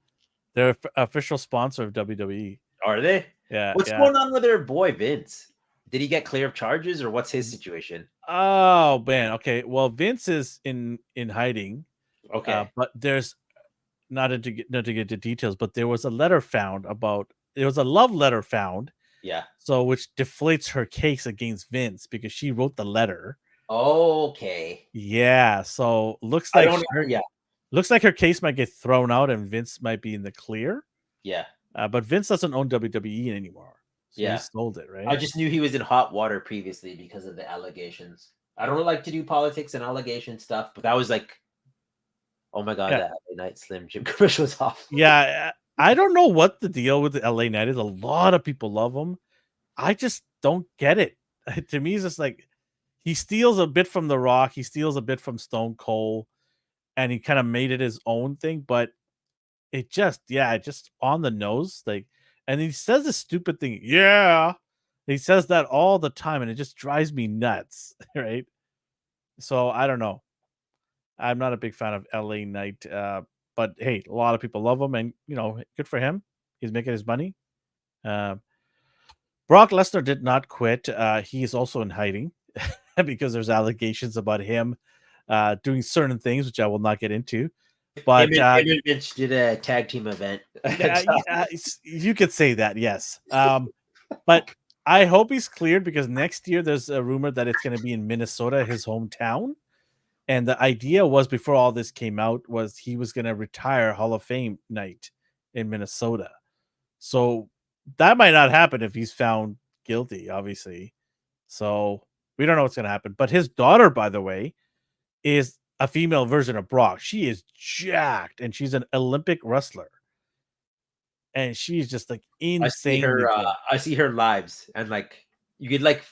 They're official sponsor of WWE. Are they? Yeah. What's going on with their boy Vince? Did he get clear of charges, or what's his situation? Oh man. Okay. Well, Vince is in hiding. Okay. But there's not to get into details, but there was a letter found there was a love letter found. Yeah. So which deflates her case against Vince because she wrote the letter. Okay. Yeah. So looks like her case might get thrown out and Vince might be in the clear. Yeah. But Vince doesn't own WWE anymore. So he Yeah. sold it, I right? just knew he was in hot water previously because of the allegations. I don't like to do politics and allegation stuff, but that was like, oh my god, Yeah. that LA Night Slim Jim commercial was awful. Yeah. I don't know what the deal with the LA Knight is. A lot of people love him. I just don't get it. To me, it's just like he steals a bit from The Rock, he steals a bit from Stone Cold, and he kind of made it his own thing, but just on the nose. Like, and he says this stupid thing, yeah. He says that all the time, and it just drives me nuts, right? So I don't know. I'm not a big fan of LA Knight, but hey, a lot of people love him, and good for him. He's making his money. Uh, Brock Lesnar did not quit. He is also in hiding because there's allegations about him doing certain things, which I will not get into. But Him and Mitch did a tag team event. you could say that, yes. But I hope he's cleared because next year there's a rumor that it's going to be in Minnesota, his hometown. And the idea was before all this came out was he was going to retire Hall of Fame night in Minnesota. So that might not happen if he's found guilty, obviously. So we don't know what's going to happen. But his daughter, by the way, is a female version of Brock. She is jacked and she's an Olympic wrestler. And she's just like insanely good. I see her lives, and like you could like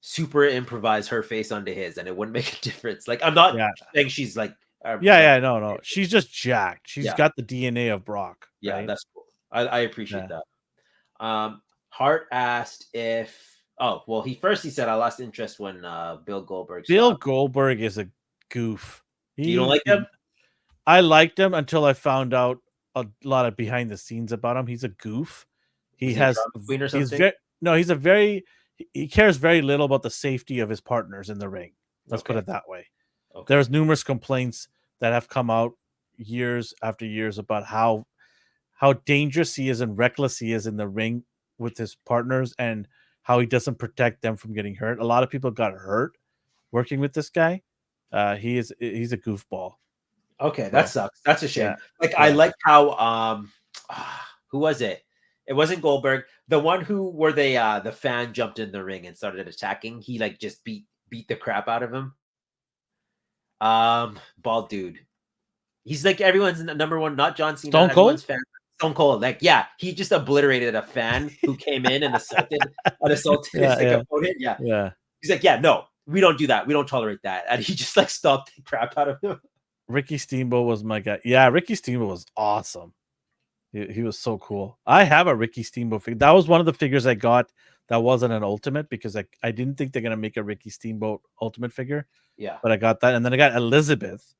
super improvise her face onto his, and it wouldn't make a difference. Like I'm not Yeah. saying she's like No. She's just jacked. She's got the DNA of Brock. Yeah, right? that's cool. I appreciate that. Hart asked if he said I lost interest when Bill Goldberg Bill stopped. Goldberg is a goof. You don't like him? I liked him until I found out a lot of behind the scenes about him. He's a goof. He has queen or something. He cares very little about the safety of his partners in the ring. Let's put it that way. Okay. There's numerous complaints that have come out years after years about how dangerous he is and reckless he is in the ring with his partners and how he doesn't protect them from getting hurt. A lot of people got hurt working with this guy. He's a goofball. Okay, that sucks. That's a shame. Yeah. I like how who was it? It wasn't Goldberg. The one where the fan jumped in the ring and started attacking. He like just beat the crap out of him. Bald dude. He's like everyone's number one, not John Cena. Stone Cold? Fan. Stone Cold. Like, yeah, he just obliterated a fan who came in and assaulted his opponent. Yeah. Yeah. He's like, yeah, no, we don't do that. We don't tolerate that. And he just like stopped the crap out of him. Ricky Steamboat was my guy. Yeah, Ricky Steamboat was awesome. He was so cool. I have a Ricky Steamboat figure. That was one of the figures I got that wasn't an ultimate because I didn't think they're gonna make a Ricky Steamboat ultimate figure. Yeah. But I got that, and then I got Elizabeth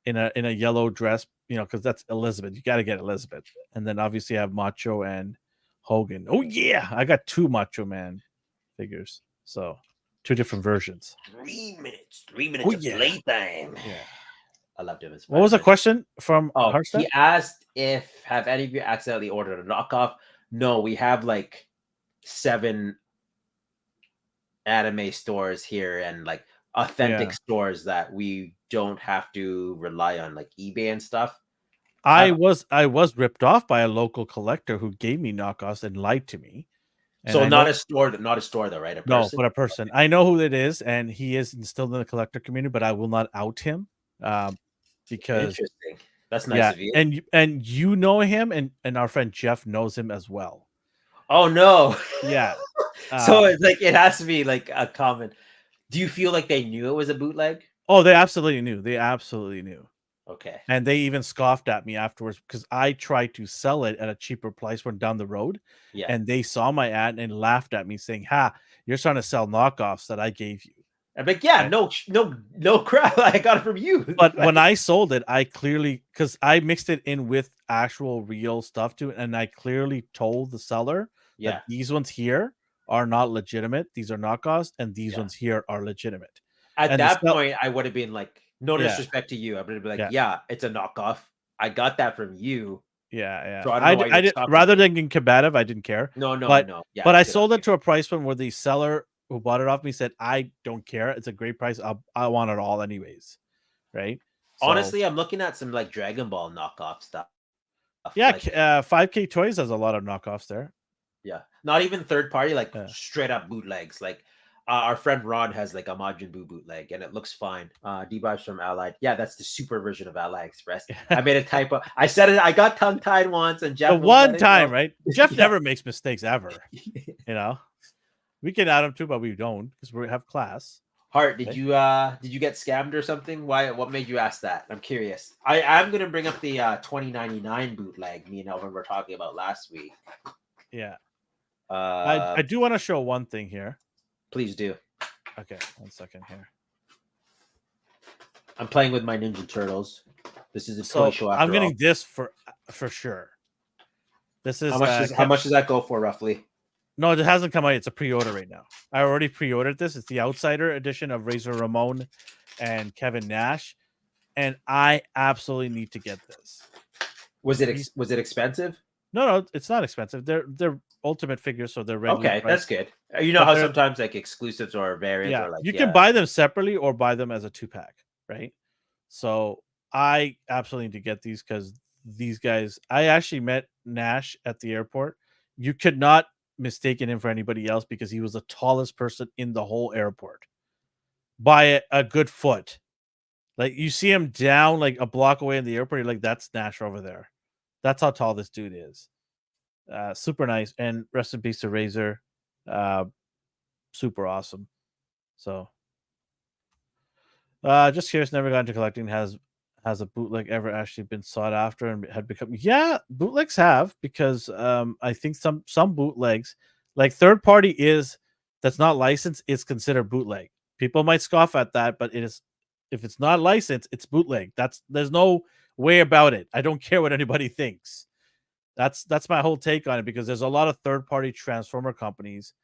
in a yellow dress, because that's Elizabeth. You got to get Elizabeth, and then obviously I have Macho and Hogan. Oh yeah, I got 2 Macho Man figures, so 2 different versions. 3 minutes of playtime. Yeah. I loved him. What was the question from Heartstep? He asked if have any of you accidentally ordered a knockoff? No, we have like 7 anime stores here and like authentic stores that we don't have to rely on, like eBay and stuff. I was ripped off by a local collector who gave me knockoffs and lied to me. And so not a store though, right? No, but a person. I know who it is, and he is still in the collector community, but I will not out him. Because interesting. That's nice of you. And you know him, and our friend Jeff knows him as well. Oh no. Yeah. So it's like it has to be like a common. Do you feel like they knew it was a bootleg? Oh, they absolutely knew. Okay. And they even scoffed at me afterwards because I tried to sell it at a cheaper price when down the road. Yeah. And they saw my ad and laughed at me saying, "Ha, you're trying to sell knockoffs that I gave you." I'm like, yeah, no crap. I got it from you. But when I sold it, I clearly, because I mixed it in with actual real stuff too, and I clearly told the seller that these ones here are not legitimate. These are knockoffs, and these ones here are legitimate. At that point, I would have been like, no disrespect to you. I would have been like, yeah, it's a knockoff. I got that from you. Yeah. So I did rather than being combative, I didn't care. No. Yeah, but I sold it to a price point where the seller who bought it off me said, "I don't care. It's a great price. I want it all anyways." Right? So, honestly, I'm looking at some like Dragon Ball knockoff stuff. Yeah, like, 5K Toys has a lot of knockoffs there. Yeah, not even third party, like Yeah. straight up bootlegs. Like our friend Ron has like a Majin Buu bootleg, and it looks fine. Debuffs from Allied. Yeah, that's the super version of Ally Express. I made a typo. I said it. I got tongue tied once, and The Jeff won't let one it time, go. right? Jeff Yeah. never makes mistakes ever. You know, we can add him too, but we don't because we have class. Hart, Right? did you get scammed or something? Why? What made you ask that? I'm curious. I'm gonna bring up the 2099 bootleg. Me and Elvin were talking about last week. Yeah. Uh, I do want to show one thing here. please do. Okay, 1 second here. I'm playing with my Ninja Turtles. This is a toy So show I'm after all. getting this for sure. This is How much does that go for roughly? no, it hasn't come out. It's a pre-order right now. I already pre-ordered this. It's the Outsider edition of Razor Ramon and Kevin Nash, and I absolutely need to get this. Was it expensive? No, it's not expensive. They're ultimate figures, so they're regular Okay, price. that's good. You know But how they're- sometimes like exclusives or variants Yeah, or like you can buy them separately or buy them as a 2-pack, right? So I absolutely need to get these because these guys. I actually met Nash at the airport. You could not mistake him for anybody else because he was the tallest person in the whole airport by a good foot. Like you see him down like a block away in the airport, you're like, that's Nash over there. That's how tall this dude is. Super nice, and rest in peace to Razor. Super awesome. So just curious, never got into collecting. Has a bootleg ever actually been sought after and had become? Yeah, bootlegs have because I think some bootlegs, like third party is that's not licensed, is considered bootleg. People might scoff at that, but it is if it's not licensed, it's bootleg. There's no way about it. I don't care what anybody thinks. That's my whole take on it because there's a lot of third party transformer companies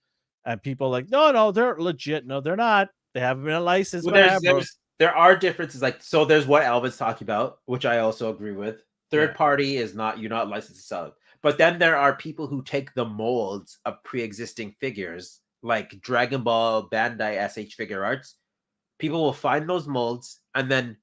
and people like no they're legit. No, they're not. They haven't been a license. Well, Whatever. there are differences. Like so, there's what Elvin's talking about, which I also agree with. Third Yeah. party is not you're not licensed to sell it. But then there are people who take the molds of pre-existing figures, like Dragon Ball Bandai SH Figure Arts. People will find those molds and then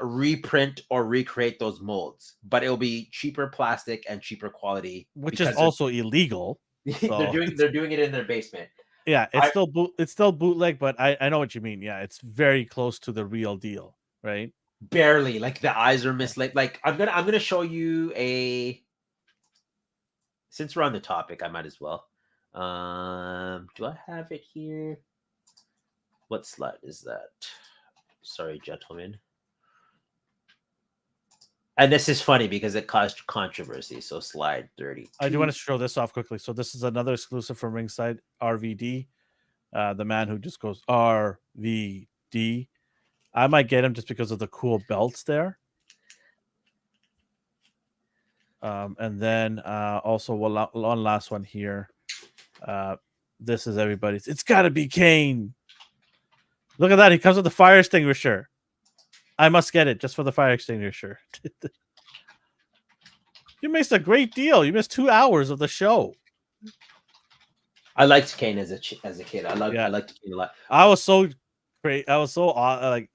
reprint or recreate those molds, but it'll be cheaper plastic and cheaper quality Which is because also illegal. So they're doing it in their basement. yeah, I- it's still bootleg, but I know what you mean. Yeah, it's very close to the real deal, right? Barely, like the eyes are mislaid. Like I'm gonna show you a. Since we're on the topic, I might as well. Do I have it here? What slide is that? Sorry, gentlemen. And this is funny because it caused controversy. So slide 30. I do want to show this off quickly. So this is another exclusive from Ringside, RVD. The man who just goes RVD. I might get him just because of the cool belts there. And then also one last one here. This is everybody's. It's got to be Kane. Look at that. He comes with the fire extinguisher. I must get it just for the fire extinguisher. You missed a great deal. You missed 2 hours of the show. I liked Kane as a kid. I Yeah. liked Kane a lot. I was so great. I was so like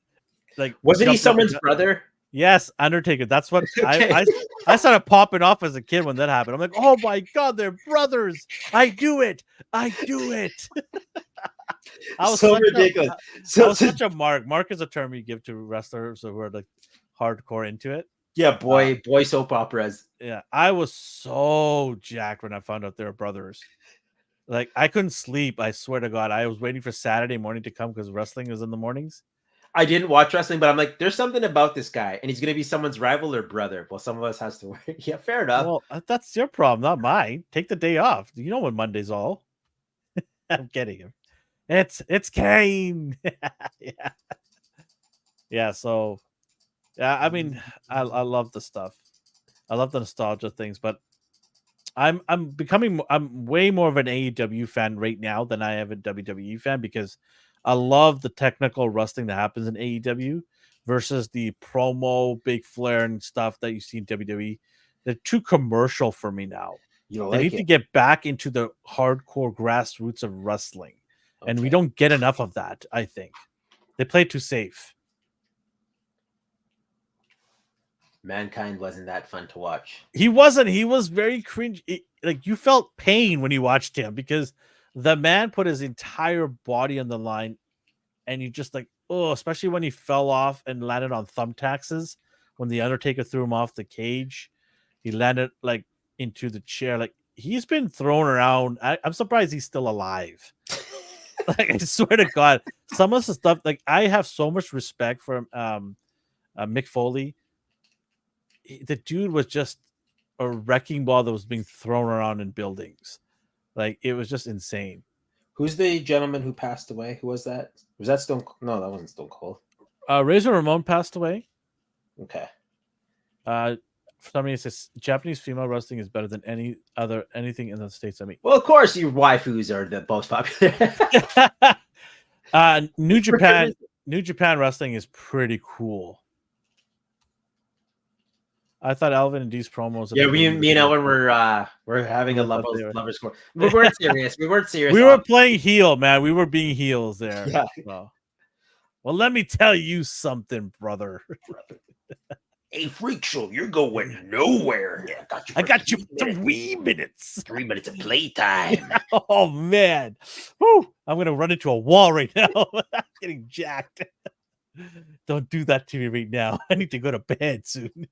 Wasn't he jumped up and someone's down. brother? Yes, Undertaker. That's what Okay. I started popping off as a kid when that happened. I'm like, oh my god, they're brothers. I do it. I do it. I was So such ridiculous. I was such a mark. Mark is a term you give to wrestlers who are like hardcore into it. Yeah, boy soap operas. Yeah, I was so jacked when I found out they were brothers. Like I couldn't sleep. I swear to God, I was waiting for Saturday morning to come because wrestling was in the mornings. I didn't watch wrestling, but I'm like, there's something about this guy, and he's gonna be someone's rival or brother. Well, some of us has to work. Yeah, fair enough. Well, that's your problem, not mine. Take the day off. You know when Monday's all. I'm kidding him. It's Kane. Yeah. Yeah. So, yeah. I mean, I love the stuff. I love the nostalgia things, but I'm way more of an AEW fan right now than I am a WWE fan because I love the technical wrestling that happens in AEW versus the promo big flair and stuff that you see in WWE. They're too commercial for me now. You don't They like need to it. get back into the hardcore grassroots of wrestling. And we Okay. don't get enough of that, I think. They play too safe. Mankind wasn't that fun to watch. He wasn't. He was very cringe. Like you felt pain when you watched him because the man put his entire body on the line, and you just like, oh, especially when he fell off and landed on thumbtacks. When the Undertaker threw him off the cage, he landed like into the chair. Like he's been thrown around. I'm surprised he's still alive. Like I swear to God, some of the stuff. Like I have so much respect for Mick Foley. The dude was just a wrecking ball that was being thrown around in buildings. Like it was just insane. Who's the gentleman who passed away? Who was that? Was that Stone? No, that wasn't Stone Cold. Razor Ramon passed away. Okay. For some reason, it says Japanese female wrestling is better than anything in the States. I mean, Well, of course, your waifus are the most popular. New Japan wrestling is pretty cool. I thought Alvin and Dee's promos. Yeah, me and Ellen were having a lover score. We weren't serious. We weren't serious. We were playing heel, man. We were being heels there. Yeah. So. Well, let me tell you something, brother. Hey, freak show, you're going nowhere. Yeah, I got you 3 minutes. 3 minutes of playtime. Oh man, woo! I'm gonna run into a wall right now. I'm getting jacked. Don't do that to me right now. I need to go to bed soon.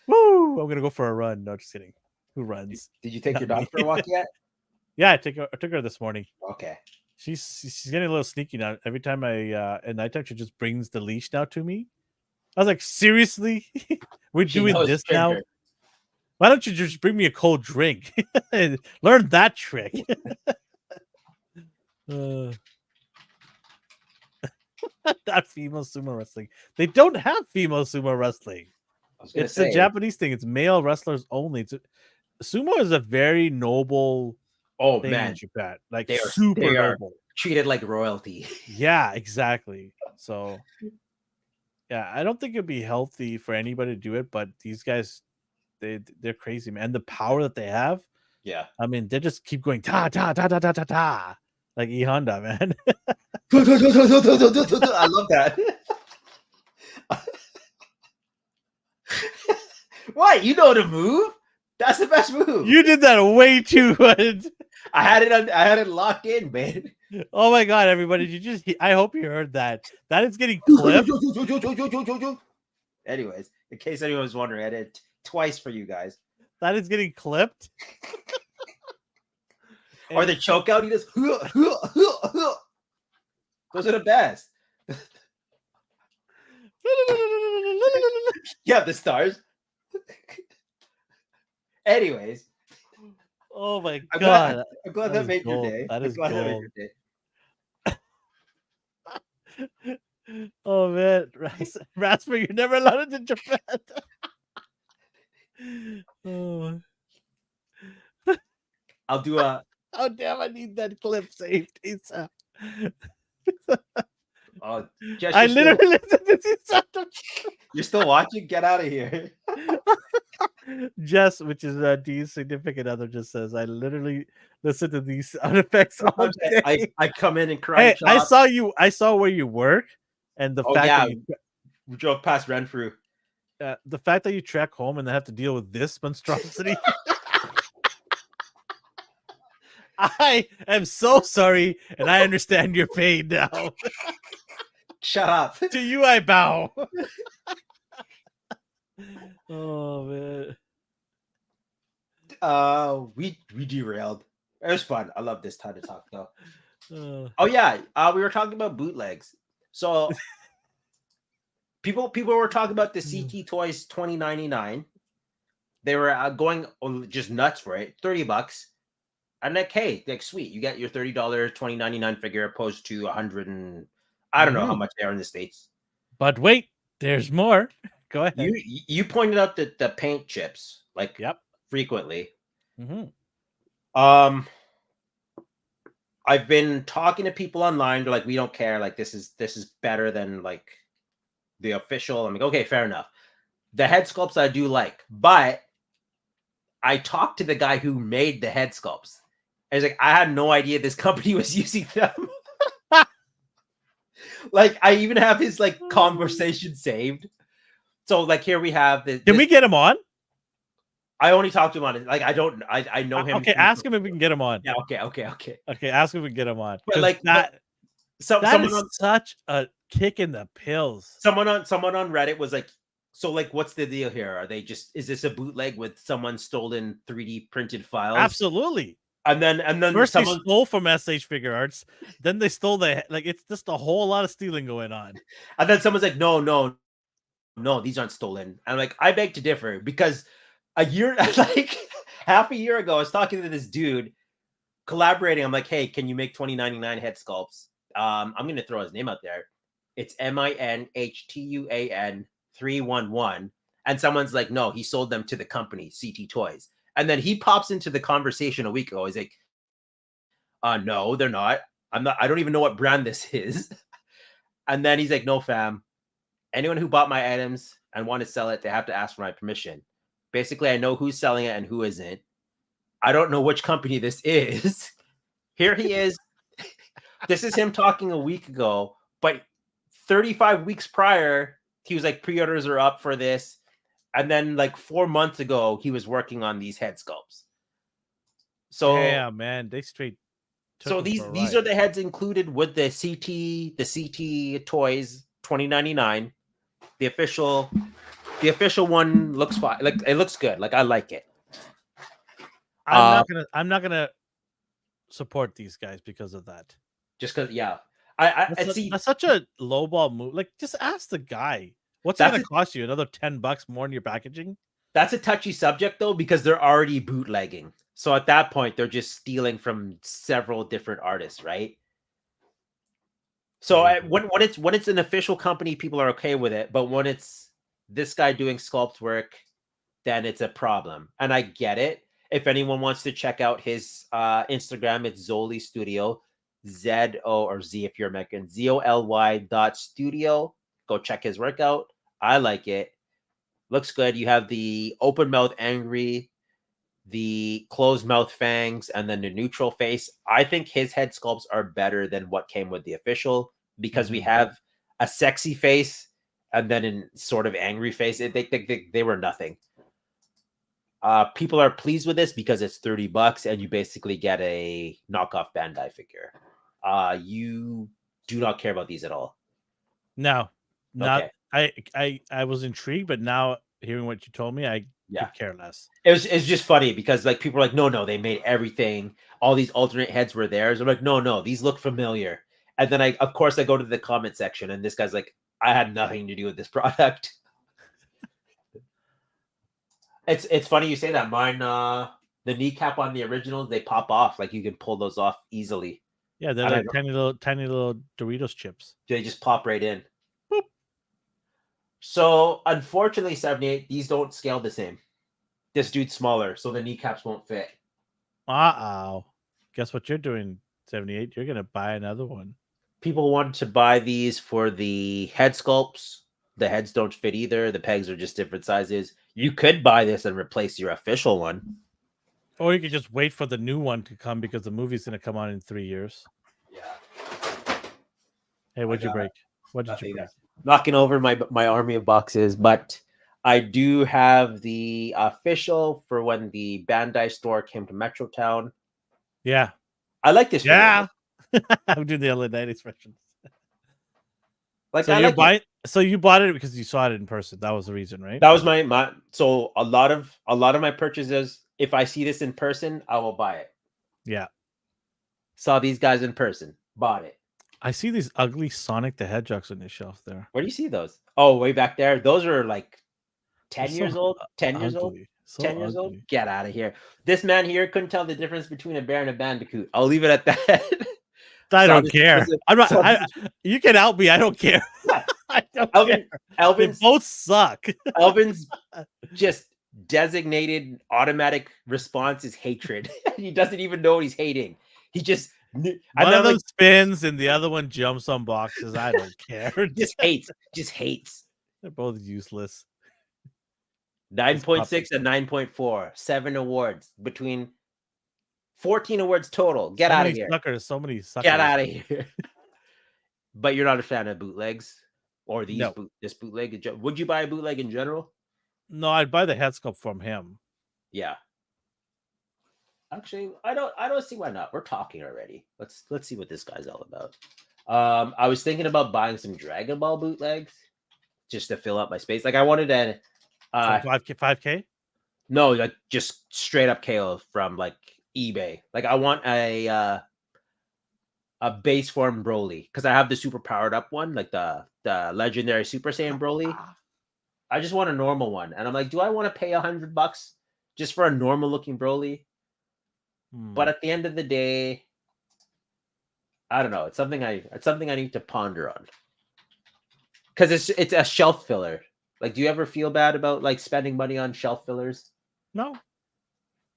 Woo! I'm gonna go for a run. No, just kidding. Who runs? Did you take your dog for a walk yet? Yeah, I took her this morning. Okay. She's getting a little sneaky now. Every time at nighttime, she just brings the leash now to me. I was like, seriously, we're doing this now. Why don't you just bring me a cold drink? Learn that trick. Not female sumo wrestling. They don't have female sumo wrestling. It's a Japanese thing. It's male wrestlers only. Sumo is a very noble. Oh man, in Japan. Like they are super noble. Treated like royalty. Yeah, exactly. So yeah, I don't think it'd be healthy for anybody to do it, but these guys, they're crazy, man. And the power that they have. Yeah. I mean, they just keep going ta ta ta ta ta ta ta. Like E Honda, man. I love that. What? You know the move? That's the best move. You did that way too good. I had it locked in, man. Oh my God, everybody! I hope you heard that. That is getting clipped. Anyways, in case anyone was wondering, I did it twice for you guys. That is getting clipped. Or the choke out, he does. Those are the best. Yeah, the stars. Anyways. Oh my God. I'm glad that made your day. That is gold. Oh man, Rasper, you're never allowed into Japan. Oh. I'll do a. Oh damn! I need that clip saved. Oh, Jess, I literally You're still watching? Get out of here. Jess, which is Dee's significant other, just says, I literally listen to these sound effects all day. I come in and cry. Hey, I saw where you work, and the fact that we drove past Renfrew. The fact that you track home and then have to deal with this monstrosity. I am so sorry, and I understand your pain now. Shut up. To you, I bow. Oh man. We derailed. It was fun. I love this time to talk though. Oh yeah, we were talking about bootlegs. So people were talking about the CT Toys 2099. They were going just nuts for it. $30. I'm like, hey, like sweet, you get your $30 2099 figure opposed to 100 and I don't know how much they are in the States. But wait, there's more. Go ahead. You pointed out that the paint chips, like frequently. Mm-hmm. I've been talking to people online. They're like, we don't care. Like this is better than like the official. I'm like, okay, fair enough. The head sculpts I do like, but I talked to the guy who made the head sculpts. I was like, I had no idea this company was using them. Like I even have his like conversation saved. So like here we have this. Can we get him on? I only talked to him on it. Like I don't. I know him. Okay, ask him if we can get him on. Yeah. Okay. Okay, ask him if we can get him on. But like that someone is on such a kick in the pills. someone on Reddit was like, so like, what's the deal here? Are they just is this a bootleg with someone stolen 3D printed files? Absolutely. And then First someone they stole from SH Figure Arts, then they stole it's just a whole lot of stealing going on. and then someone's like, no, these aren't stolen. And I'm like, I beg to differ because a year like half a year ago, I was talking to this dude collaborating. I'm like, hey, can you make 2099 head sculpts? I'm gonna throw his name out there. It's MINHTUAN 311. And someone's like, no, he sold them to the company, CT Toys. And then he pops into the conversation a week ago. He's like, no, they're not. I don't even know what brand this is. And then he's like, no, fam. Anyone who bought my items and want to sell it, they have to ask for my permission. Basically, I know who's selling it and who isn't. I don't know which company this is. Here he is. This is him talking a week ago, but 35 weeks prior, he was like, pre-orders are up for this. And then like 4 months ago, he was working on these head sculpts. So yeah, man, they straight. So these are the heads included with the CT Toys 2099. The official one looks fine. Like it looks good. Like I like it. I'm not gonna support these guys because of that. Just because, yeah. I see. That's such a lowball move. Like, just ask the guy. What's it gonna cost you? Another $10 more in your packaging? That's a touchy subject though, because they're already bootlegging. So at that point, they're just stealing from several different artists, right? So when it's an official company, people are okay with it. But when it's this guy doing sculpt work, then it's a problem. And I get it. If anyone wants to check out his Instagram, it's Zoli Studio, Z-O or Z if you're American, ZOLY.studio. Go check his work out. I like it. Looks good. You have the open mouth angry, the closed mouth fangs, and then the neutral face. I think his head sculpts are better than what came with the official because we have a sexy face and then in sort of angry face. They were nothing. People are pleased with this because it's $30 and you basically get a knockoff Bandai figure. You do not care about these at all. No, not. Okay. I was intrigued, but now hearing what you told me, I could care less. It's just funny because like people are like, no, they made everything. All these alternate heads were theirs. I'm like, no, these look familiar. And then I go to the comment section, and this guy's like, I had nothing to do with this product. It's funny you say that. Mine, the kneecap on the originals, they pop off. Like you can pull those off easily. Yeah, they're like tiny little Doritos chips. They just pop right in. Boop. So unfortunately, 78, these don't scale the same. This dude's smaller, so the kneecaps won't fit. Guess what you're doing, 78? You're gonna buy another one. People want to buy these for the head sculpts. The heads don't fit either. The pegs are just different sizes. You could buy this and replace your official one. Or you could just wait for the new one to come because the movie's going to come on in 3 years. Yeah. Hey, what'd you break? What did you break? Knocking over my army of boxes, but I do have the official for when the Bandai store came to Metrotown. Yeah. I like this. Yeah. I'm doing the LA 90s versions. Like, so you bought it because you saw it in person. That was the reason, right? That was my so a lot of my purchases, if I see this in person, I will buy it. Yeah. Saw these guys in person, bought it. I see these ugly Sonic the Hedgehogs on the shelf there. Where do you see those? Oh, way back there. Those are like 10 years old. 10 years old. 10 years old. Get out of here. This man here couldn't tell the difference between a bear and a bandicoot. I'll leave it at that. I don't care. I'm not. You can help me. I don't care. I don't care. They both suck. Elvin's just designated automatic response is hatred. He doesn't even know what he's hating. He just one of them spins and the other one jumps on boxes. I don't care. Just hates. They're both useless. 9.6 and 9.4. 7 awards between 14 awards total. Get out of here. So many suckers. Get out of here. But you're not a fan of bootlegs or No, this bootleg. Would you buy a bootleg in general? no, I'd buy the head sculpt from him. Yeah. Actually, I don't see why not. We're talking already. Let's see what this guy's all about. I was thinking about buying some Dragon Ball bootlegs just to fill up my space. Like I wanted an From 5K. no, like just straight up KO from like eBay. Like I want a base form Broly because I have the super powered up one, like the legendary Super Saiyan Broly. I just want a normal one, and I'm like, do I want to pay $100 just for a normal looking Broly? But at the end of the day, I don't know. It's something I need to ponder on because it's a shelf filler. Like, do you ever feel bad about like spending money on shelf fillers? No,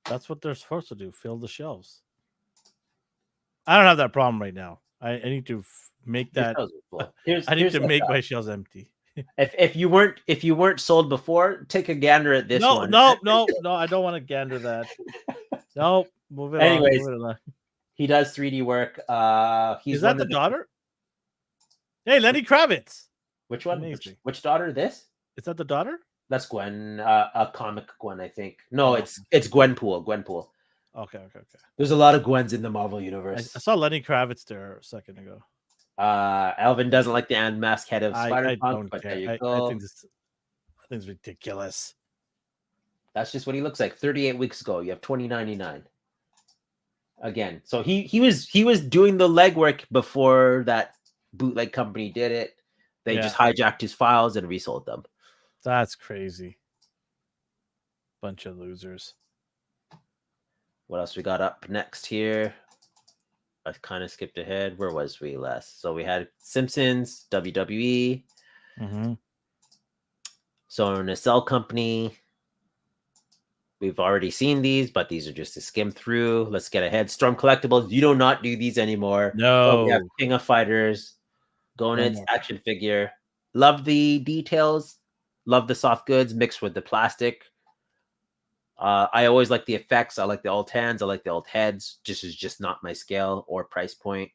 that's what they're supposed to do. Fill the shelves. I don't have that problem right now. I need to make Your that. shelves are full. I need Here's to what's make up. my shelves empty. If you weren't sold before, take a gander at this No, one. no, I don't want to gander that. No, move it Anyways, on. Move it on. he does 3D work. He's Is that one the of daughter? Hey, Lenny Kravitz. Which one? Amazing. Which daughter? This? Is that the daughter? That's Gwen. A comic Gwen, I think. No, Oh, it's Gwenpool. Gwenpool. Okay. There's a lot of Gwens in the Marvel I universe. saw Lenny Kravitz there a second ago. Alvin doesn't like the unmasked head of I Spider-Punk, don't but care. there you I go. think it's ridiculous. That's just what he looks like 38 weeks ago. You have 2099. Again, so he was doing the legwork before that bootleg company did it. They just hijacked his files and resold them. That's crazy. Bunch of losers. What else we got up next here? I kind of skipped ahead. Where was we last? So we had Simpsons, WWE. Mm-hmm. So in a cell company, we've already seen these, but these are just to skim through. Let's get ahead. Storm Collectibles, you do not do these anymore. No. We have King of Fighters, Gonit's more. action figure. Love the details. Love the soft goods mixed with the plastic. I always like the effects. I like the old hands. I like the old heads. This is just not my scale or price point.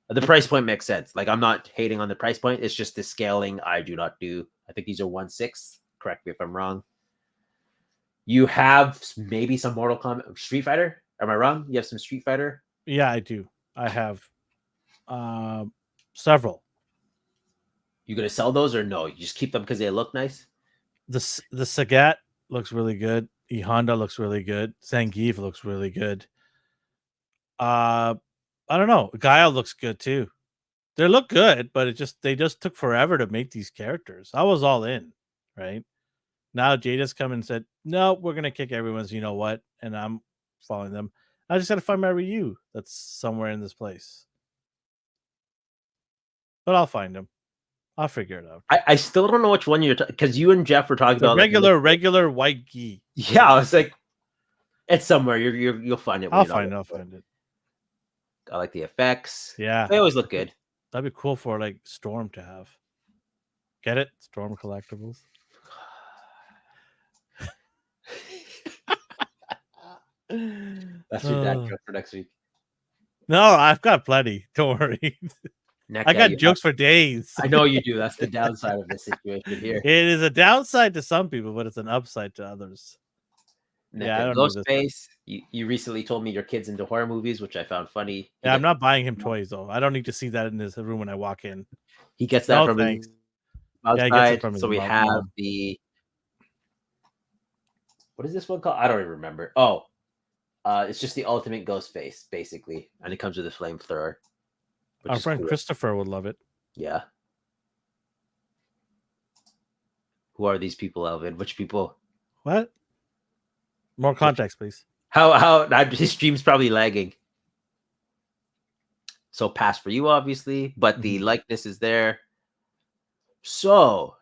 The price point makes sense. Like I'm not hating on the price point. It's just the scaling I do not do. I think these are 1/6. Correct me if I'm wrong. You have maybe some Mortal Kombat, Street Fighter. Am I wrong? You have some Street Fighter. Yeah, I do. I have several. You gonna sell those or no? You just keep them because they look nice. The Sagat looks really good. E Honda looks really good. Zangief looks really good. I don't know. Gaia looks good too. They look good, but they just took forever to make these characters. I was all in, right? Now Jada's come and said, "No, we're gonna kick everyone's. You know what?" And I'm following them. I just gotta find my Ryu that's somewhere in this place, but I'll find him. I'll figure it out. I still don't know which one you're because you and Jeff were talking The about regular white gi. Yeah, I was like, it's somewhere. You'll find it. I'll find it. I like the effects. Yeah, They always look good. That'd be cool for like Storm to have. Get it? Storm Collectibles. That's your dad joke for next week. No, I've got plenty. Don't worry. I got jokes for days. I know you do. That's the downside of this situation here. It is a downside to some people, but it's an upside to others. Yeah, I don't Ghostface. You recently told me your kid's into horror movies, which I found funny. Yeah, I'm not buying him toys though. I don't need to see that in his room when I walk in. He gets that from thanks. his outside. Yeah, he gets it from his so we mom. have the what is this one called? I don't even remember. Oh, it's just the ultimate Ghostface, basically, and it comes with a flamethrower. Our friend cool. Christopher would love it. Yeah. Who are these people, Alvin? Which people? What? More context, please. How his stream's probably lagging. So pass for you, obviously, but the likeness is there. So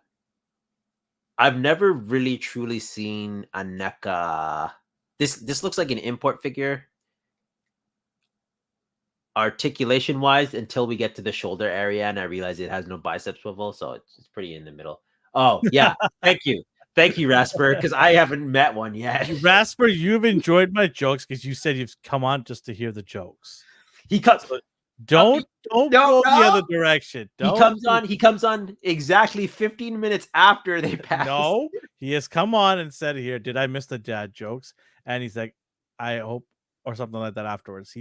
I've never really truly seen a NECA. This looks like an import figure. Articulation wise, until we get to the shoulder area, and I realize it has no bicep swivel, so it's pretty in the middle. Oh yeah, thank you, Rasper, because I haven't met one yet. Rasper, you've enjoyed my jokes because you said you've come on just to hear the jokes. He cuts. Don't No, go the no. other direction. He Don't comes do- on. He comes on exactly 15 minutes after they pass. No, he has come on and said here, did I miss the dad jokes? And he's like, I hope, or something like that afterwards.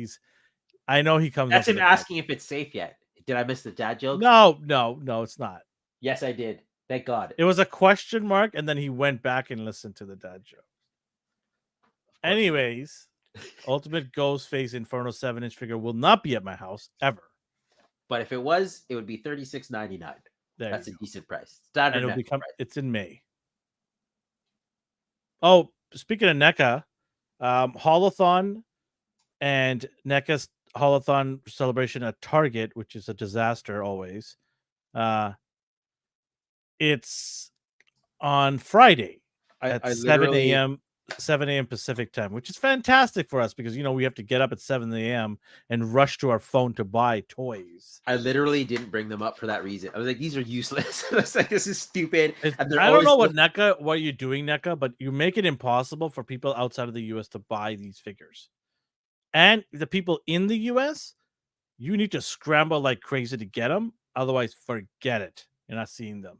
I know he comes That's up him with a dad asking if it's safe yet. Did I miss the dad jokes? No, it's not. Yes, I did. Thank God. It was a question mark, and then he went back and listened to the dad joke. Anyways, Ultimate Ghostface Inferno 7-inch figure will not be at my house ever. But if it was, it would be $36.99. There That's a you go. decent price. And Standard it'll NECA become price. it's in May. Oh, speaking of NECA, Holothon and NECA's Holothon celebration at Target, which is a disaster always. It's on Friday at I 7 literally a.m. 7 a.m. Pacific time, which is fantastic for us because we have to get up at 7 a.m. and rush to our phone to buy toys. I literally didn't bring them up for that reason. I was like, these are useless. I was like, this is stupid. And they're I don't always know what you're doing, NECA, but you make it impossible for people outside of the US to buy these figures. And the people in the US, you need to scramble like crazy to get them. Otherwise, forget it. You're not seeing them.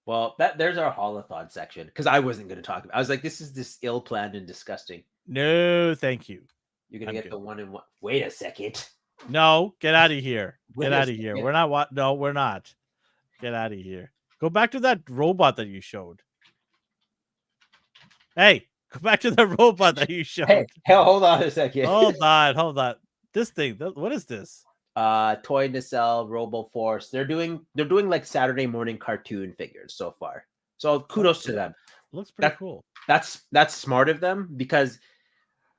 Well, there's our holothon section because I wasn't going to talk about. I was like, this is this ill-planned and disgusting. No, thank you. You're gonna I'm get good. the 1-in-1. Wait a second. No, get out of here. Wait Get a out of here. second. We're not. No, we're not. Get out of here. Go back to that robot that you showed. Hey, go back to the robot that you showed. Hey, hold on a second. Hold on. This thing. What is this? Toy Nacelle, Robo Force. They're doing like Saturday morning cartoon figures so far. So kudos to them. Looks pretty cool. That's smart of them because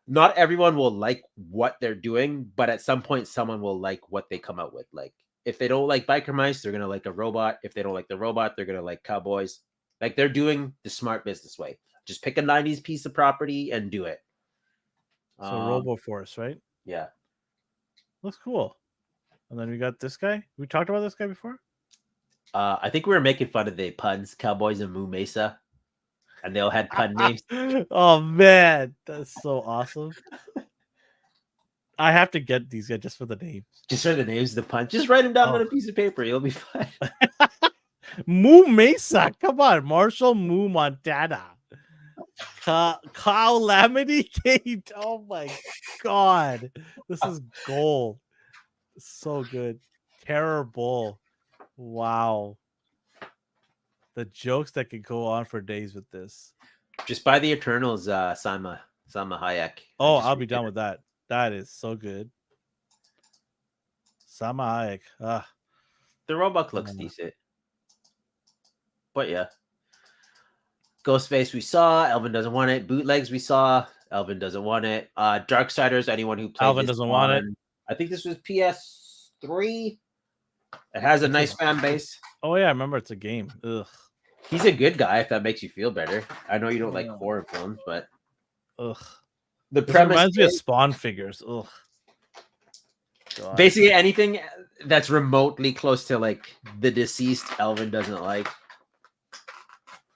not everyone will like what they're doing, but at some point someone will like what they come out with. Like if they don't like biker mice, they're gonna like a robot. If they don't like the robot, they're gonna like cowboys. Like they're doing the smart business way. Just pick a 90s piece of property and do it. So Robo Force, right? Yeah. Looks cool. And then we got this guy. We talked about this guy before. I think we were making fun of the puns, Cowboys and Moo Mesa, and they all had pun names. Oh man, that's so awesome. I have to get these guys just for the names. Just for the names of the puns. Just write them down on a piece of paper. You'll be fine. Moo Mesa. Come on. Marshall Moo Montana. Calamity Kate. Oh my god. This is gold. So good. Terror Bull. Wow. The jokes that could go on for days with this. Just buy the Eternals, Salma Hayek. Oh, I'll be done with that. That is so good. Salma Hayek. Ah. The Roebuck looks decent. But yeah. Ghostface we saw. Elvin doesn't want it. Bootlegs we saw. Elvin doesn't want it. Darksiders, anyone who played Elvin doesn't want it. I think this was PS3. It has a nice fan base. Oh yeah, I remember it's a game. Ugh. He's a good guy if that makes you feel better. I know you don't like horror films, but ugh. The This premise reminds me of Spawn figures. Ugh. God. Basically anything that's remotely close to like the deceased Elvin doesn't like.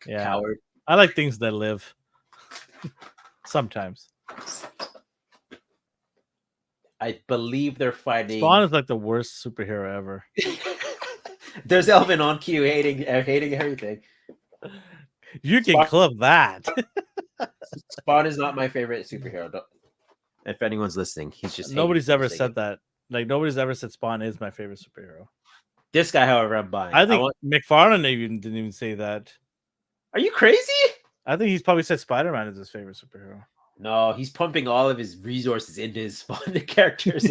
Yeah. Coward. I like things that live. Sometimes. I believe they're fighting. Spawn is like the worst superhero ever. There's Elvin on cue hating everything. You can clip that. Spawn is not my favorite superhero. If anyone's listening, he's just nobody's ever said that. Like nobody's ever said Spawn is my favorite superhero. This guy, however, I'm buying. I think McFarlane didn't even say that. Are you crazy? I think he's probably said Spider-Man is his favorite superhero. No, he's pumping all of his resources into his Spawn characters.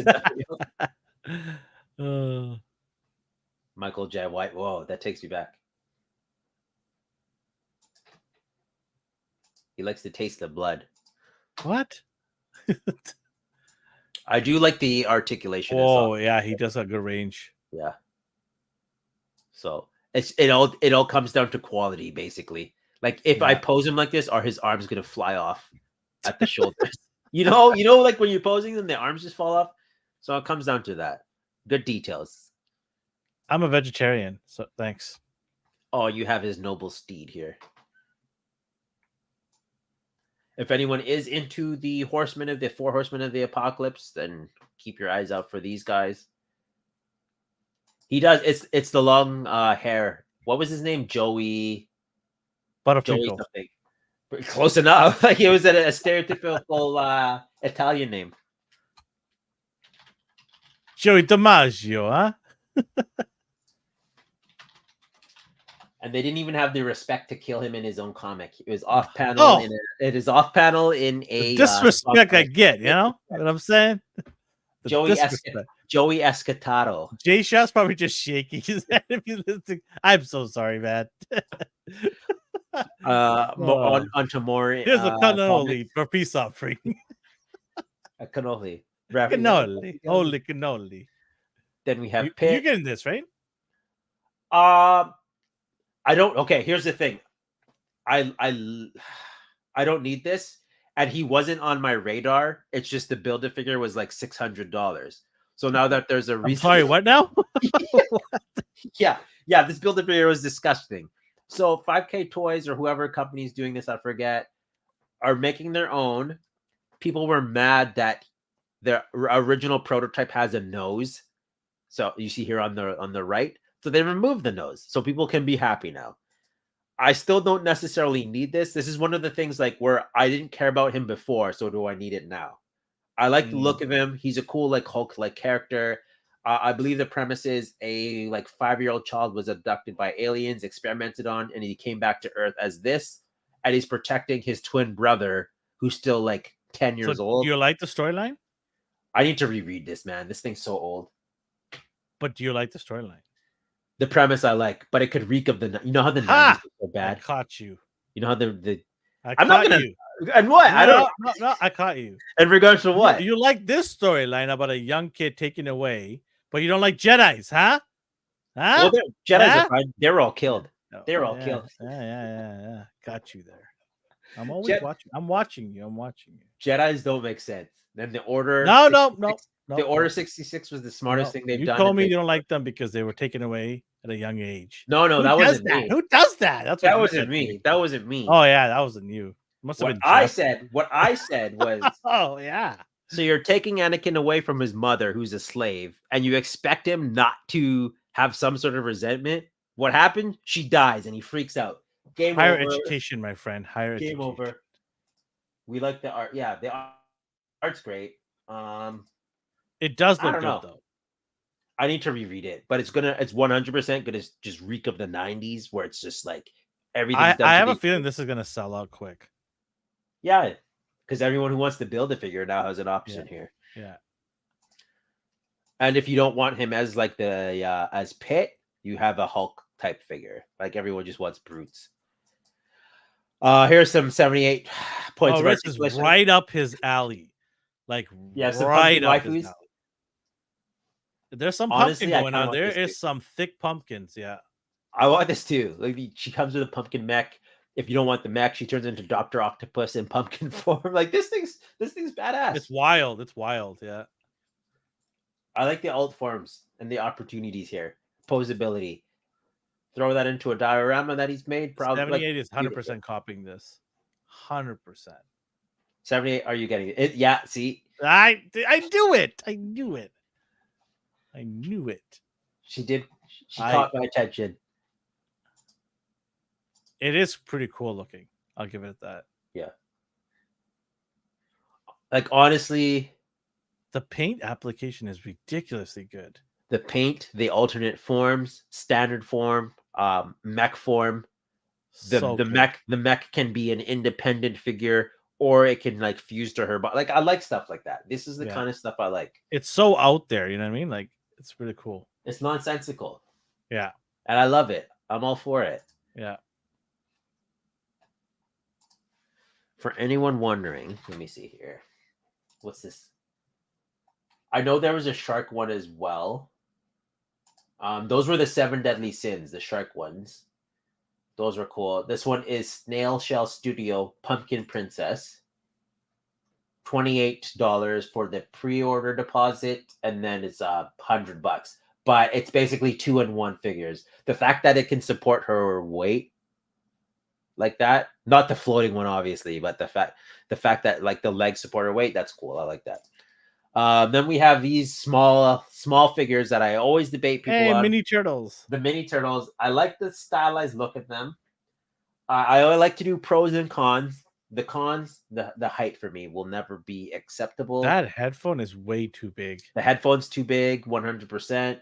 Michael J. White. Whoa, that takes me back. He likes to taste the blood. What? I do like the articulation. Oh yeah, he does have good range. Yeah. So it all comes down to quality, basically. Like if I pose him like this, are his arms gonna fly off at the shoulders? you know, like when you're posing them, the arms just fall off. So it comes down to that. Good details. I'm a vegetarian, so thanks. Oh, you have his noble steed here. If anyone is into the Horsemen of the Four Horsemen of the Apocalypse, then keep your eyes out for these guys. He does. It's the long hair. What was his name? Joey Butterfico. something. Close enough. Like it was a stereotypical Italian name. Joey DiMaggio, huh? And they didn't even have the respect to kill him in his own comic. It was off panel. Oh. It is off panel in The a disrespect I get, you know what I'm saying? The Joey Escatado. Jay Shot's probably just shaking his head if you listen. I'm so sorry, man. Onto more. Here's a cannoli for peace offering. A cannoli. Cannoli. Holy cannoli. Then we have You're getting this, right? I don't. Okay, here's the thing. I don't need this, and he wasn't on my radar. It's just the Build-A-Figure was like $600. So now that there's a reason. Sorry, what now? yeah, this Build-A-Figure was disgusting. So 5K Toys or whoever company is doing this, I forget, are making their own. People were mad that their original prototype has a nose. So you see here on the right. So they removed the nose, so people can be happy now. I still don't necessarily need this. This is one of the things like where I didn't care about him before, so do I need it now? I like the look of him. He's a cool like Hulk-like character. I believe the premise is a like 5-year-old child was abducted by aliens, experimented on, and he came back to Earth as this, and he's protecting his twin brother who's still like 10 years old. Do you like the storyline? I need to reread this, man. This thing's so old. But do you like the storyline? The premise I like, but it could reek of the. You know how the 90s was so bad. I caught you. You know how the. I'm not gonna. You. And what? No, I don't. No, I caught you. In regards to what? You like this storyline about a young kid taken away, but you don't like Jedis, huh? Well, Jedis are fine. They were all killed. They were all killed. Yeah. Got you there. I'm always watching. I'm watching you. Jedis don't make sense. Then the Order. No. The Order 66 was the smartest thing they've done. You told me you don't like them because they were taken away at a young age. No, that wasn't me. Who does that? That wasn't me. That wasn't me. Oh yeah, that wasn't you. Must have been. What I said was. Oh yeah. So you're taking Anakin away from his mother, who's a slave, and you expect him not to have some sort of resentment. What happened? She dies, and he freaks out. Higher education, my friend. Higher Game education. over. We like the art. Yeah, the art's great. It does look good though. I need to reread it, but it's 100% gonna just reek of the 90s where it's just like everything. I have a feeling this is gonna sell out quick. Yeah, because everyone who wants to build a figure now has an option here. Yeah. And if you don't want him as like the as Pitt, you have a Hulk type figure. Like everyone just wants brutes. Here's some 78 points. This is right up his alley. Like right up his alley. There's some pumpkin going on. There is some thick pumpkins. Yeah. I want this too. Like she comes with a pumpkin mech. If you don't want the mech, she turns into Dr. Octopus in pumpkin form. Like this thing's badass. It's wild. Yeah. I like the alt forms and the opportunities here. Posability. Throw that into a diorama that he's made. Probably 78 is 100% copying this. 100%. 78. Are you getting it? Yeah. See, I knew it. She did. She caught my attention. It is pretty cool looking. I'll give it that. Yeah. Like honestly, the paint application is ridiculously good. The paint, the alternate forms, standard form, mech form. The mech can be an independent figure, or it can like fuse to her body. Like I like stuff like that. This is the kind of stuff I like. It's so out there, you know what I mean? Like it's really cool. It's nonsensical. Yeah. And I love it. I'm all for it. Yeah. For anyone wondering, let me see here. What's this? I know there was a shark one as well. Those were the 7 deadly sins, the shark ones. Those were cool. This one is Snail Shell Studio Pumpkin Princess. $28 for the pre-order deposit, and then it's $100. But it's basically 2-in-1 figures. The fact that it can support her weight like that. Not the floating one, obviously, but the fact that like the leg support her weight, that's cool. I like that. Then we have these small figures that I always debate people Hey, on. mini turtles. The mini turtles. I like the stylized look of them. I always like to do pros and cons. The cons, the height for me will never be acceptable. That headphone is way too big. The headphone's too big, 100%.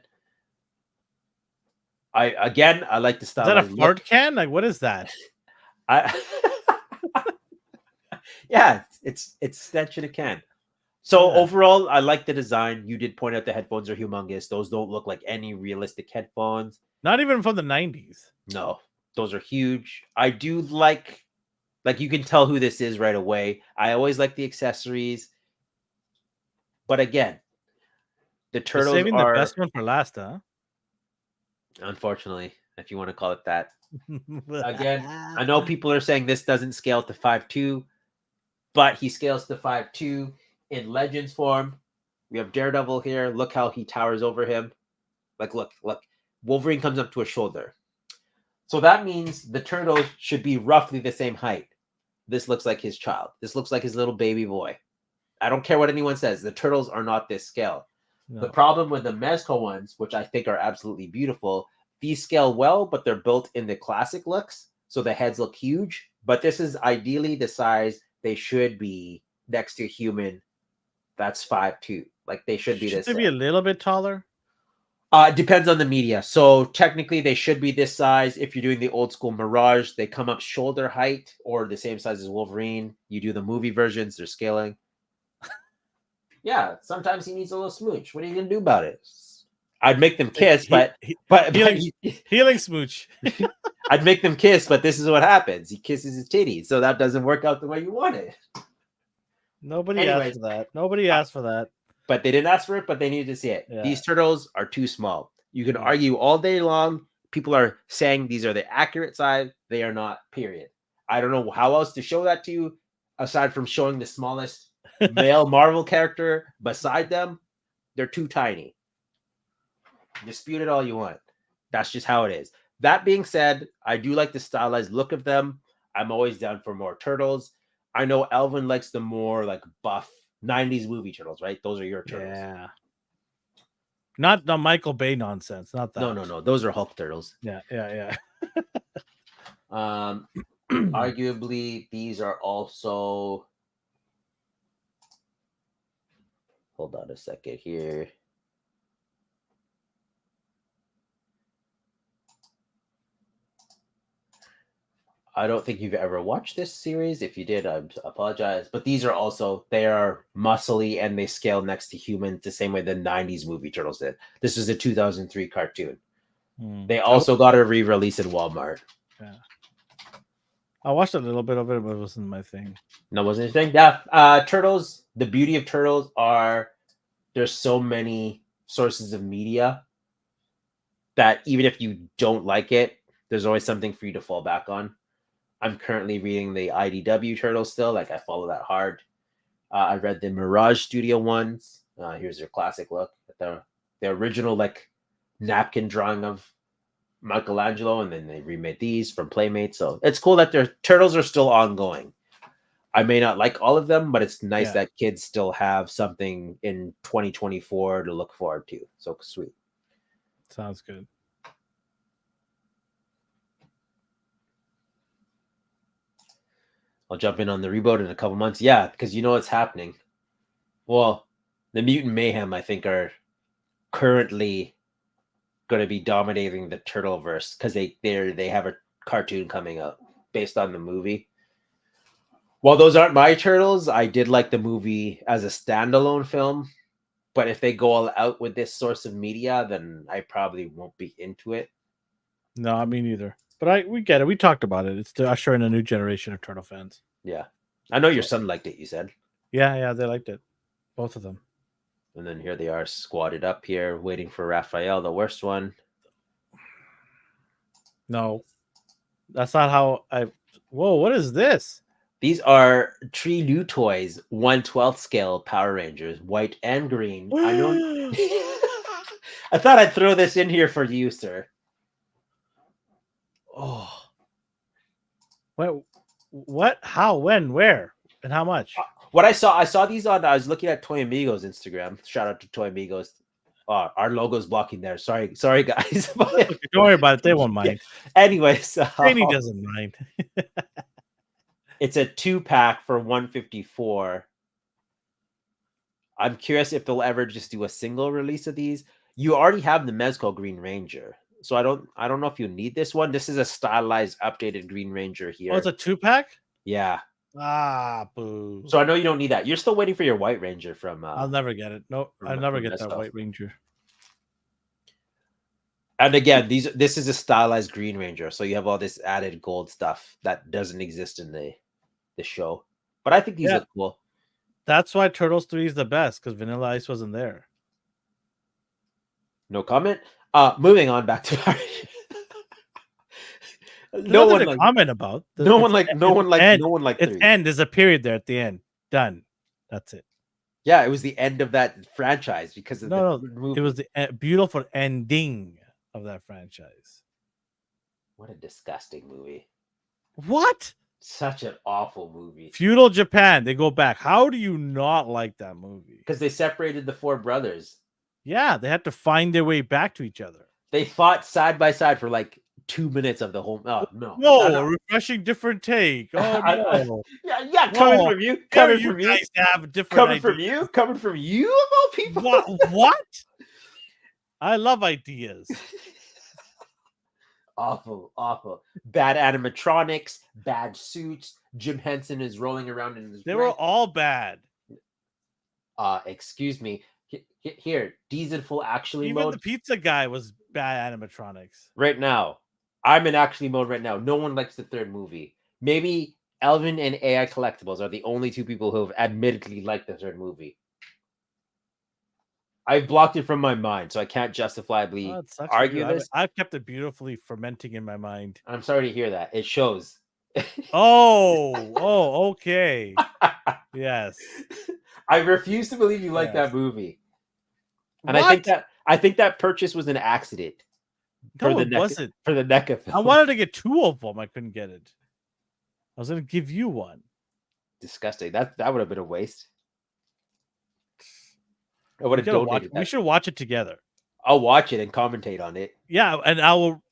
I like the Is that a stylized fart look. can? Like, what is that? I yeah, it's extension of can. So Yeah. overall, I like the design. You did point out the headphones are humongous. Those don't look like any realistic headphones. Not even from the 90s. No, those are huge. I do like you can tell who this is right away. I always like the accessories. But again, the You're turtles saving the are, best one for last, huh? unfortunately, if you want to call it that. Again, I know people are saying this doesn't scale to 5'2", but he scales to 5'2" in Legends form. We have Daredevil here. Look how he towers over him. Like, look. Wolverine comes up to his shoulder. So that means the turtles should be roughly the same height. This looks like his child. This looks like his little baby boy. I don't care what anyone says. The turtles are not this scale. No. The problem with the Mezco ones, which I think are absolutely beautiful, these scale well, but they're built in the classic looks. So the heads look huge. But this is ideally the size they should be next to human. That's 5'2". Like they should be Should this. they be a little bit taller? It depends on the media. So technically, they should be this size. If you're doing the old school Mirage, they come up shoulder height or the same size as Wolverine. You do the movie versions, they're scaling. Yeah, sometimes he needs a little smooch. What are you gonna do about it? I'd make them kiss, but healing smooch. I'd make them kiss, but this is what happens. He kisses his titties, so that doesn't work out the way you want it. Nobody asked for that. Nobody asked for that. But they didn't ask for it, but they needed to see it. Yeah. These turtles are too small. You can argue all day long. People are saying these are the accurate size. They are not, period. I don't know how else to show that to you, aside from showing the smallest male Marvel character beside them. They're too tiny. Dispute it all you want. That's just how it is. That being said, I do like the stylized look of them. I'm always down for more turtles. I know Elvin likes the more like buff 90s movie turtles, right? Those are your turtles. Yeah. Not the Michael Bay nonsense. Not that. No. Those are Hulk turtles. Yeah. Arguably, these are also. Hold on a second here. I don't think you've ever watched this series. If you did, I apologize. But these are also, they are muscly and they scale next to humans the same way the 90s movie turtles did. This is a 2003 cartoon. They also got a re-release in Walmart. Yeah. I watched a little bit of it, but it wasn't my thing. No, wasn't your thing? Yeah. Turtles, the beauty of turtles are there's so many sources of media that even if you don't like it, there's always something for you to fall back on. I'm currently reading the IDW Turtles still. Like I follow that hard. I read the Mirage Studio ones. Here's their classic look. The original like napkin drawing of Michelangelo, and then they remade these from Playmates. So it's cool that their Turtles are still ongoing. I may not like all of them, but it's nice that kids still have something in 2024 to look forward to. So sweet. Sounds good. I'll jump in on the reboot in a couple months. Yeah, because you know what's happening. Well, the Mutant Mayhem, I think, are currently going to be dominating the Turtleverse because they have a cartoon coming out based on the movie. While those aren't my Turtles, I did like the movie as a standalone film. But if they go all out with this source of media, then I probably won't be into it. No, I mean neither. But we get it. We talked about it. It's to usher in a new generation of Turtle fans. Yeah. I know your son liked it, you said. Yeah, they liked it. Both of them. And then here they are squatted up here, waiting for Raphael, the worst one. No. That's not how I... Whoa, what is this? These are Tree New Toys, 1/12 scale Power Rangers, white and green. I know. I thought I'd throw this in here for you, sir. Oh. What? How? When? Where? And how much? What I saw these on. I was looking at Toy Amigos Instagram. Shout out to Toy Amigos. Our logo's blocking there. Sorry, guys. Okay, don't worry about it. They won't mind. Anyways, Rainy doesn't mind. it's a 2-pack for 154. I'm curious if they'll ever just do a single release of these. You already have the Mezco Green Ranger, so I don't know if you need this one. This is a stylized, updated Green Ranger here. Oh, it's a 2-pack? Yeah. Ah, boo. So I know you don't need that. You're still waiting for your White Ranger from. I'll never get it. No, I'll never get that White Ranger. And again, this is a stylized Green Ranger, so you have all this added gold stuff that doesn't exist in the show. But I think these look cool. That's why Turtles 3 is the best, because Vanilla Ice wasn't there. No comment. Moving on back to no one to comment about. No one liked its end. There's a period there at the end. Done. That's it. Yeah, it was the end of that franchise because of it was the beautiful ending of that franchise. What a disgusting movie. What? Such an awful movie. Feudal Japan. They go back. How do you not like that movie? Because they separated the 4 brothers. Yeah, they had to find their way back to each other. They fought side by side for like 2 minutes of the whole. Oh no! Whoa, refreshing, different take. Oh no! yeah, coming from you. Coming from you. Guys have a different. Coming from you. Coming from you of all people. What? I love ideas. Awful. Bad animatronics, bad suits. Jim Henson is rolling around in his. They were all bad. Excuse me. Here, D's in full actually mode. Even the pizza guy was bad animatronics. Right now, I'm in actually mode right now. No one likes the third movie. Maybe Elvin and AI Collectibles are the only 2 people who have admittedly liked the third movie. I've blocked it from my mind, so I can't justifiably argue this. I've kept it beautifully fermenting in my mind. I'm sorry to hear that. It shows. Okay. Yes. I refuse to believe you like that movie. And I think that purchase was an accident. No, it wasn't. For the NECA film. I wanted to get 2 of them. I couldn't get it. I was going to give you one. Disgusting. That would have been a waste. I would have donated that. We should watch it together. I'll watch it and commentate on it. Yeah, and I will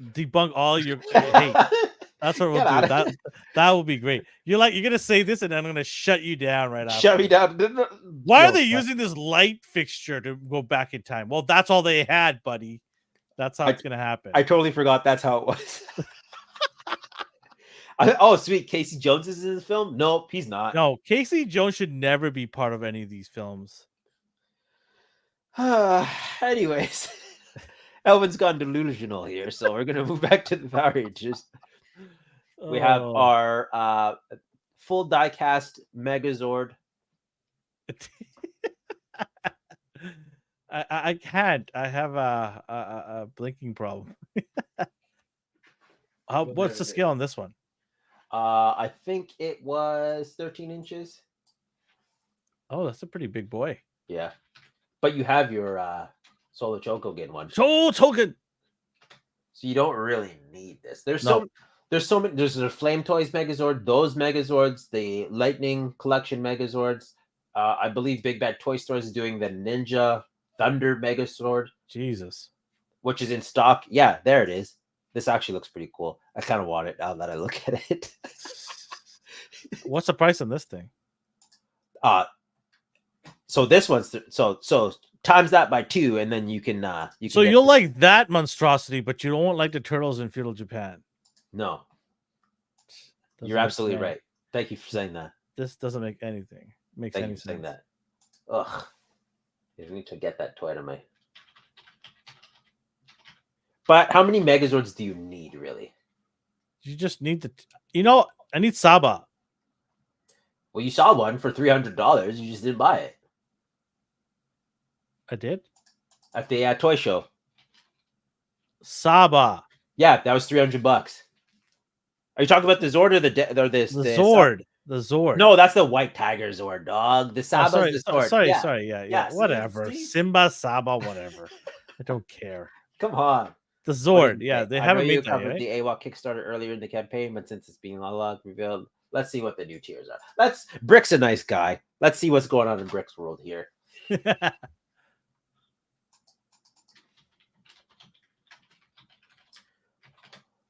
debunk all your hate. That's what we'll do. That will be great. You're gonna say this, and I'm gonna shut you down right after. Shut me down. Why are they using this light fixture to go back in time? Well, that's all they had, buddy. That's how it's gonna happen. I totally forgot that's how it was. Oh, sweet. Casey Jones is in this film? Nope, he's not. No, Casey Jones should never be part of any of these films. Anyways, Elvin's gone delusional here, so we're gonna move back to the Power Rangers. We have our full diecast Megazord. I can't. I have a blinking problem. What's the scale on this one? I think it was 13 inches. Oh, that's a pretty big boy. Yeah. But you have your Solo Chokogen one. Solo Chokogen! So you don't really need this. There's so many. There's the Flame Toys Megazord, those Megazords, the Lightning Collection Megazords. I believe Big Bad Toy Stores is doing the Ninja Thunder Megazord. Jesus. Which is in stock. Yeah, there it is. This actually looks pretty cool. I kind of want it now that I look at it. What's the price on this thing? So this one's so times that by 2, and then you can So you'll like that monstrosity, but you don't like the Turtles in Feudal Japan. No. You're absolutely right. Thank you for saying that. This doesn't make anything. Makes any sense. Saying that. Ugh. I need to get that toy to my. But how many Megazords do you need, really? You just need I need Saba. Well, you saw one for $300. You just didn't buy it. I did? At the toy show. Saba. Yeah, that was $300. Are you talking about the Zord or the Zord? The Zord. No, that's the White Tiger Zord, dog. The Saba's the Zord. Sorry. Yeah. Whatever. Simba, Saba, whatever. I don't care. Come on. The What did Zord. he Yeah, say? they I know haven't you made that yet, covered right? the AWOC Kickstarter earlier in the campaign, but since it's being unlocked, revealed. Let's see what the new tiers are. Brick's a nice guy. Let's see what's going on in Brick's world here.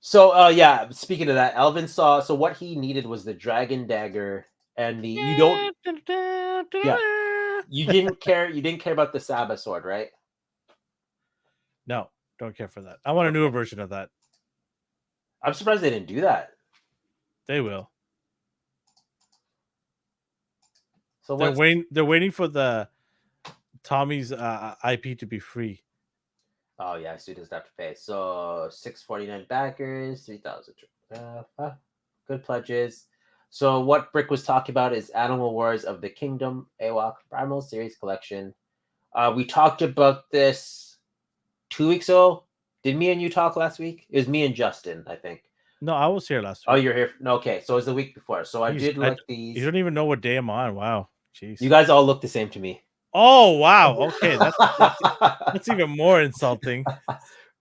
So yeah, speaking of that, Elvin saw so what he needed was the dragon dagger and the you didn't care about the Saba sword, right? No, don't care for that. I want a newer version of that. I'm surprised they didn't do that. They will. So They're waiting for the Tommy's IP to be free. Oh yeah, students have to pay. So 649 backers, 3,000. Good pledges. So what Brick was talking about is Animal Wars of the Kingdom, AWOC Primal Series Collection. We talked about this 2 weeks ago. Did me and you talk last week? It was me and Justin, I think. No, I was here last Oh, week. you're here. No, okay, so it was the week before. So I Jeez, did like these. You don't even know what day I'm on. Wow. Jeez. You guys all look the same to me. Oh wow. Okay, that's even more insulting.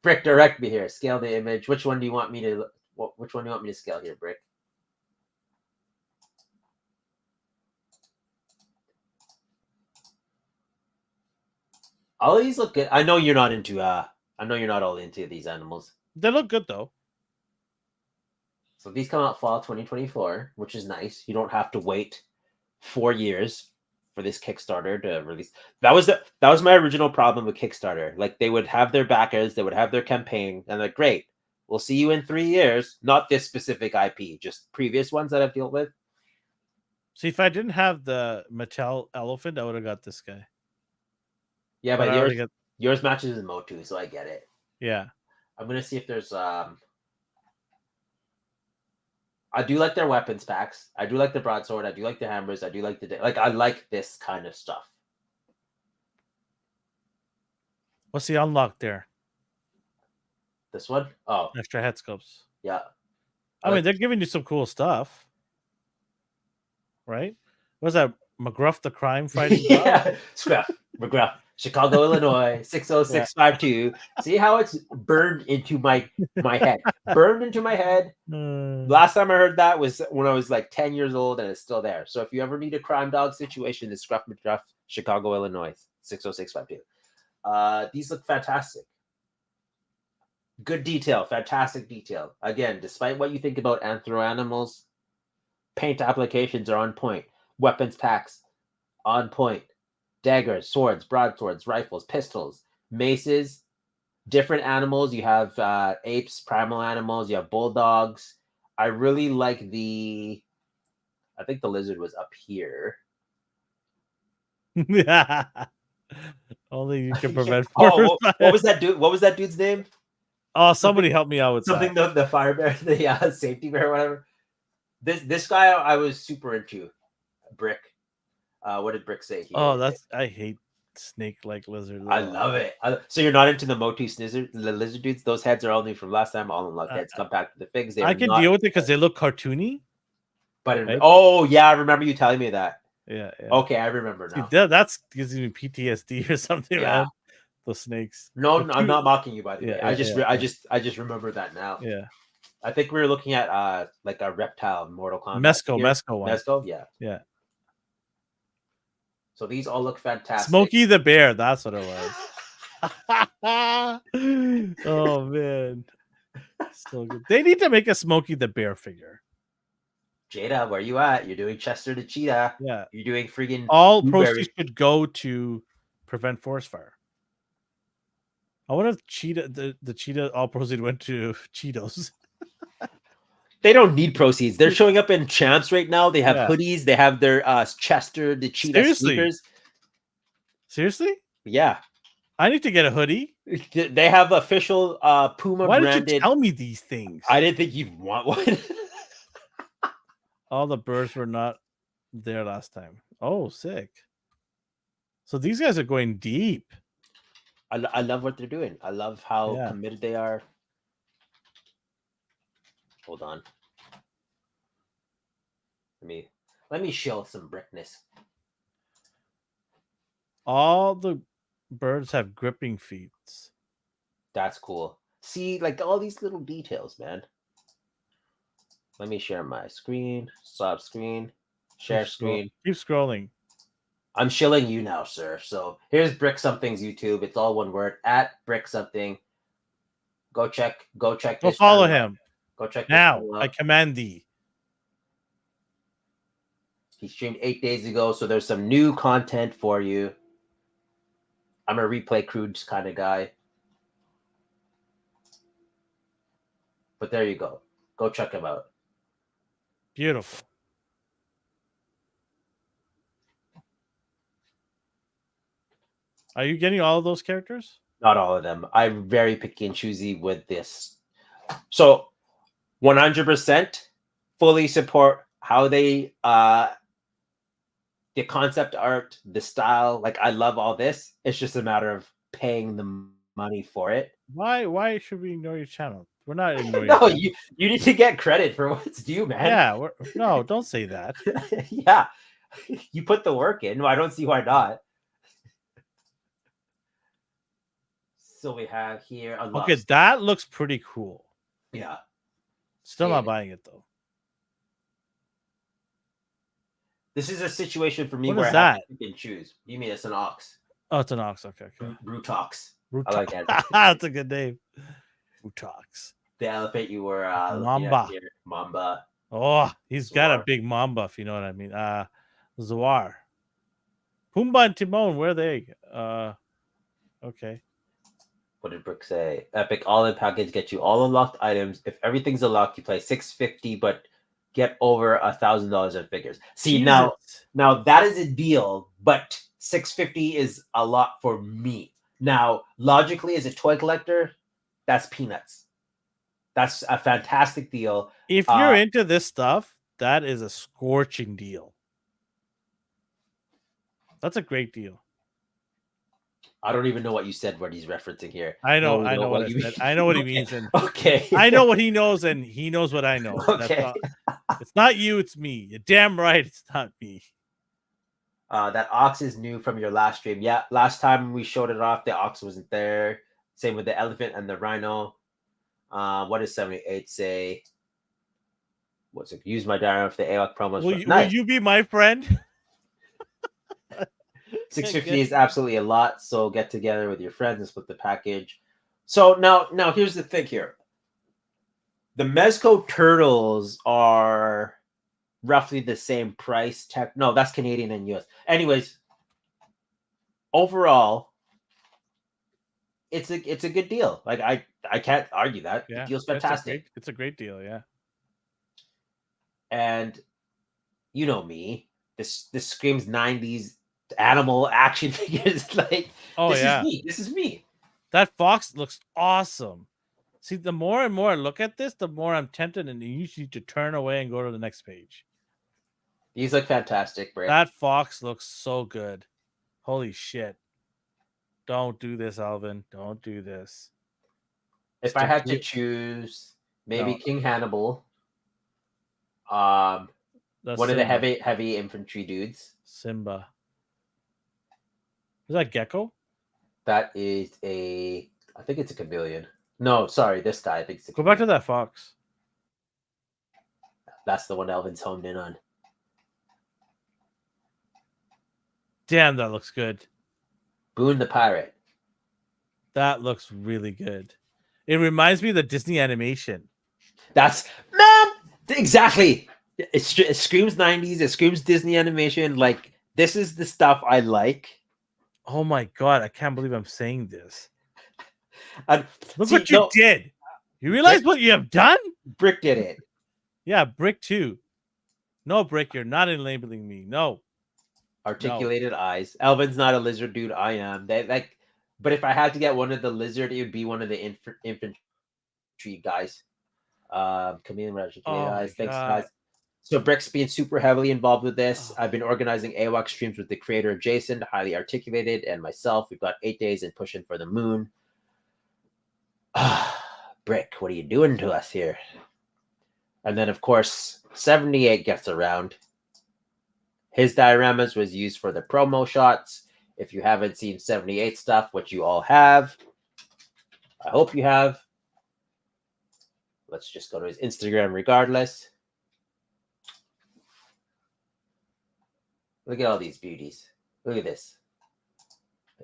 Brick, direct me here. Scale the image. Which one do you want me to? Which one do you want me to scale here, Brick? All these look good. I know you're not into. I know you're not all into these animals. They look good though. So these come out fall 2024, which is nice. You don't have to wait 4 years for this Kickstarter to release. That was my original problem with Kickstarter. Like they would have their backers, they would have their campaign, and they're great. We'll see you in 3 years. Not this specific IP, just previous ones that I've dealt with. See, if I didn't have the Mattel elephant, I would have got this guy. Yeah, But but I already got. yours matches with Motu, so I get it. Yeah. I'm gonna see if there's I do like their weapons packs. I do like the broadsword. I do like the hammers. I do like I like this kind of stuff. What's the unlock there? This one? Oh, Extra head sculpts. yeah. I mean, they're giving you some cool stuff, right? What's that? McGruff the crime fighting dog? Yeah, Scruff, McGruff, Chicago, Illinois, 60652. See how it's burned into my head? Burned into my head. Last time I heard that was when I was like 10 years old, and it's still there. So if you ever need a crime dog situation, it's Scruff McGruff, Chicago, Illinois, 60652. These look fantastic. Good detail, fantastic detail. Again, despite what you think about anthro animals, paint applications are on point. Weapons packs, on point. Daggers, swords, broadswords, rifles, pistols, maces, different animals. You have apes, primal animals. You have bulldogs. I really like I think the lizard was up here. Only you can prevent. What was that dude? What was that dude's name? Oh, somebody help me out with something. that. The fire bear, the safety bear, whatever. This guy I was super into. Brick. What did Brick say? I hate snake-like lizards. I love it. So you're not into the Motu the lizard dudes? Those heads are only from last time. All unlocked heads come back to the figs. I can deal with it because they look cartoony. But yeah, I remember you telling me that. Yeah. Okay, I remember now. See, that's gives me PTSD or something. Yeah. Man. The snakes. No, I'm not mocking you, by the way. I just remember that now. Yeah. I think we were looking at like a reptile Mortal Kombat. Mesco one. Mesco, yeah. Yeah. So these all look fantastic. Smokey the Bear, that's what it was. Oh man. So good. They need to make a Smokey the Bear figure. Jada, where you at? You're doing Chester the Cheetah. Yeah. You're doing freaking all proceeds should go to prevent forest fire. I wonder if the cheetah all proceeds went to Cheetos. They don't need proceeds. They're showing up in champs right now. They have hoodies. They have their Chester the Cheetah sneakers. Seriously? Yeah. I need to get a hoodie. They have official Puma Why branded. Did you tell me these things? I didn't think you'd want one. All the birds were not there last time. Oh, sick. So these guys are going deep. I love what they're doing. I love how committed they are. Hold on. Let me show some brickness. All the birds have gripping feet. That's cool. See, like all these little details, man. Let me share my screen. Stop screen. Share screen. Keep scrolling. I'm shilling you now, sir. So here's Brick Something's YouTube. It's all one word, at Brick Something. Go check Go this follow channel out. him. Go check this Now, channel I out. command thee. He streamed 8 days ago, so there's some new content for you. I'm a replay crudes kind of guy. But there you go. Go check him out. Beautiful. Are you getting all of those characters? Not all of them. I'm very picky and choosy with this. So 100% fully support how they the concept art, the style. Like I love all this. It's just a matter of paying the money for it. Why should we ignore your channel? We're not ignoring No, your you need to get credit for what's due, man. Yeah, no, don't say that. Yeah. You put the work in. I don't see why not. So we have here a Okay, that looks pretty cool. Yeah. Still not buying it though. This is a situation for me What where is I have that? to pick and choose. You mean it's an ox? Oh, it's an ox. Okay. Brutox. Brutox. I like that. That's a good name. Brutox. The elephant you were looking Mamba. at here. Mamba. Oh, he's got a Zwar. big mamba, if you know what I mean. Zwar. Pumbaa and Timon, where are they? Okay. What did Brick say? Epic all-in package gets you all unlocked items. If everything's unlocked, you play $650, but get over $1,000 in figures. See, Jesus. now that is a deal, but $650 is a lot for me. Now, logically, as a toy collector, that's peanuts. That's a fantastic deal. If you're into this stuff, that is a scorching deal. That's a great deal. I don't even know what you said, what he's referencing here. I know No, what I said. I know what he means, and okay. I know what he knows, and he knows what I know. Okay. It's not you, it's me. You're damn right, it's not me. That ox is new from your last stream. Yeah, last time we showed it off, the ox wasn't there. Same with the elephant and the rhino. What does 78 say? What's it? Use my diary for the AWAC promos. Will you be my friend? 650 is absolutely a lot, so get together with your friends and split the package. So now here's the thing here. The Mezco turtles are roughly the same price. No, that's Canadian and US. Anyways, overall, it's a good deal. Like I can't argue that. Yeah, the deal's fantastic. It's a great deal, yeah. And you know me, this screams 90s animal action figures. Like, this is me. That fox looks awesome. See, the more and more I look at this, the more I'm tempted, and you usually need to turn away and go to the next page. These look fantastic, Britt. That fox looks so good. Holy shit. Don't do this, Alvin. Don't do this. If I had to choose, maybe King Hannibal. One of the heavy infantry dudes. Simba. Is that Gecko? That is I think it's a chameleon. No, sorry, this guy. I think it's a Go back to that fox. That's the one Elvin's honed in on. Damn, that looks good. Boone the Pirate. That looks really good. It reminds me of the Disney animation. That's man, exactly. It screams 90s. It screams Disney animation. Like, this is the stuff I like. Oh my god, I can't believe I'm saying this. Look see, what you did. You realize what you have done? Brick did it. Yeah, Brick too. No, Brick, you're not enabling me. No. Articulated eyes. Elvin's not a lizard dude. I am. But if I had to get one of the lizard, it would be one of the infantry guys. Chameleon articulated eyes. Thanks, guys. So Brick's being super heavily involved with this. I've been organizing AWAC streams with the creator Jason, highly articulated, and myself. We've got 8 days and pushing for the moon. Brick, what are you doing to us here? And then, of course, 78 gets around. His dioramas was used for the promo shots. If you haven't seen 78 stuff, which you all have, I hope you have. let's just go to his Instagram regardless. Look at all these beauties. Look at this.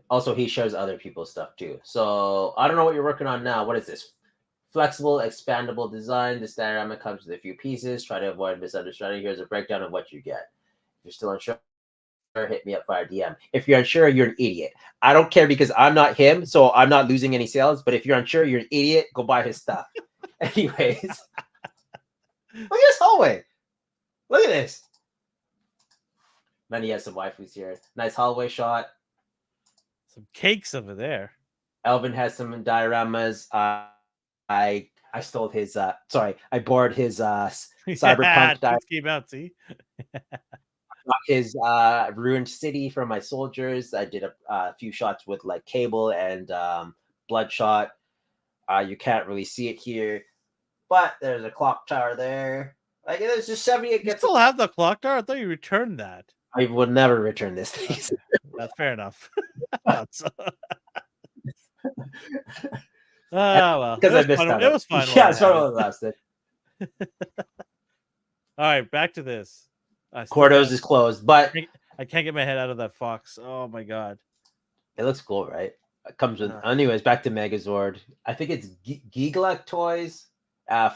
Also, he shares other people's stuff too. So I don't know what you're working on now. What is this? Flexible, expandable design. This diorama comes with a few pieces. Try to avoid misunderstanding. Here's a breakdown of what you get. If you're still unsure, hit me up via DM. If you're unsure, you're an idiot. I don't care because I'm not him, so I'm not losing any sales. But if you're unsure, you're an idiot. Go buy his stuff. Anyways, look at this hallway. Look at this. Then he has some waifus here. Nice hallway shot. Some cakes over there. Elvin has some dioramas. I stole his. Sorry, I borrowed his cyberpunk diorama. Came out. See, his ruined city from my soldiers. I did a few shots with like Cable and Bloodshot. You can't really see it here, but there's a clock tower there. Like there's just 70. You still have the clock tower? I thought you returned that. I will never return this piece. That's fair enough. Well, because I missed out. It was fun. Yeah, it's all lasted. All right, back to this. Cordo's is closed, but I can't get my head out of that fox. Oh my god, it looks cool, right? It comes with. Anyways, back to Megazord. I think it's Gigalek toys,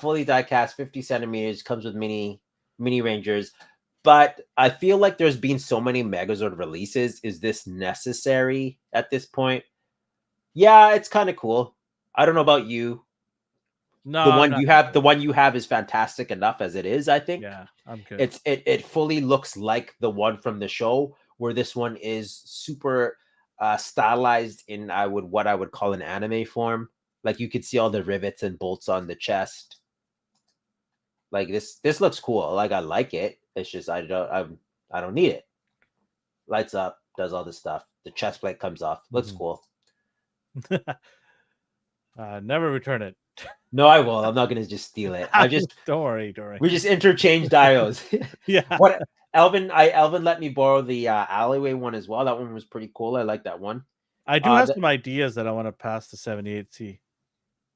fully die cast, 50 centimeters. Comes with mini Rangers. But I feel like there's been so many Megazord releases. Is this necessary at this point? Yeah, it's kind of cool. I don't know about you. No, the one you have is fantastic enough as it is, I think. Yeah, I'm good. It fully looks like the one from the show, where this one is super stylized in what I would call an anime form. Like you could see all the rivets and bolts on the chest. Like this looks cool. Like I like it. It's just I don't need it. Lights up, does all this stuff. The chest plate comes off. Looks cool. Never return it. No, I will. I'm not gonna just steal it. Don't worry. We just interchange dios. Yeah. What Elvin let me borrow the alleyway one as well. That one was pretty cool. I like that one. I do have some ideas that I want to pass to 78C.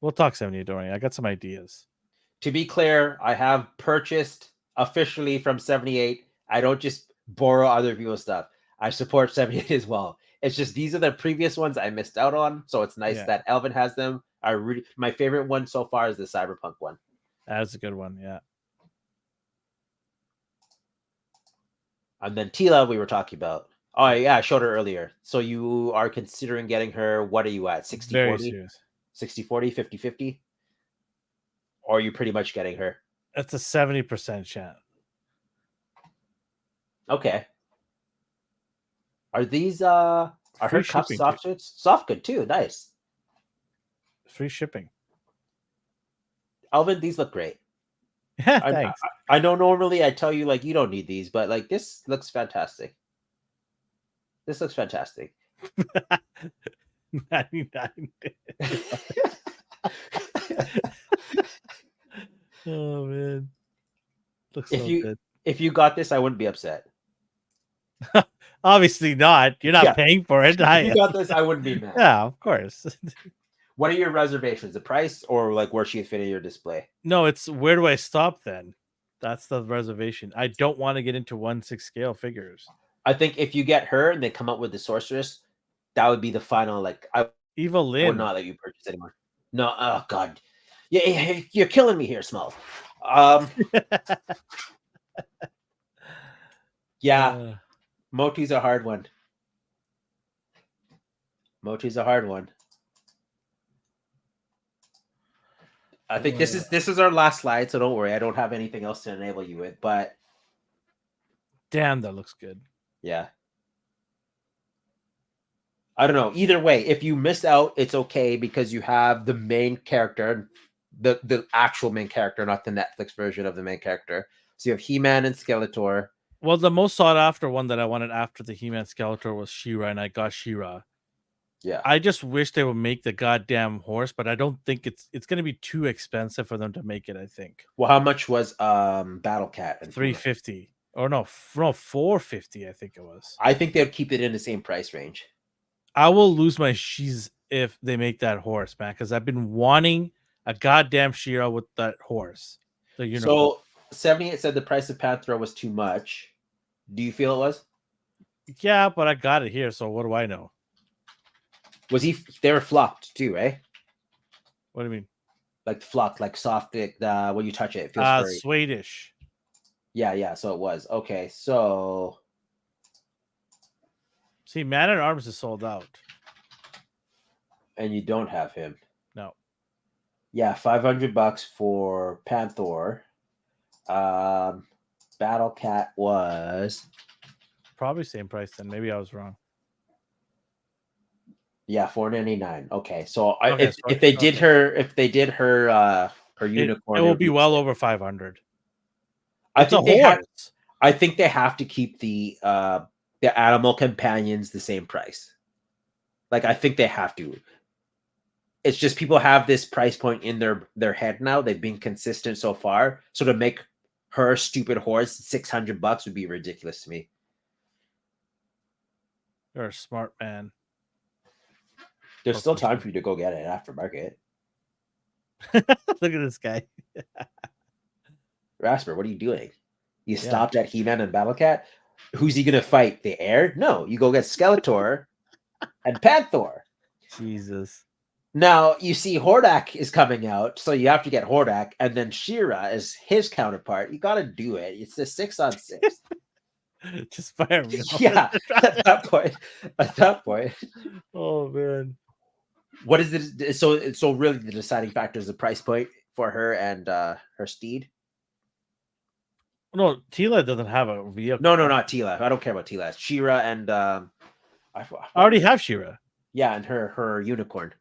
We'll talk 78, don't worry. I got some ideas. To be clear, I have purchased officially from 78. I don't just borrow other people's stuff. I support 78 as well. It's just these are the previous ones I missed out on, so it's nice that Elvin has them. My favorite one so far is the Cyberpunk one. That's a good one, yeah. And then Tila, we were talking about. Oh yeah, I showed her earlier. So you are considering getting her. What are you at? 60-40? 60-40, 50-50? Or are you pretty much getting her? That's a 70% chance. Okay. Are these are her cups soft goods? Soft good too. Nice. Free shipping. Alvin, these look great. Yeah, thanks. I know normally I tell you like you don't need these, but like this looks fantastic. This looks fantastic. 99. Oh man. Looks so good. If you got this, I wouldn't be upset. Obviously not. You're not paying for it. If you got this, I wouldn't be mad. Yeah, of course. What are your reservations? The price or like where she fit in your display? No, it's where do I stop then? That's the reservation. I don't want to get into 1/6 scale figures. I think if you get her and they come up with the sorceress, that would be the final. Like Eva Lynn would not let you purchase anymore. No, oh god, yeah, you're killing me here, Small. Yeah, Moti's a hard one. Moti's a hard one. I think this is our last slide, so don't worry. I don't have anything else to enable you with, but damn, that looks good. Yeah. I don't know. Either way, if you miss out, it's okay because you have the main character, the actual main character, not the Netflix version of the main character. So you have He-Man and Skeletor. Well, the most sought after one that I wanted after the He-Man Skeletor was She-Ra, and I got She-Ra. Yeah. I just wish they would make the goddamn horse, but I don't think it's going to be too expensive for them to make it, I think. Well, how much was Battle Cat? And $350. Or no, $450, I think it was. I think they'll keep it in the same price range. I will lose my she's if they make that horse, man, because I've been wanting a goddamn She-Ra with that horse, the unicorn. So 78 said the price of Panthro was too much. Do you feel it was? Yeah, but I got it here, so what do I know? Was he? They were flocked too, right? What do you mean? Like flocked, like soft. When you touch it, it feels furry. Swedish. Yeah. So it was okay. So See, Man at Arms is sold out. and you don't have him. No. Yeah, $500 for Panther. Battle Cat was Probably same price then. Maybe I was wrong. $499. Okay, so Okay, if they did her her unicorn, it will be well over 500. I It's a think they have. horse. I think they have to keep the animal companions the same price. Like I think they have to. It's just people have this price point in their head now. They've been consistent so far. So to make her stupid horse $600 would be ridiculous to me. You're a smart man. There's still time for you to go get it aftermarket. Look at this guy. Rasper, what are you doing? You stopped at He-Man and Battle Cat? Who's he gonna fight? The heir? No, you go get Skeletor and Panther. Jesus. Now you see Hordak is coming out, so you have to get Hordak, and then She-Ra is his counterpart. You gotta do it. It's a 6-on-6. Just fire me. Yeah, at that point. Oh man. What is it? So really the deciding factor is the price point for her and her steed. No, Tila doesn't have a vehicle. No, not Tila. I don't care about Tila. She-Ra and I already have She-Ra. Yeah, and her unicorn.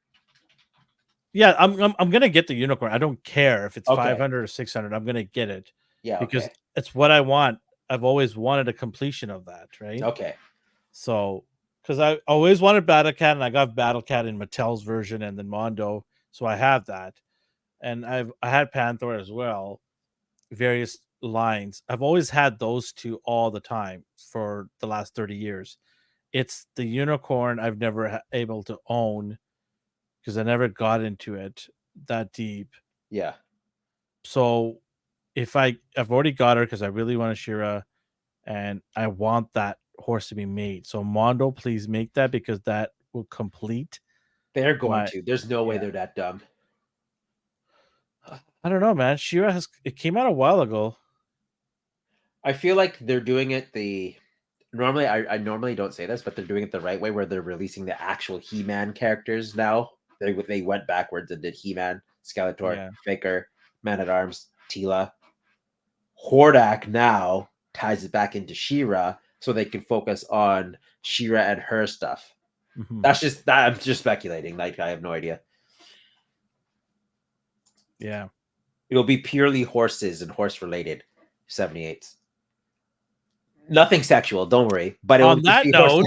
Yeah, I'm gonna get the unicorn. I don't care if it's Okay. 500 or 600. I'm gonna get it. Yeah, because it's what I want. I've always wanted a completion of that, right? Okay. So, because I always wanted Battle Cat, and I got Battle Cat in Mattel's version, and then Mondo, so I have that, and I had Panther as well, various lines. I've always had those two all the time for the last 30 years. It's the unicorn I've never able to own because I never got into it that deep. Yeah. So if I've already got her because I really want a She-Ra and I want that horse to be made. So Mondo, please make that because that will complete. They're going to. There's no way they're that dumb. I don't know, man. She-Ra it came out a while ago. I feel like they're doing it normally I normally don't say this, but they're doing it the right way where they're releasing the actual He-Man characters now. They went backwards and did He-Man, Skeletor, Faker, Man-at-Arms, Tila. Hordak now ties it back into She-Ra so they can focus on She-Ra and her stuff. Mm-hmm. I'm just speculating. Like I have no idea. Yeah. It'll be purely horses and horse related 78s. Nothing sexual, don't worry. But on that note,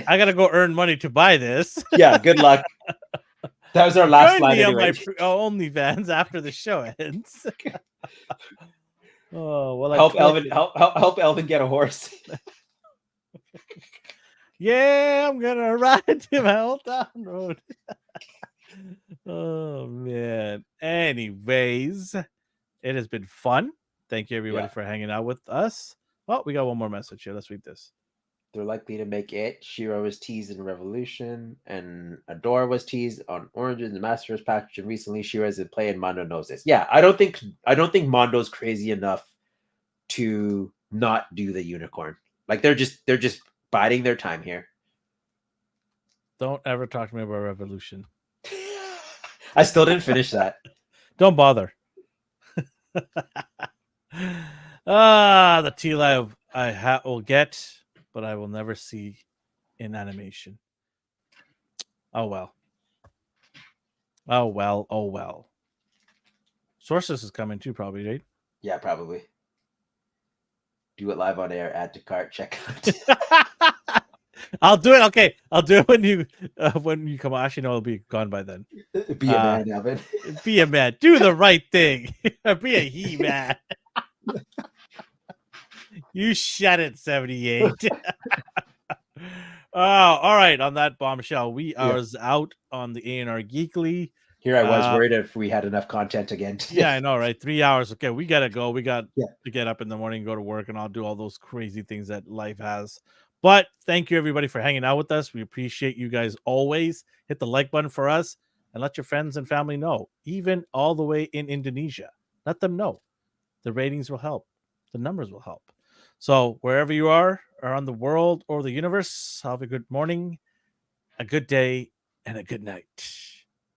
I gotta go earn money to buy this. Yeah, good luck. That was our last slide anyway. On my OnlyFans after the show ends. Oh well, help Elvin get a horse. Yeah, I'm gonna ride to Meltdown Road. Oh man. Anyways, it has been fun. Thank you everybody for hanging out with us. Oh, we got one more message here. Let's read this. They're likely to make it. She-Ra was teased in Revolution, and Adora was teased on Origins and Masters package. And recently, She-Ra's in play, and Mondo knows this. Yeah, I don't think Mondo's crazy enough to not do the unicorn. Like they're just biding their time here. Don't ever talk to me about Revolution. I still didn't finish that. Don't bother. The Tila I will get, but I will never see in animation. Oh well. Sources is coming too, probably, right? Yeah, probably. Do it live on air. Add to cart. Check out. I'll do it. Okay, I'll do it when you come. Actually, no, it'll be gone by then. Be a man, Evan. Be a man. Do the right thing. Be a He-Man. You shut it, 78. All right. On that bombshell, we Yeah. are out on the ANR Geekly. Here I was Uh, worried if we had enough content again today. Yeah, I know, right? 3 hours. Okay, we gotta go. We got Yeah. to get up in the morning, go to work, and I'll do all those crazy things that life has. But thank you everybody for hanging out with us. We appreciate you guys always. Hit the like button for us and let your friends and family know, even all the way in Indonesia. Let them know. The ratings will help. The numbers will help. So wherever you are around the world or the universe, have a good morning, a good day, and a good night.